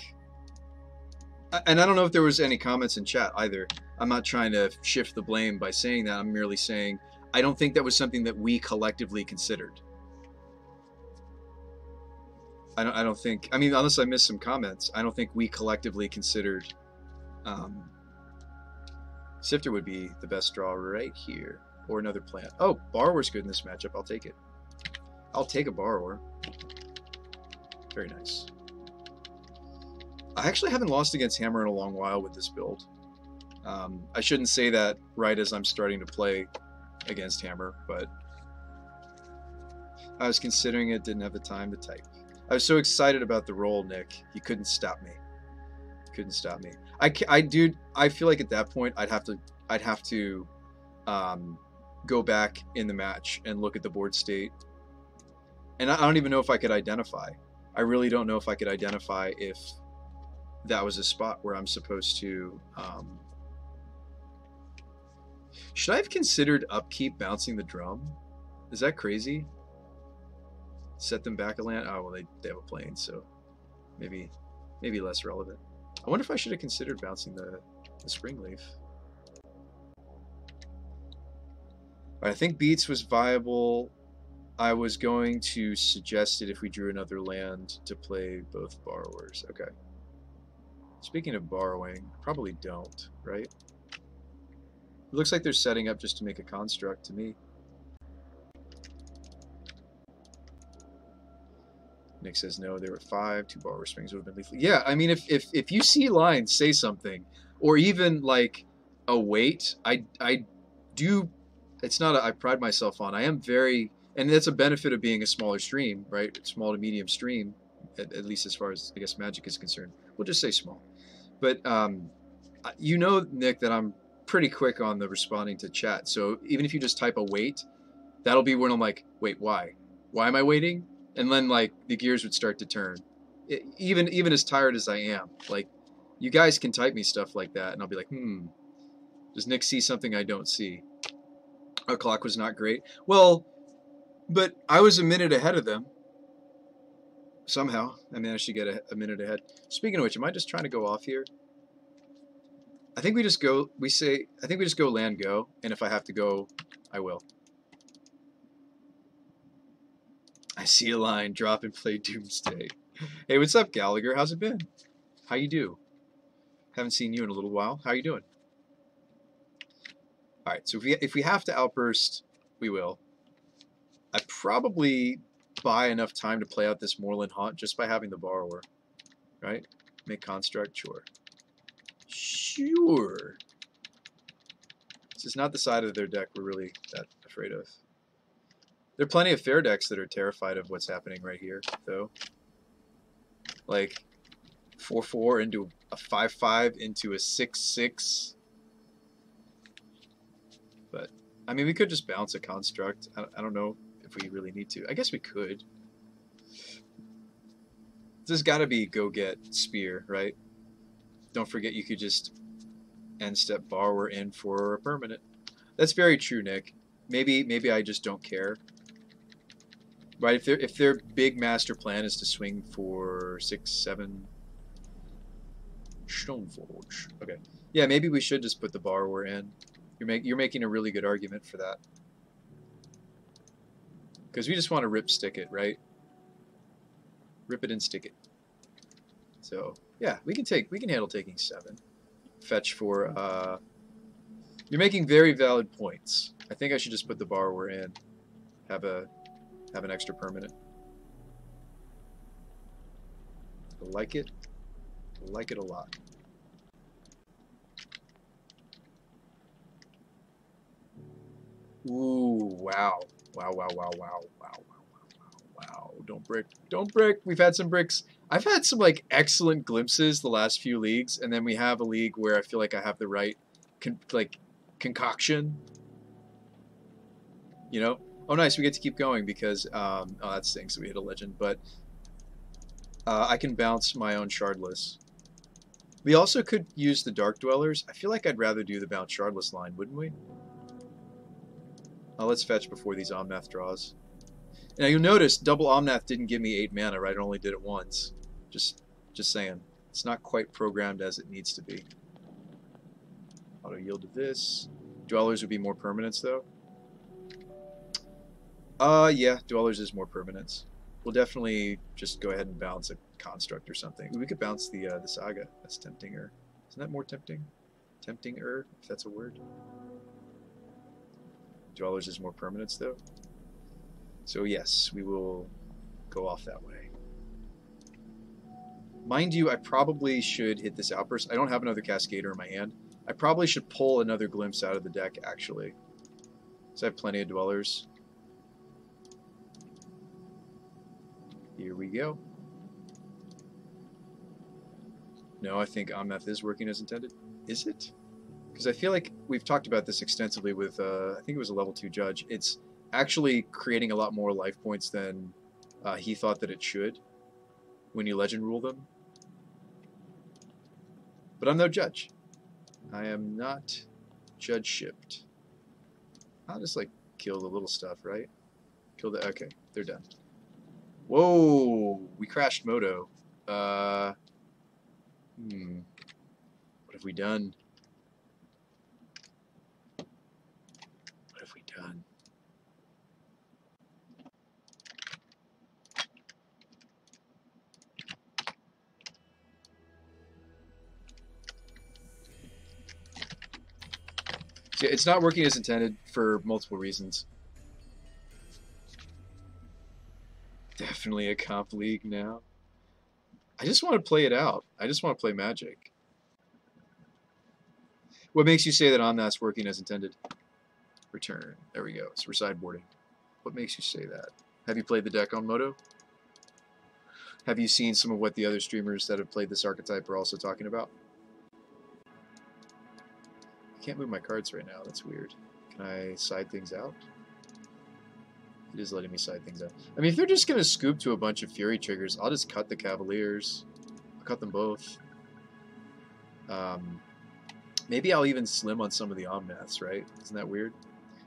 And I don't know if there was any comments in chat either. I'm not trying to shift the blame by saying that. I'm merely saying I don't think that was something that we collectively considered. I don't think... I mean, unless I missed some comments, I don't think we collectively considered... Sifter would be the best draw right here. Or another plant. Oh, Borrower's good in this matchup. I'll take it. I'll take a Borrower. Very nice. I actually haven't lost against Hammer in a long while with this build. I shouldn't say that right as I'm starting to play against Hammer, but I was considering it, didn't have the time to type. I was so excited about the roll, Nick. You couldn't stop me. Couldn't stop me. Dude, I feel like at that point I'd have to go back in the match and look at the board state. And I don't even know if I could identify. I really don't know if I could identify if that was a spot where I'm supposed to... Should I have considered upkeep bouncing the drum? Is that crazy? Set them back a land? Oh, well, they have a plane, so maybe less relevant. I wonder if I should have considered bouncing the Springleaf. I think Beats was viable. I was going to suggest it if we drew another land to play both Borrowers. Okay. Speaking of borrowing, probably don't, right? It looks like they're setting up just to make a construct to me. Nick says no, there were 5. 2 Borrower Springs would have been lethal. Yeah, I mean, if you see lines, say something. Or even, like, a wait. I do... It's not a I pride myself on. I am very... And that's a benefit of being a smaller stream, right? Small to medium stream, at least as far as, I guess, Magic is concerned. We'll just say small. But, you know, Nick, that I'm pretty quick on the responding to chat. So even if you just type a wait, that'll be when I'm like, wait, why? Why am I waiting? And then, like, the gears would start to turn. Even as tired as I am. Like, you guys can type me stuff like that, and I'll be like, does Nick see something I don't see? Our clock was not great. Well, but I was a minute ahead of them. Somehow, I managed to get a minute ahead. Speaking of which, am I just trying to go off here? I think we just go, I think we just go land go, and if I have to go, I will. I see a line. Drop and play Doomsday. Hey, what's up, Gallagher? How's it been? How you do? Haven't seen you in a little while. How you doing? All right. So if we have to outburst, we will. I probably buy enough time to play out this Moorland Haunt just by having the Borrower, right? Make construct, sure. Sure. This is not the side of their deck we're really that afraid of. There are plenty of fair decks that are terrified of what's happening right here, though. Like 4/4 into a 5/5 into a 6/6. But I mean, we could just bounce a construct. I don't know if we really need to. I guess we could. This has got to be go get Spear, right? Don't forget you could just end step Borrower in for a permanent. That's very true, Nick. Maybe I just don't care. Right? If their big master plan is to swing for 6/7 Stoneforge. Okay. Yeah, maybe we should just put the Borrower in. You're making a really good argument for that. Because we just want to rip stick it, right? Rip it and stick it. So yeah, we can handle taking 7. Fetch for you're making very valid points. I think I should just put the Borrower in. Have an extra permanent. I like it. I like it a lot. Ooh, wow. Wow, wow, wow, wow, wow, wow, wow, wow. Don't brick. Don't brick. We've had some bricks. I've had some like excellent glimpses the last few leagues, and then we have a league where I feel like I have the right concoction. You know? Oh, nice. We get to keep going because oh, that stinks. We hit a legend, but I can bounce my own Shardless. We also could use the Dark Dwellers. I feel like I'd rather do the bounce Shardless line, wouldn't we? Let's fetch before these Omnath draws. Now you'll notice double Omnath didn't give me 8 mana, right? I only did it once. Just saying. It's not quite programmed as it needs to be. Auto yield to this. Dwellers would be more permanents though. Yeah, Dwellers is more permanents. We'll definitely just go ahead and bounce a construct or something. We could bounce the Saga. That's tempting-er. Isn't that more tempting? Tempting-er, if that's a word. Dwellers is more permanents though. So yes, we will go off that way. Mind you, I probably should hit this Outburst. I don't have another Cascader in my hand. I probably should pull another Glimpse out of the deck, actually. So I have plenty of Dwellers. Here we go. No, I think Omnath is working as intended. Is it? Because I feel like we've talked about this extensively with, I think it was a level 2 judge. It's actually creating a lot more life points than he thought that it should when you legend rule them. But I'm no judge. I am not judge-shipped. I'll just, like, kill the little stuff, right? Kill the... Okay, they're done. Whoa! We crashed Moto. What have we done? What have we done? So it's not working as intended for multiple reasons. Definitely a comp league now. I just want to play it out. I just want to play Magic. What makes you say that Omnath's working as intended? Return. There we go. So we're sideboarding. What makes you say that? Have you played the deck on Moto? Have you seen some of what the other streamers that have played this archetype are also talking about? I can't move my cards right now. That's weird. Can I side things out? It is letting me side things out. I mean, if they're just going to scoop to a bunch of Fury triggers, I'll just cut the Cavaliers. I'll cut them both. Maybe I'll even slim on some of the Omnaths, right? Isn't that weird?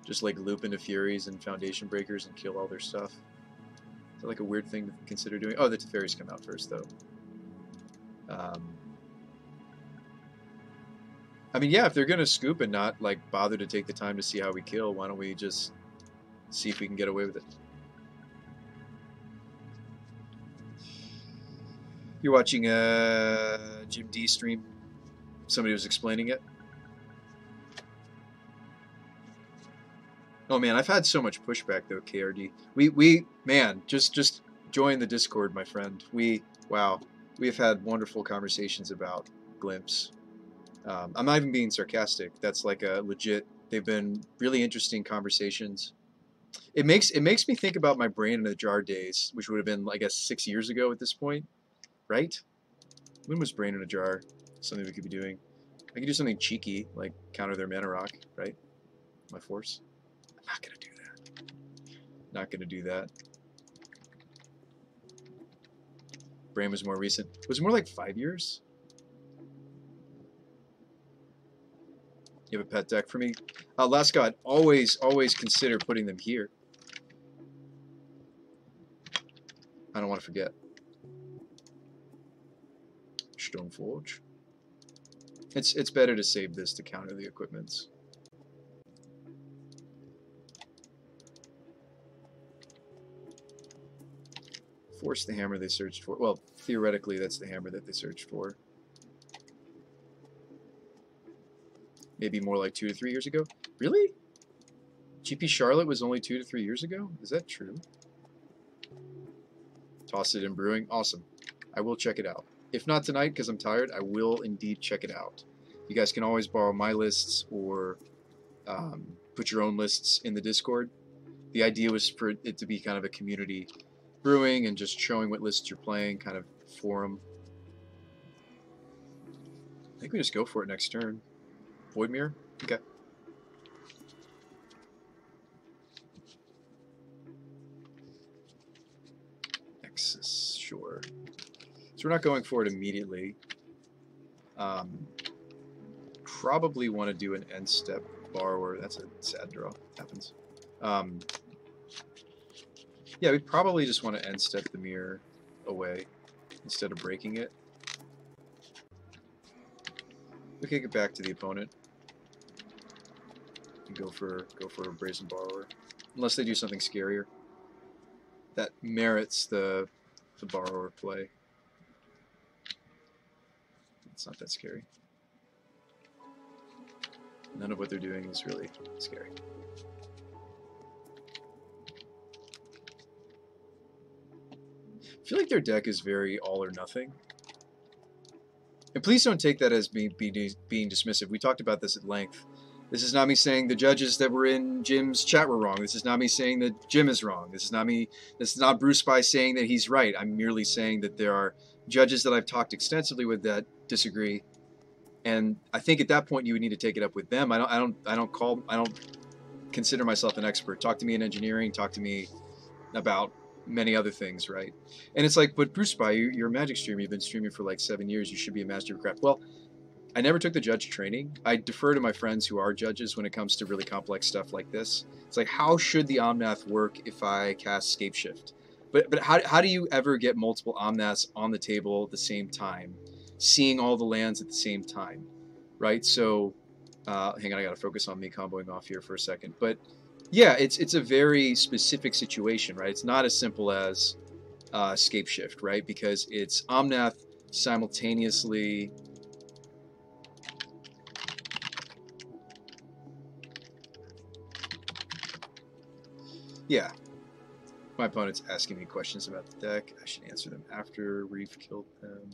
Just like loop into Furies and Foundation Breakers and kill all their stuff. Is that like a weird thing to consider doing? Oh, the Teferis come out first, though. I mean, yeah, if they're going to scoop and not like bother to take the time to see how we kill, why don't we just see if we can get away with it? You're watching a Jim D stream. Somebody was explaining it. Oh man, I've had so much pushback though, KRD. We man, just join the Discord, my friend. Wow, we have had wonderful conversations about Glimpse. I'm not even being sarcastic. That's like a legit. They've been really interesting conversations. It makes me think about my Brain in a Jar days, which would have been, I guess, 6 years ago at this point, right? When was Brain in a Jar something we could be doing? I could do something cheeky, like counter their mana rock, right? My force. I'm not gonna do that. Not gonna do that. Brain was more recent. It was more like 5 years. You have a pet deck for me? Last God, always consider putting them here. I don't want to forget. Stoneforge. It's better to save this to counter the equipments. Force the hammer they searched for. Well, theoretically, that's the hammer that they searched for. Maybe more like 2 to 3 years ago. Really? GP Charlotte was only 2 to 3 years ago? Is that true? Toss it in brewing. Awesome. I will check it out. If not tonight, because I'm tired, I will indeed check it out. You guys can always borrow my lists or put your own lists in the Discord. The idea was for it to be kind of a community brewing and just showing what lists you're playing, kind of forum. I think we just go for it next turn. Void Mirror? Okay. Nexus, sure. So we're not going for it immediately. Probably want to do an end step borrower. That's a sad draw. Happens. Yeah, we probably just want to end step the mirror away instead of breaking it. We kick it back to the opponent and go for a Brazen Borrower, unless they do something scarier that merits the borrower play. It's not that scary. None of what they're doing is really scary. I feel like their deck is very all or nothing. And please don't take that as being dismissive. We talked about this at length. This is not me saying the judges that were in Jim's chat were wrong. This is not me saying that Jim is wrong. This is not Bruce Spy saying that he's right. I'm merely saying that there are judges that I've talked extensively with that disagree. And I think at that point you would need to take it up with them. I don't consider myself an expert. Talk to me in engineering, talk to me about many other things, right? And it's like, but Bruce Spy, you're a Magic streamer. You've been streaming for like 7 years. You should be a master of craft. Well, I never took the judge training. I defer to my friends who are judges when it comes to really complex stuff like this. It's like, how should the Omnath work if I cast Scapeshift? But how do you ever get multiple Omnaths on the table at the same time, seeing all the lands at the same time, right? So, hang on, I gotta focus on me comboing off here for a second. But yeah, it's a very specific situation, right? It's not as simple as Scapeshift, right? Because it's Omnath simultaneously. Yeah. My opponent's asking me questions about the deck. I should answer them after we've killed them.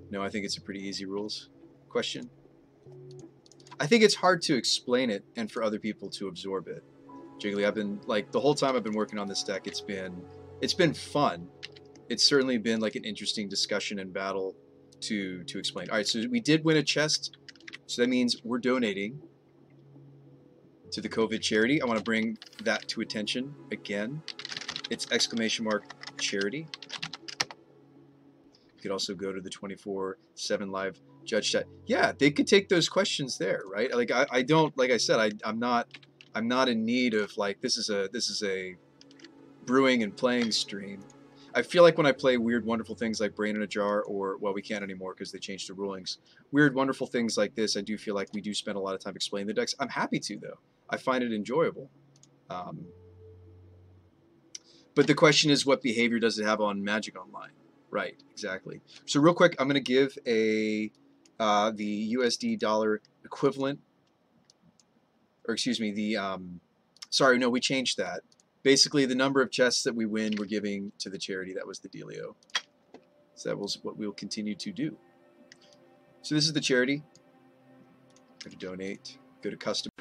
No, I think it's a pretty easy rules question. I think it's hard to explain it and for other people to absorb it. Jiggly, I've been like the whole time I've been working on this deck, it's been fun. It's certainly been like an interesting discussion and battle to explain. All right, so we did win a chest. So that means we're donating to the COVID charity. I want to bring that to attention again. It's !charity. You could also go to the 24/7 live judge chat. Yeah, they could take those questions there, right? Like I don't, like I said, I'm not in need of like this is a brewing and playing stream. I feel like when I play weird, wonderful things like Brain in a Jar, or, well, we can't anymore because they changed the rulings. Weird, wonderful things like this, I do feel like we do spend a lot of time explaining the decks. I'm happy to, though. I find it enjoyable. But the question is, what behavior does it have on Magic Online? Right, exactly. So real quick, I'm going to give the USD dollar equivalent, or excuse me, sorry, no, we changed that. Basically, the number of chests that we win, we're giving to the charity. That was the dealio. So that was what we'll continue to do. So this is the charity. Go to donate, go to custom.